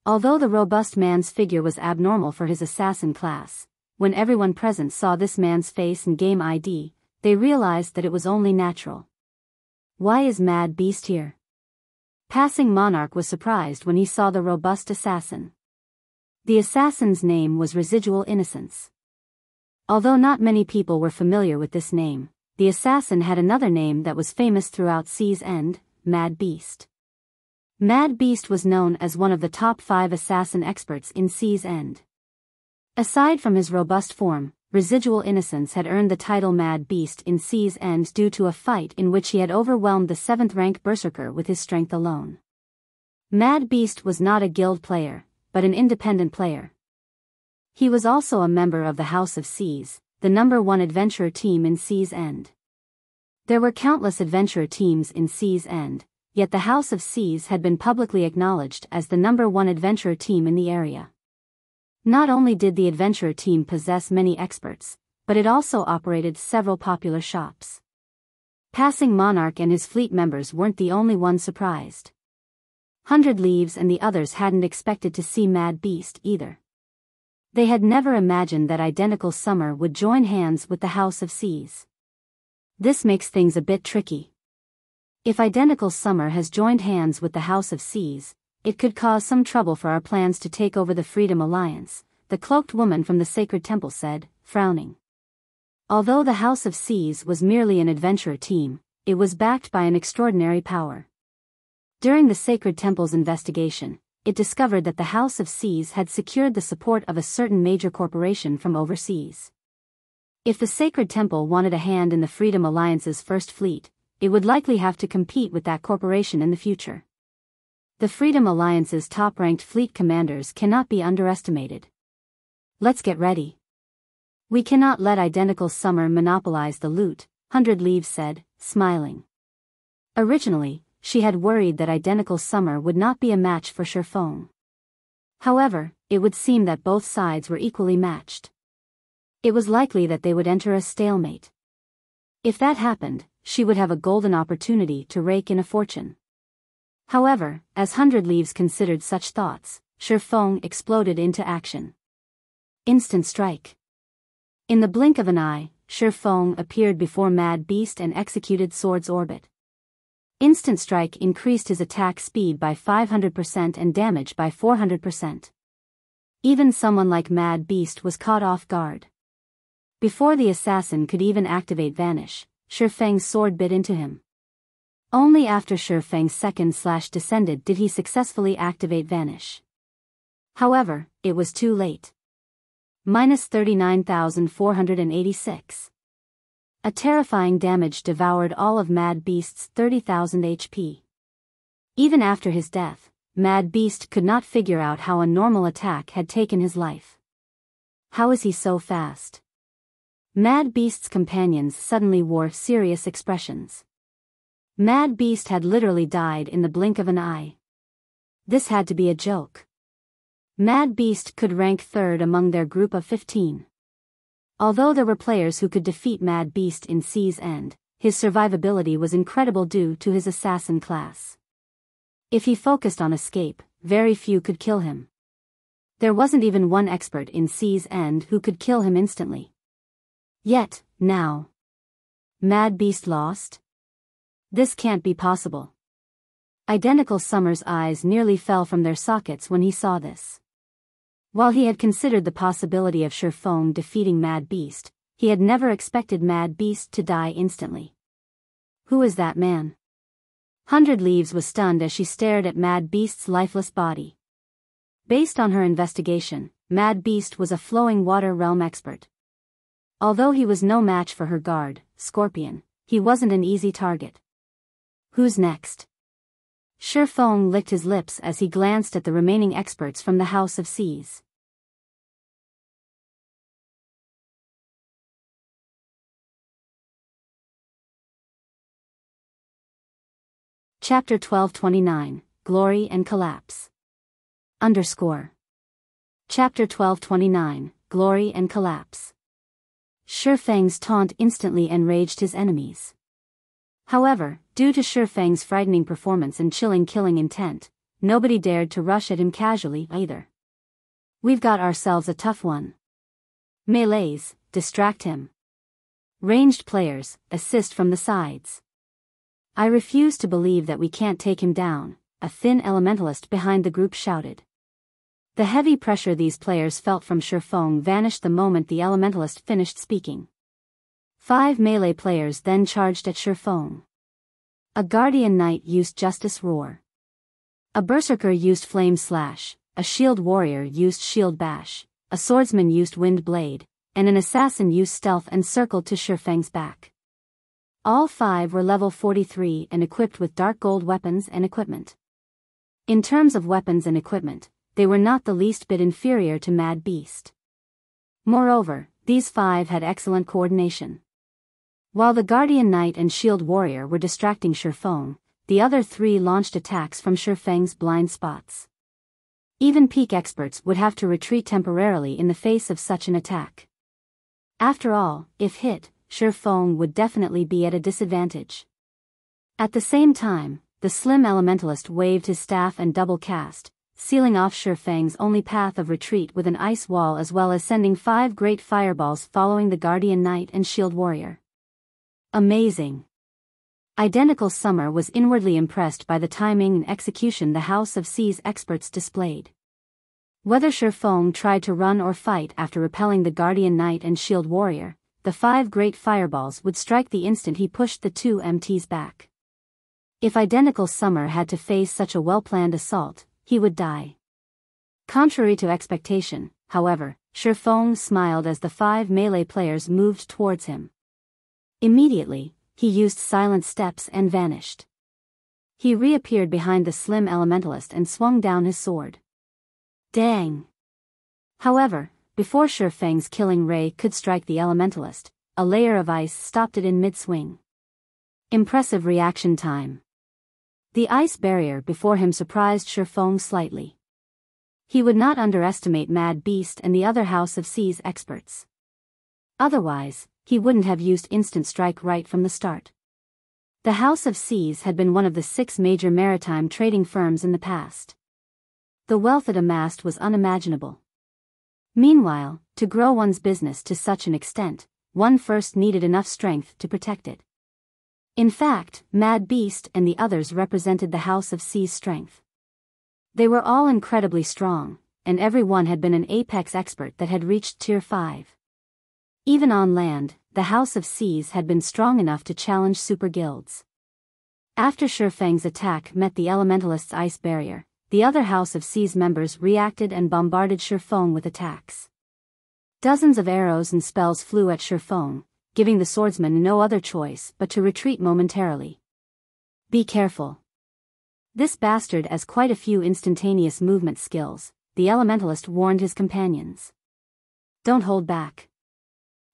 Although the robust man's figure was abnormal for his assassin class, when everyone present saw this man's face and game ID, they realized that it was only natural. Why is Mad Beast here? Passing Monarch was surprised when he saw the robust assassin. The assassin's name was Residual Innocence. Although not many people were familiar with this name, the assassin had another name that was famous throughout Sea's End, Mad Beast. Mad Beast was known as one of the top 5 assassin experts in Sea's End. Aside from his robust form, Residual Innocence had earned the title Mad Beast in Sea's End due to a fight in which he had overwhelmed the 7th-rank Berserker with his strength alone. Mad Beast was not a guild player, but an independent player. He was also a member of the House of Seas, the #1 adventurer team in Sea's End. There were countless adventurer teams in Sea's End, yet the House of Seas had been publicly acknowledged as the #1 adventurer team in the area. Not only did the adventurer team possess many experts, but it also operated several popular shops. Passing Monarch and his fleet members weren't the only ones surprised. 100 Leaves and the others hadn't expected to see Mad Beast either. They had never imagined that Identical Summer would join hands with the House of Seas. This makes things a bit tricky. If Identical Summer has joined hands with the House of Seas, it could cause some trouble for our plans to take over the Freedom Alliance, the cloaked woman from the Sacred Temple said, frowning. Although the House of Seas was merely an adventurer team, it was backed by an extraordinary power. During the Sacred Temple's investigation, it discovered that the House of Seas had secured the support of a certain major corporation from overseas. If the Sacred Temple wanted a hand in the Freedom Alliance's first fleet, it would likely have to compete with that corporation in the future. The Freedom Alliance's top-ranked fleet commanders cannot be underestimated. Let's get ready. We cannot let Identical Summer monopolize the loot, 100 Leaves said, smiling. Originally, she had worried that Identical Summer would not be a match for Shifeng. However, it would seem that both sides were equally matched. It was likely that they would enter a stalemate. If that happened, she would have a golden opportunity to rake in a fortune. However, as 100 Leaves considered such thoughts, Shifeng exploded into action. Instant strike. In the blink of an eye, Shifeng appeared before Mad Beast and executed Sword's Orbit. Instant Strike increased his attack speed by 500% and damage by 400%. Even someone like Mad Beast was caught off guard. Before the assassin could even activate Vanish, Shifeng's sword bit into him. Only after Shifeng's second slash descended did he successfully activate Vanish. However, it was too late. -39,486. A terrifying damage devoured all of Mad Beast's 30,000 HP. Even after his death, Mad Beast could not figure out how a normal attack had taken his life. How is he so fast? Mad Beast's companions suddenly wore serious expressions. Mad Beast had literally died in the blink of an eye. This had to be a joke. Mad Beast could rank 3rd among their group of 15. Although there were players who could defeat Mad Beast in Sea's End, his survivability was incredible due to his assassin class. If he focused on escape, very few could kill him. There wasn't even one expert in Sea's End who could kill him instantly. Yet, now, Mad Beast lost? This can't be possible. Identical Summer's eyes nearly fell from their sockets when he saw this. While he had considered the possibility of Shifeng defeating Mad Beast, he had never expected Mad Beast to die instantly. Who is that man? 100 Leaves was stunned as she stared at Mad Beast's lifeless body. Based on her investigation, Mad Beast was a flowing water realm expert. Although he was no match for her guard, Scorpion, he wasn't an easy target. Who's next? Shifeng licked his lips as he glanced at the remaining experts from the House of Seas. Chapter 1229, Glory and Collapse. Chapter 1229, Glory and Collapse. Shi Feng's taunt instantly enraged his enemies. However, due to Shi Feng's frightening performance and chilling killing intent, nobody dared to rush at him casually either. We've got ourselves a tough one. Melees, distract him. Ranged players, assist from the sides. I refuse to believe that we can't take him down, a thin elementalist behind the group shouted. The heavy pressure these players felt from Shi Feng vanished the moment the elementalist finished speaking. 5 melee players then charged at Shi Feng. A guardian knight used Justice Roar. A berserker used Flame Slash, a shield warrior used Shield Bash, a swordsman used Wind Blade, and an assassin used Stealth and circled to Shi Feng's back. All 5 were level 43 and equipped with dark gold weapons and equipment. In terms of weapons and equipment, they were not the least bit inferior to Mad Beast. Moreover, these 5 had excellent coordination. While the Guardian Knight and Shield Warrior were distracting Shi Feng, the other 3 launched attacks from Shi Feng's blind spots. Even peak experts would have to retreat temporarily in the face of such an attack. After all, if hit, Shi Feng would definitely be at a disadvantage. At the same time, the slim elementalist waved his staff and double cast, sealing off Shi Feng's only path of retreat with an ice wall as well as sending 5 great fireballs following the Guardian Knight and Shield Warrior. Amazing! Identical Summer was inwardly impressed by the timing and execution the House of C's experts displayed. Whether Shi Feng tried to run or fight after repelling the Guardian Knight and Shield Warrior, the 5 great fireballs would strike the instant he pushed the 2 MTs back. If Identical Summer had to face such a well-planned assault, he would die. Contrary to expectation, however, Shi Feng smiled as the 5 melee players moved towards him. Immediately, he used silent steps and vanished. He reappeared behind the slim elementalist and swung down his sword. Dang! However, before Shi Feng's killing ray could strike the elementalist, a layer of ice stopped it in mid-swing. Impressive reaction time. The ice barrier before him surprised Shi Feng slightly. He would not underestimate Mad Beast and the other House of C's experts. Otherwise, he wouldn't have used instant strike right from the start. The House of C's had been one of the 6 major maritime trading firms in the past. The wealth it amassed was unimaginable. Meanwhile, to grow one's business to such an extent, one first needed enough strength to protect it. In fact, Mad Beast and the others represented the House of C's strength. They were all incredibly strong, and every one had been an apex expert that had reached Tier 5. Even on land, the House of C's had been strong enough to challenge super guilds. After Shi Feng's attack met the elementalist's ice barrier, the other House of C's members reacted and bombarded Shi Feng with attacks. Dozens of arrows and spells flew at Shi Feng, giving the swordsman no other choice but to retreat momentarily. Be careful. This bastard has quite a few instantaneous movement skills, the elementalist warned his companions. Don't hold back.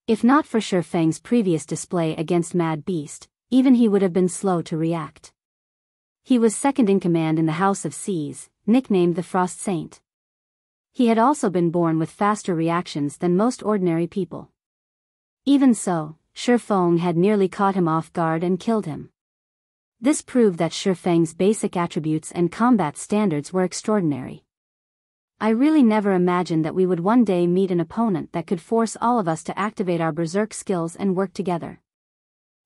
If not for Shi Feng's previous display against Mad Beast, even he would have been slow to react. He was second in command in the House of C's, nicknamed the Frost Saint. He had also been born with faster reactions than most ordinary people. Even so, Shi Feng had nearly caught him off guard and killed him. This proved that Shi Feng's basic attributes and combat standards were extraordinary. I really never imagined that we would one day meet an opponent that could force all of us to activate our berserk skills and work together.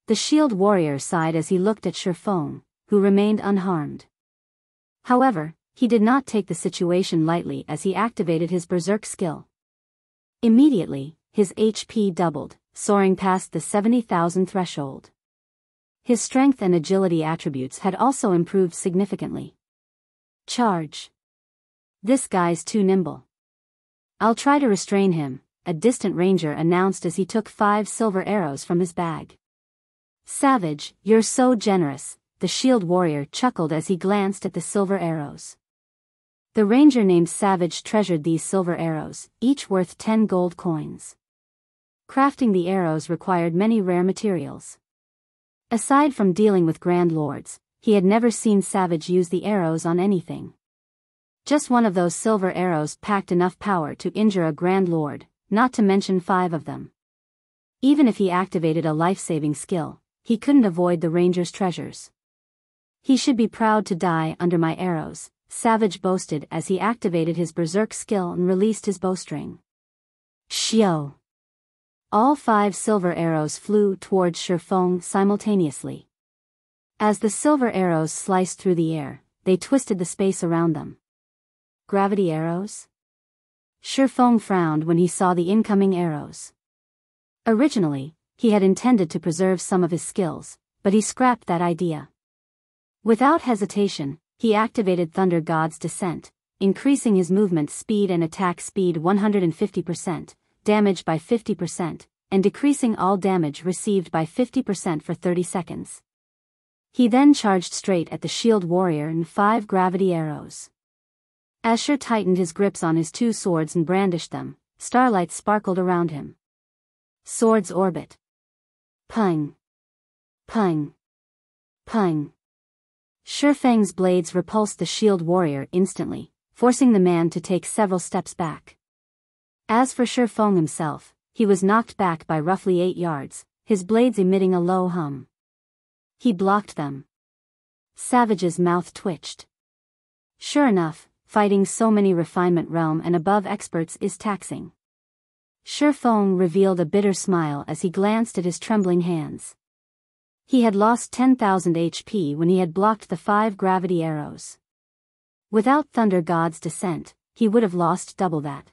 The Shield Warrior sighed as he looked at Shi Feng, who remained unharmed. However, he did not take the situation lightly as he activated his berserk skill. Immediately, his HP doubled, soaring past the 70,000 threshold. His strength and agility attributes had also improved significantly. Charge! This guy's too nimble. I'll try to restrain him, a distant ranger announced as he took 5 silver arrows from his bag. Savage, you're so generous, the Shield Warrior chuckled as he glanced at the silver arrows. The ranger named Savage treasured these silver arrows, each worth 10 gold coins. Crafting the arrows required many rare materials. Aside from dealing with Grand Lords, he had never seen Savage use the arrows on anything. Just one of those silver arrows packed enough power to injure a Grand Lord, not to mention 5 of them. Even if he activated a life-saving skill, he couldn't avoid the Ranger's treasures. He should be proud to die under my arrows, Savage boasted as he activated his berserk skill and released his bowstring. Shio! All 5 silver arrows flew towards Shifeng simultaneously. As the silver arrows sliced through the air, they twisted the space around them. Gravity arrows? Shifeng frowned when he saw the incoming arrows. Originally, he had intended to preserve some of his skills, but he scrapped that idea. Without hesitation, he activated Thunder God's Descent, increasing his movement speed and attack speed 150%, damage by 50%, and decreasing all damage received by 50% for 30 seconds. He then charged straight at the shield warrior and 5 gravity arrows. Asher tightened his grips on his 2 swords and brandished them. Starlight sparkled around him. Swords orbit. Pung. Pung. Pung. Shifeng's blades repulsed the shield warrior instantly, forcing the man to take several steps back. As for Shifeng himself, he was knocked back by roughly 8 yards, his blades emitting a low hum. He blocked them. Savage's mouth twitched. Sure enough, fighting so many refinement realm and above experts is taxing. Shifeng revealed a bitter smile as he glanced at his trembling hands. He had lost 10,000 HP when he had blocked the 5 gravity arrows. Without Thunder God's Descent, he would have lost double that.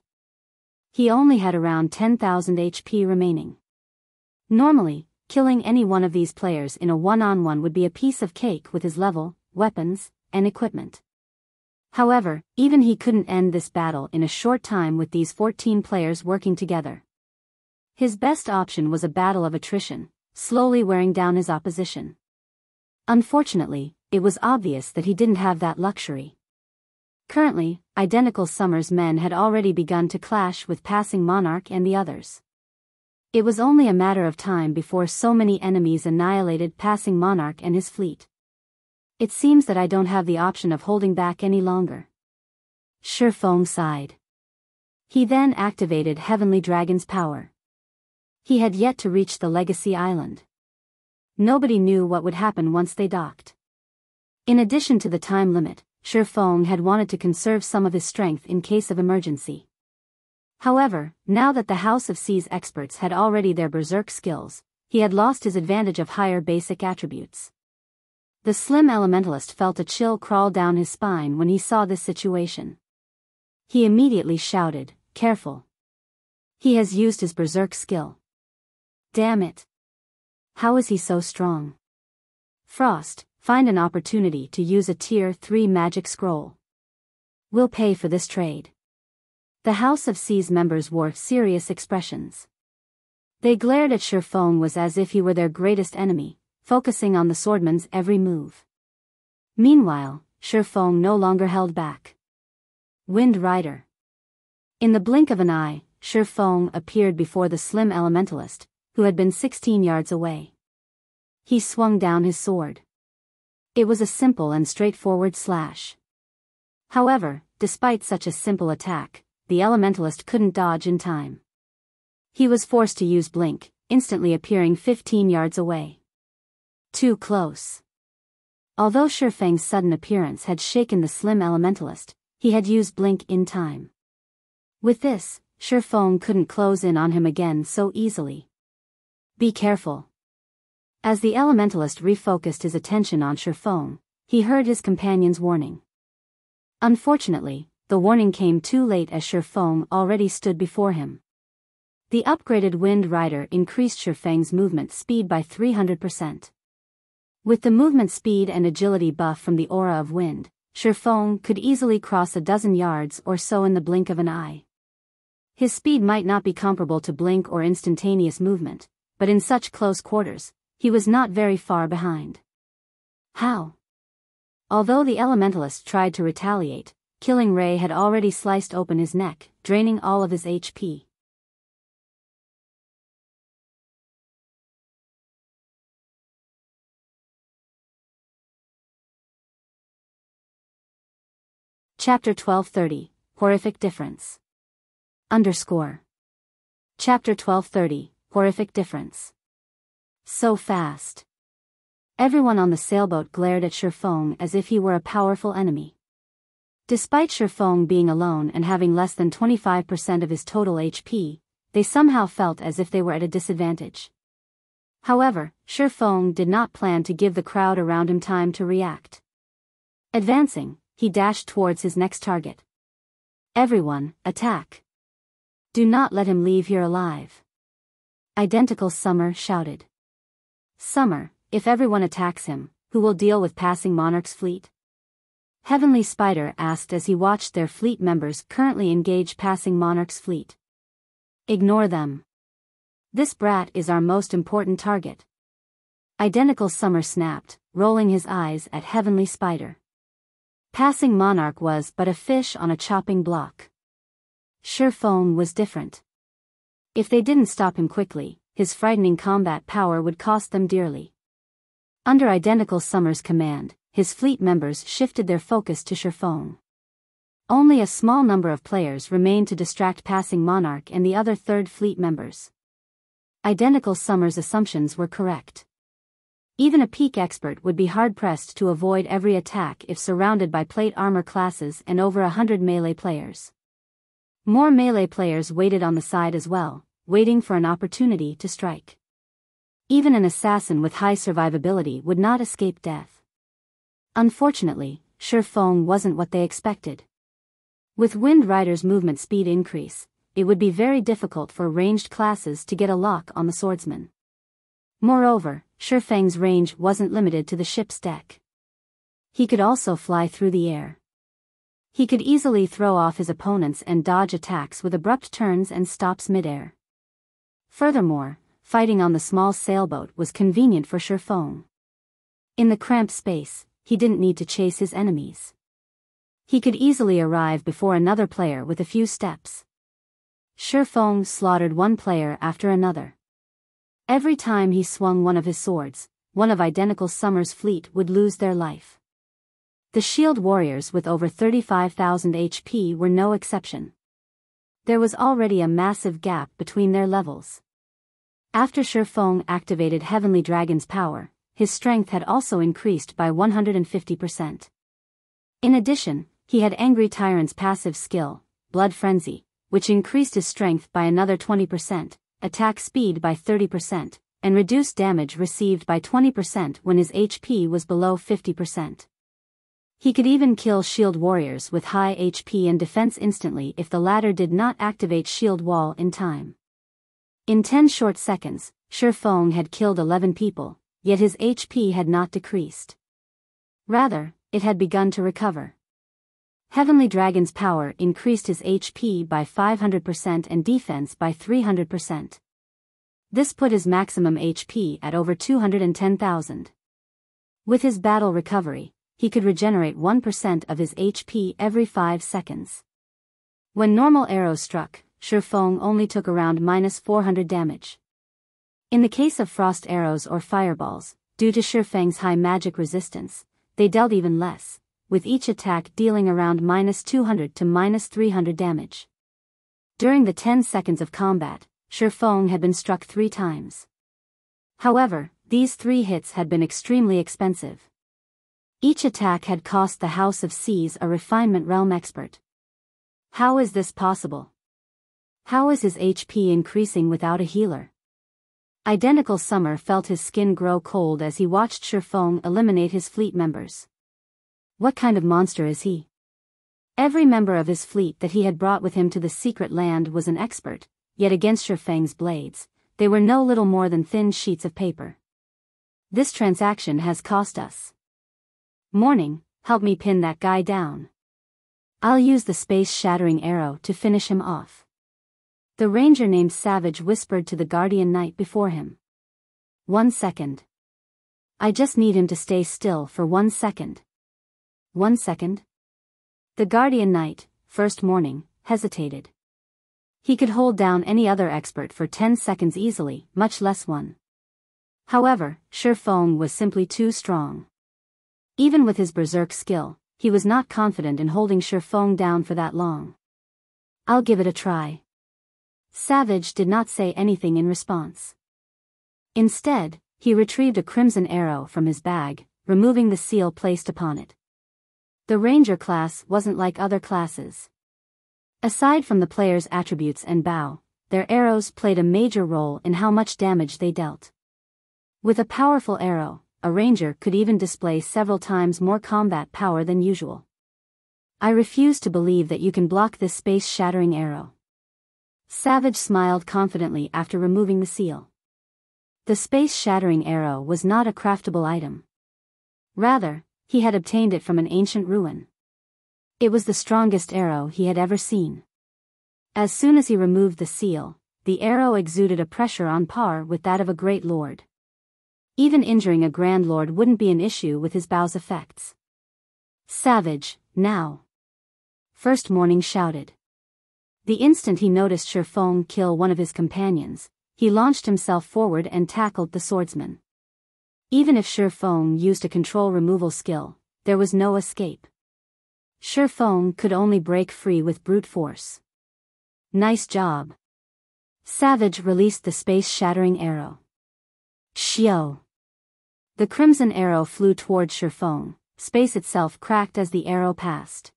He only had around 10,000 HP remaining. Normally, killing any one of these players in a one-on-one would be a piece of cake with his level, weapons, and equipment. However, even he couldn't end this battle in a short time with these 14 players working together. His best option was a battle of attrition, slowly wearing down his opposition. Unfortunately, it was obvious that he didn't have that luxury. Currently, identical Summer's men had already begun to clash with Passing Monarch and the others. It was only a matter of time before so many enemies annihilated Passing Monarch and his fleet. It seems that I don't have the option of holding back any longer. Shifeng sighed. He then activated Heavenly Dragon's power. He had yet to reach the Legacy Island. Nobody knew what would happen once they docked. In addition to the time limit, Shifeng had wanted to conserve some of his strength in case of emergency. However, now that the House of Seas experts had already their berserk skills, he had lost his advantage of higher basic attributes. The slim elementalist felt a chill crawl down his spine when he saw this situation. He immediately shouted, "Careful! He has used his berserk skill. Damn it! How is he so strong? Frost, find an opportunity to use a Tier 3 magic scroll. We'll pay for this trade." The House of Seas members wore serious expressions. They glared at Shifeng was as if he were their greatest enemy, focusing on the swordman's every move. Meanwhile, Shifeng no longer held back. Wind Rider. In the blink of an eye, Shifeng appeared before the slim elementalist, who had been 16 yards away. He swung down his sword. It was a simple and straightforward slash. However, despite such a simple attack, the elementalist couldn't dodge in time. He was forced to use Blink, instantly appearing 15 yards away. Too close. Although Shifeng's sudden appearance had shaken the slim elementalist, he had used Blink in time. With this, Shifeng couldn't close in on him again so easily. Be careful. As the elementalist refocused his attention on Shifeng, he heard his companion's warning. Unfortunately, the warning came too late as Shifeng already stood before him. The upgraded Wind Rider increased Shifeng's movement speed by 300%. With the movement speed and agility buff from the aura of wind, Shifeng could easily cross a dozen yards or so in the blink of an eye. His speed might not be comparable to blink or instantaneous movement, but in such close quarters, he was not very far behind. How? Although the elementalist tried to retaliate, Killing Ray had already sliced open his neck, draining all of his HP. Chapter 1230, Horrific Difference. Chapter 1230, Horrific Difference. So fast. Everyone on the sailboat glared at Shifeng as if he were a powerful enemy. Despite Shifeng being alone and having less than 25% of his total HP, they somehow felt as if they were at a disadvantage. However, Shifeng did not plan to give the crowd around him time to react. Advancing, he dashed towards his next target. Everyone, attack. Do not let him leave here alive. Identical Summer shouted. Summer, if everyone attacks him, who will deal with passing Monarch's fleet? Heavenly Spider asked as he watched their fleet members currently engage passing Monarch's fleet. Ignore them. This brat is our most important target. Identical Summer snapped, rolling his eyes at Heavenly Spider. Passing Monarch was but a fish on a chopping block. Shifeng was different. If they didn't stop him quickly, his frightening combat power would cost them dearly. Under Identical Summer's command, his fleet members shifted their focus to Shifeng. Only a small number of players remained to distract passing Monarch and the other Third Fleet members. Identical Summer's assumptions were correct. Even a peak expert would be hard-pressed to avoid every attack if surrounded by plate armor classes and over 100 melee players. More melee players waited on the side as well, waiting for an opportunity to strike. Even an assassin with high survivability would not escape death. Unfortunately, Shifeng wasn't what they expected. With Wind Rider's movement speed increase, it would be very difficult for ranged classes to get a lock on the swordsman. Moreover, Shifeng's range wasn't limited to the ship's deck. He could also fly through the air. He could easily throw off his opponents and dodge attacks with abrupt turns and stops midair. Furthermore, fighting on the small sailboat was convenient for Shifeng. In the cramped space, he didn't need to chase his enemies. He could easily arrive before another player with a few steps. Shifeng slaughtered one player after another. Every time he swung one of his swords, one of Identical Summer's fleet would lose their life. The shield warriors with over 35,000 HP were no exception. There was already a massive gap between their levels. After Shifeng activated Heavenly Dragon's power, his strength had also increased by 150%. In addition, he had Angry Tyrant's passive skill, Blood Frenzy, which increased his strength by another 20%, attack speed by 30%, and reduced damage received by 20% when his HP was below 50%. He could even kill shield warriors with high HP and defense instantly if the latter did not activate shield wall in time. In 10 short seconds, Shifeng had killed 11 people, yet his HP had not decreased. Rather, it had begun to recover. Heavenly Dragon's power increased his HP by 500% and defense by 300%. This put his maximum HP at over 210,000. With his battle recovery, he could regenerate 1% of his HP every 5 seconds. When normal arrows struck, Shifeng only took around -400 damage. In the case of frost arrows or fireballs, due to Shifeng's high magic resistance, they dealt even less, with each attack dealing around -200 to -300 damage. During the 10 seconds of combat, Shifeng had been struck 3 times. However, these 3 hits had been extremely expensive. Each attack had cost the House of Seas a refinement realm expert. How is this possible? How is his HP increasing without a healer? Identical Summer felt his skin grow cold as he watched Shifeng eliminate his fleet members. What kind of monster is he? Every member of his fleet that he had brought with him to the secret land was an expert, yet against Shifeng's blades, they were no little more than thin sheets of paper. This transaction has cost us. Morning, help me pin that guy down. I'll use the space-shattering arrow to finish him off. The ranger named Savage whispered to the guardian knight before him. 1 second. I just need him to stay still for 1 second. 1 second? The guardian knight, first morning, hesitated. He could hold down any other expert for 10 seconds easily, much less one. However, Shifeng was simply too strong. Even with his berserk skill, he was not confident in holding Shifeng down for that long. "I'll give it a try." Savage did not say anything in response. Instead, he retrieved a crimson arrow from his bag, removing the seal placed upon it. The Ranger class wasn't like other classes. Aside from the player's attributes and bow, their arrows played a major role in how much damage they dealt. With a powerful arrow, a Ranger could even display several times more combat power than usual. "I refuse to believe that you can block this space-shattering arrow." Savage smiled confidently after removing the seal. The space-shattering arrow was not a craftable item. Rather, he had obtained it from an ancient ruin. It was the strongest arrow he had ever seen. As soon as he removed the seal, the arrow exuded a pressure on par with that of a great lord. Even injuring a grand lord wouldn't be an issue with his bow's effects. "Savage, now!" First Morning shouted. The instant he noticed Shifeng kill one of his companions, he launched himself forward and tackled the swordsman. Even if Shifeng used a control removal skill, there was no escape. Shifeng could only break free with brute force. "Nice job." Savage released the space-shattering arrow. Shio! The crimson arrow flew towards Shifeng. Space itself cracked as the arrow passed.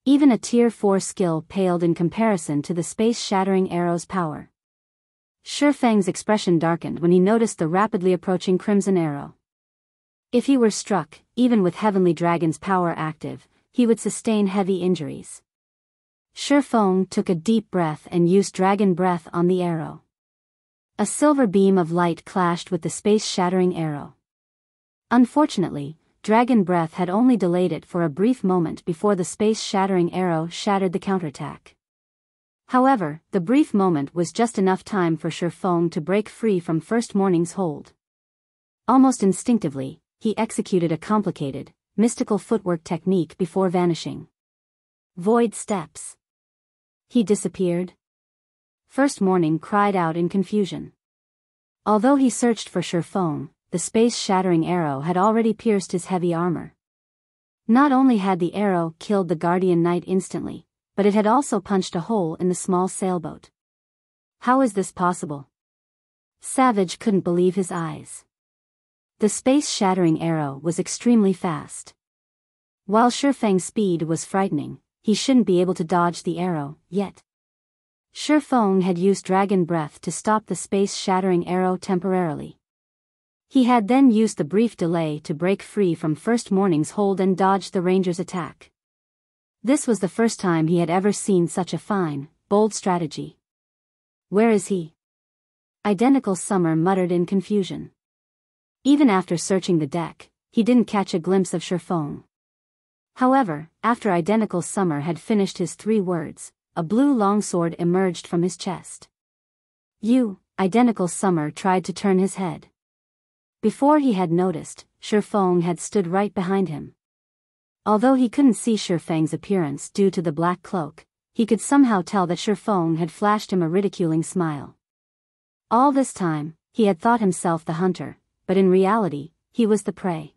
Even a Tier 4 skill paled in comparison to the space-shattering arrow's power. Shifeng's expression darkened when he noticed the rapidly approaching crimson arrow. If he were struck, even with Heavenly Dragon's power active, he would sustain heavy injuries. Shifeng took a deep breath and used Dragon Breath on the arrow. A silver beam of light clashed with the space-shattering arrow. Unfortunately, Dragon Breath had only delayed it for a brief moment before the space-shattering arrow shattered the counterattack. However, the brief moment was just enough time for Shifeng to break free from First Morning's hold. Almost instinctively, he executed a complicated, mystical footwork technique before vanishing. Void steps. He disappeared. First Morning cried out in confusion. Although he searched for Shifeng, the space-shattering arrow had already pierced his heavy armor. Not only had the arrow killed the Guardian Knight instantly, but it had also punched a hole in the small sailboat. How is this possible? Savage couldn't believe his eyes. The space-shattering arrow was extremely fast. While Shifeng's speed was frightening, he shouldn't be able to dodge the arrow, yet. Shifeng had used Dragon Breath to stop the space-shattering arrow temporarily. He had then used the brief delay to break free from First Morning's hold and dodge the Ranger's attack. This was the first time he had ever seen such a fine, bold strategy. "Where is he?" Identical Summer muttered in confusion. Even after searching the deck, he didn't catch a glimpse of Shifeng. However, after Identical Summer had finished his 3 words, a blue longsword emerged from his chest. "You," Identical Summer tried to turn his head. Before he had noticed, Shifeng had stood right behind him. Although he couldn't see Shifeng's appearance due to the black cloak, he could somehow tell that Shifeng had flashed him a ridiculing smile. All this time, he had thought himself the hunter, but in reality, he was the prey.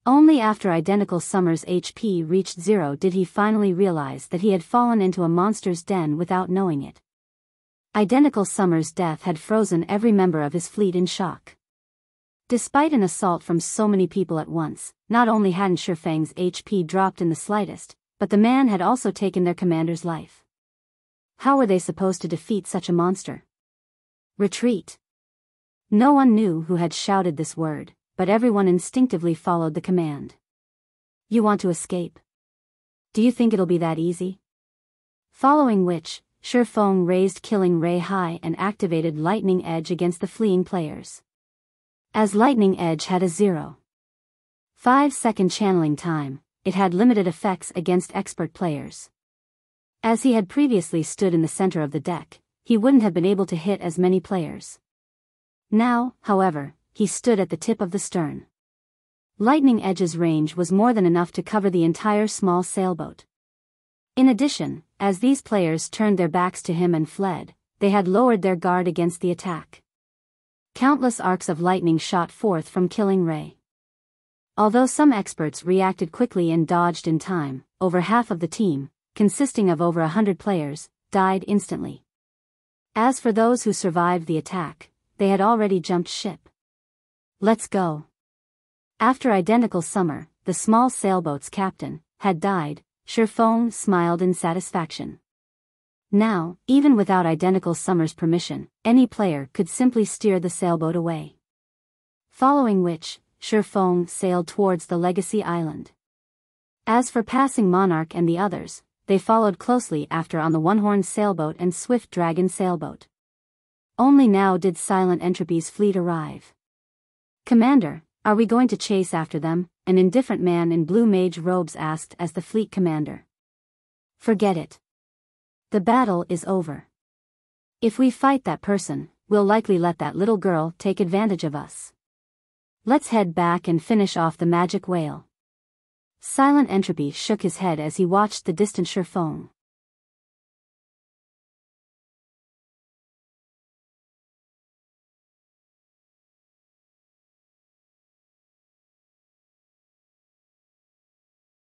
Only after Identical Summer's HP reached 0 did he finally realize that he had fallen into a monster's den without knowing it. Identical Summer's death had frozen every member of his fleet in shock. Despite an assault from so many people at once, not only hadn't Shifeng's HP dropped in the slightest, but the man had also taken their commander's life. How were they supposed to defeat such a monster? Retreat. No one knew who had shouted this word, but everyone instinctively followed the command. "You want to escape? Do you think it'll be that easy?" Following which, Shifeng raised Killing Ray high and activated Lightning Edge against the fleeing players. As Lightning Edge had a 0.5-second channeling time, it had limited effects against expert players. As he had previously stood in the center of the deck, he wouldn't have been able to hit as many players. Now, however, he stood at the tip of the stern. Lightning Edge's range was more than enough to cover the entire small sailboat. In addition, as these players turned their backs to him and fled, they had lowered their guard against the attack. Countless arcs of lightning shot forth from Killing Ray. Although some experts reacted quickly and dodged in time, over half of the team, consisting of over 100 players, died instantly. As for those who survived the attack, they had already jumped ship. Let's go. After Identical Summer, the small sailboat's captain, had died, Shifeng smiled in satisfaction. Now, even without Identical Summer's permission, any player could simply steer the sailboat away. Following which, Shifeng sailed towards the Legacy Island. As for Passing Monarch and the others, they followed closely after on the One-Horned Sailboat and Swift Dragon Sailboat. Only now did Silent Entropy's fleet arrive. "Commander, are we going to chase after them?" an indifferent man in blue mage robes asked as the fleet commander. "Forget it. The battle is over. If we fight that person, we'll likely let that little girl take advantage of us. Let's head back and finish off the magic whale." Silent Entropy shook his head as he watched the distant Shifeng.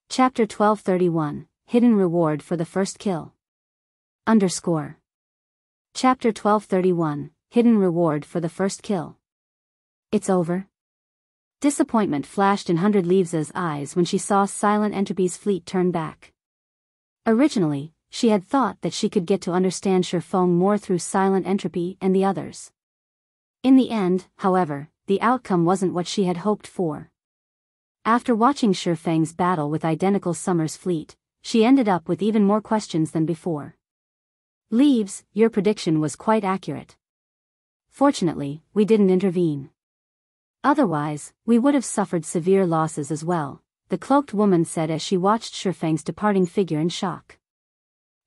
Chapter 1231, Hidden Reward for the First Kill. Chapter 1231, Hidden Reward for the First Kill. It's over? Disappointment flashed in 100 Leaves' eyes when she saw Silent Entropy's fleet turn back. Originally, she had thought that she could get to understand Shifeng more through Silent Entropy and the others. In the end, however, the outcome wasn't what she had hoped for. After watching Shifeng's battle with Identical Summer's fleet, she ended up with even more questions than before. "Leaves, your prediction was quite accurate. Fortunately, we didn't intervene. Otherwise, we would have suffered severe losses as well," the cloaked woman said as she watched Shifeng's departing figure in shock.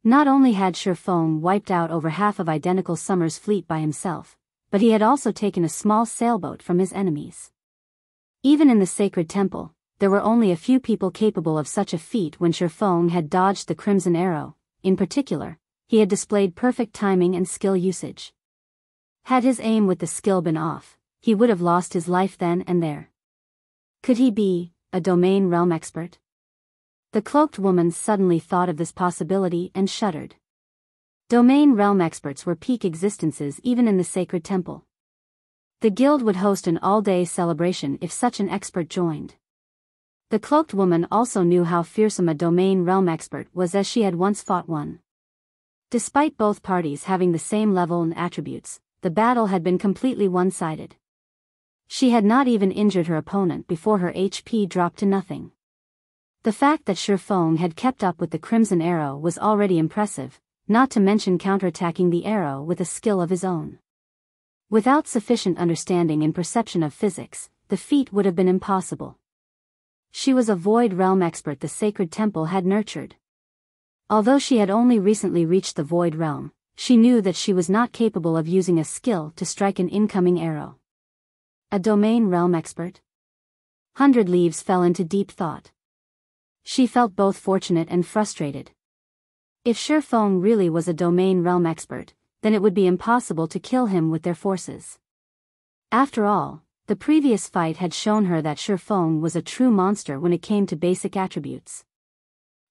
Not only had Shifeng wiped out over half of Identical Summer's fleet by himself, but he had also taken a small sailboat from his enemies. Even in the sacred temple, there were only a few people capable of such a feat. When Shifeng had dodged the Crimson Arrow, in particular, he had displayed perfect timing and skill usage. Had his aim with the skill been off, he would have lost his life then and there. Could he be a domain realm expert? The cloaked woman suddenly thought of this possibility and shuddered. Domain realm experts were peak existences even in the sacred temple. The guild would host an all-day celebration if such an expert joined. The cloaked woman also knew how fearsome a domain realm expert was, as she had once fought one. Despite both parties having the same level and attributes, the battle had been completely one-sided. She had not even injured her opponent before her HP dropped to nothing. The fact that Shifeng had kept up with the Crimson Arrow was already impressive, not to mention counterattacking the arrow with a skill of his own. Without sufficient understanding and perception of physics, the feat would have been impossible. She was a void realm expert the sacred temple had nurtured. Although she had only recently reached the void realm, she knew that she was not capable of using a skill to strike an incoming arrow. A domain realm expert? 100 Leaves fell into deep thought. She felt both fortunate and frustrated. If Shifeng really was a domain realm expert, then it would be impossible to kill him with their forces. After all, the previous fight had shown her that Shifeng was a true monster when it came to basic attributes.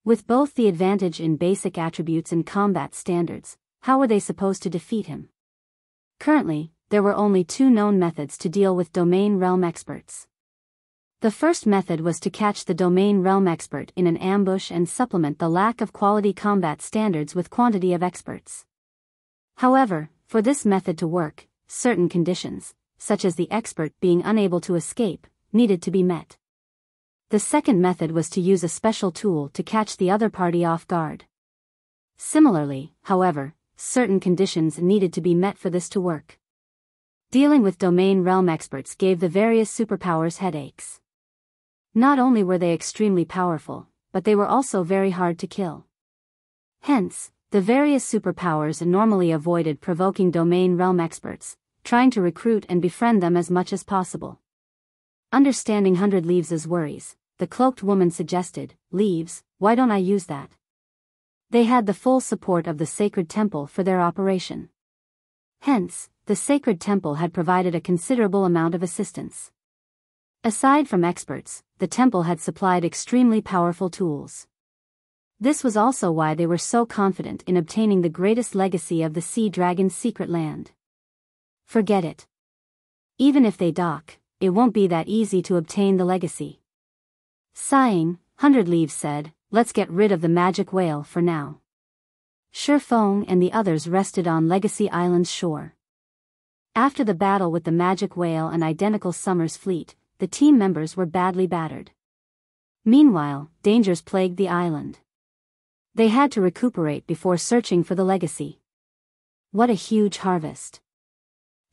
With both the advantage in basic attributes and combat standards, how were they supposed to defeat him? Currently, there were only two known methods to deal with domain realm experts. The first method was to catch the domain realm expert in an ambush and supplement the lack of quality combat standards with quantity of experts. However, for this method to work, certain conditions, such as the expert being unable to escape, needed to be met. The second method was to use a special tool to catch the other party off guard. Similarly, however, certain conditions needed to be met for this to work. Dealing with domain realm experts gave the various superpowers headaches. Not only were they extremely powerful, but they were also very hard to kill. Hence, the various superpowers normally avoided provoking domain realm experts, trying to recruit and befriend them as much as possible. Understanding 100 Leaves' worries, the cloaked woman suggested, "Leaves, why don't I use that?" They had the full support of the sacred temple for their operation. Hence, the sacred temple had provided a considerable amount of assistance. Aside from experts, the temple had supplied extremely powerful tools. This was also why they were so confident in obtaining the greatest legacy of the Sea Dragon's secret land. Forget it. Even if they dock, it won't be that easy to obtain the legacy. Sighing, 100 Leaves said, let's get rid of the magic whale for now. Shifeng and the others rested on Legacy Island's shore. After the battle with the magic whale and Identical Summer's fleet, the team members were badly battered. Meanwhile, dangers plagued the island. They had to recuperate before searching for the legacy. What a huge harvest.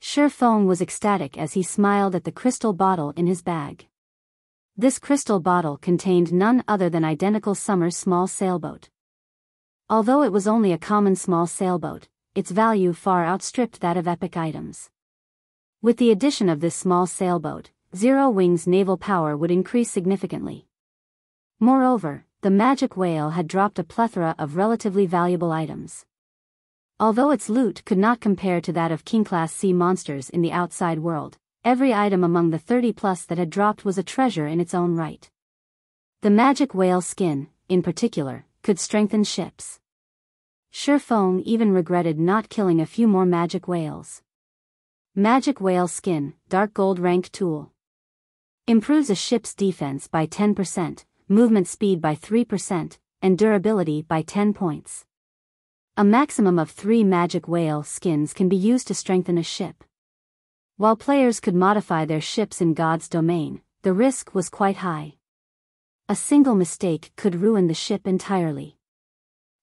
Shifeng was ecstatic as he smiled at the crystal bottle in his bag. This crystal bottle contained none other than Identical Summer's small sailboat. Although it was only a common small sailboat, its value far outstripped that of epic items. With the addition of this small sailboat, Zero Wing's naval power would increase significantly. Moreover, the magic whale had dropped a plethora of relatively valuable items. Although its loot could not compare to that of King-class sea monsters in the outside world, every item among the 30+ that had dropped was a treasure in its own right. The magic whale skin, in particular, could strengthen ships. Shifeng even regretted not killing a few more magic whales. Magic whale skin, dark gold rank tool. Improves a ship's defense by 10%, movement speed by 3%, and durability by 10 points. A maximum of 3 magic whale skins can be used to strengthen a ship. While players could modify their ships in God's domain, the risk was quite high. A single mistake could ruin the ship entirely.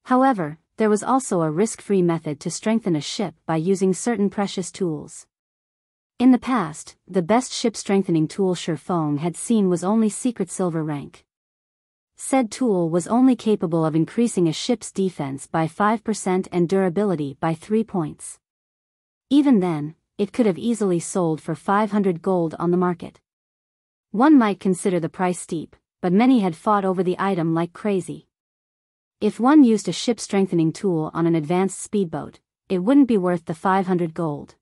However, there was also a risk-free method to strengthen a ship by using certain precious tools. In the past, the best ship-strengthening tool Shifeng had seen was only Secret Silver rank. Said tool was only capable of increasing a ship's defense by 5% and durability by 3 points. Even then, it could have easily sold for 500 gold on the market. One might consider the price steep, but many had fought over the item like crazy. If one used a ship-strengthening tool on an advanced speedboat, it wouldn't be worth the 500 gold.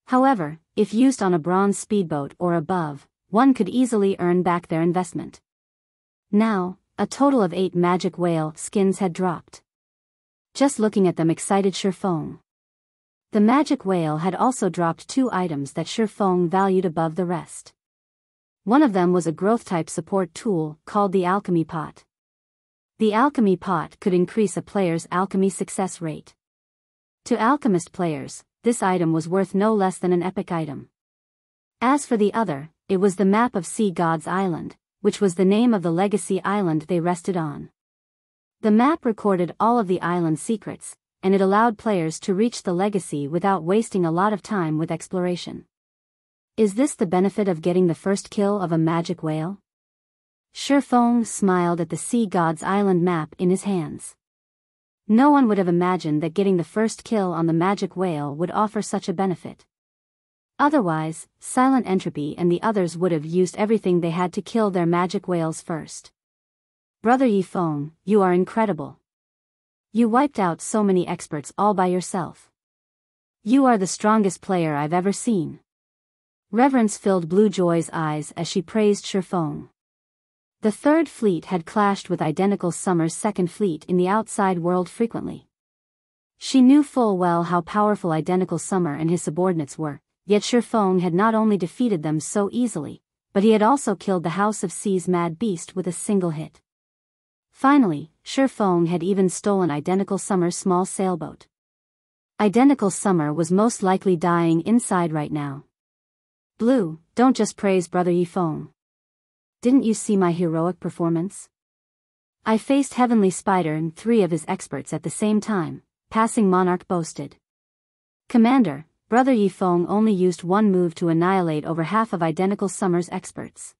However, if used on a bronze speedboat or above, one could easily earn back their investment. Now, a total of 8 magic whale skins had dropped. Just looking at them excited Shifeng. The magic whale had also dropped 2 items that Shifeng valued above the rest. One of them was a growth-type support tool called the Alchemy Pot. The Alchemy Pot could increase a player's alchemy success rate. To alchemist players, this item was worth no less than an epic item. As for the other, it was the map of Sea God's Island, which was the name of the legacy island they rested on. The map recorded all of the island's secrets, and it allowed players to reach the legacy without wasting a lot of time with exploration. Is this the benefit of getting the first kill of a magic whale? Shifeng smiled at the Sea God's Island map in his hands. No one would have imagined that getting the first kill on the magic whale would offer such a benefit. Otherwise, Silent Entropy and the others would have used everything they had to kill their magic whales first. Brother Yifeng, you are incredible. You wiped out so many experts all by yourself. You are the strongest player I've ever seen. Reverence filled Blue Joy's eyes as she praised Shifeng. The Third Fleet had clashed with Identical Summer's Second Fleet in the outside world frequently. She knew full well how powerful Identical Summer and his subordinates were, yet Shifeng had not only defeated them so easily, but he had also killed the House of Sea's mad beast with a single hit. Finally, Shifeng had even stolen Identical Summer's small sailboat. Identical Summer was most likely dying inside right now. Blue, don't just praise Brother Yifeng. Didn't you see my heroic performance? I faced Heavenly Spider and 3 of his experts at the same time, Passing Monarch boasted. Commander, Brother Yifeng only used one move to annihilate over half of Identical Summer's experts.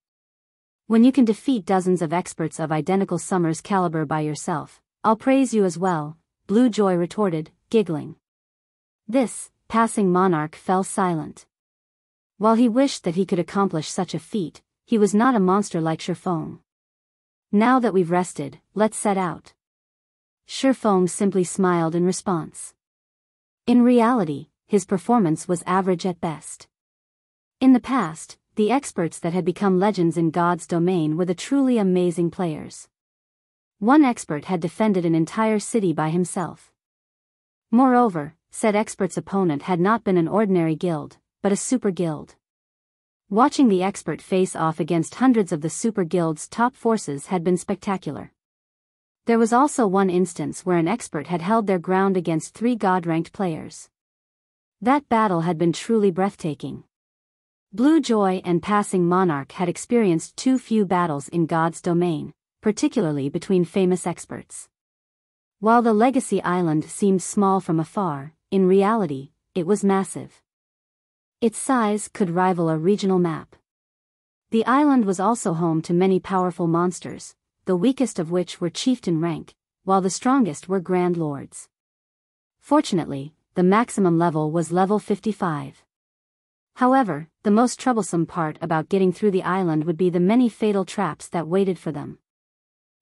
When you can defeat dozens of experts of Identical Summer's caliber by yourself, I'll praise you as well, Blue Joy retorted, giggling. This, Passing Monarch fell silent. While he wished that he could accomplish such a feat, he was not a monster like Shifeng. Now that we've rested, let's set out. Shifeng simply smiled in response. In reality, his performance was average at best. In the past, The experts that had become legends in God's domain were the truly amazing players. One expert had defended an entire city by himself. Moreover, said expert's opponent had not been an ordinary guild, but a super guild. Watching the expert face off against hundreds of the super guild's top forces had been spectacular. There was also one instance where an expert had held their ground against 3 god-ranked players. That battle had been truly breathtaking. Blue Joy and Passing Monarch had experienced too few battles in God's domain, particularly between famous experts. While the Legacy Island seemed small from afar, in reality, it was massive. Its size could rival a regional map. The island was also home to many powerful monsters, the weakest of which were chieftain rank, while the strongest were grand lords. Fortunately, the maximum level was level 55. However, the most troublesome part about getting through the island would be the many fatal traps that waited for them.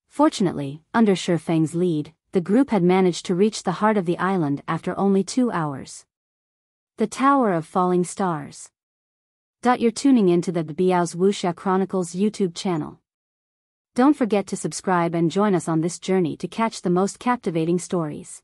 Fortunately, under Shifeng's lead, the group had managed to reach the heart of the island after only 2 hours. The Tower of Falling Stars. You're tuning into the Biyao's Wuxia Chronicles YouTube channel. Don't forget to subscribe and join us on this journey to catch the most captivating stories.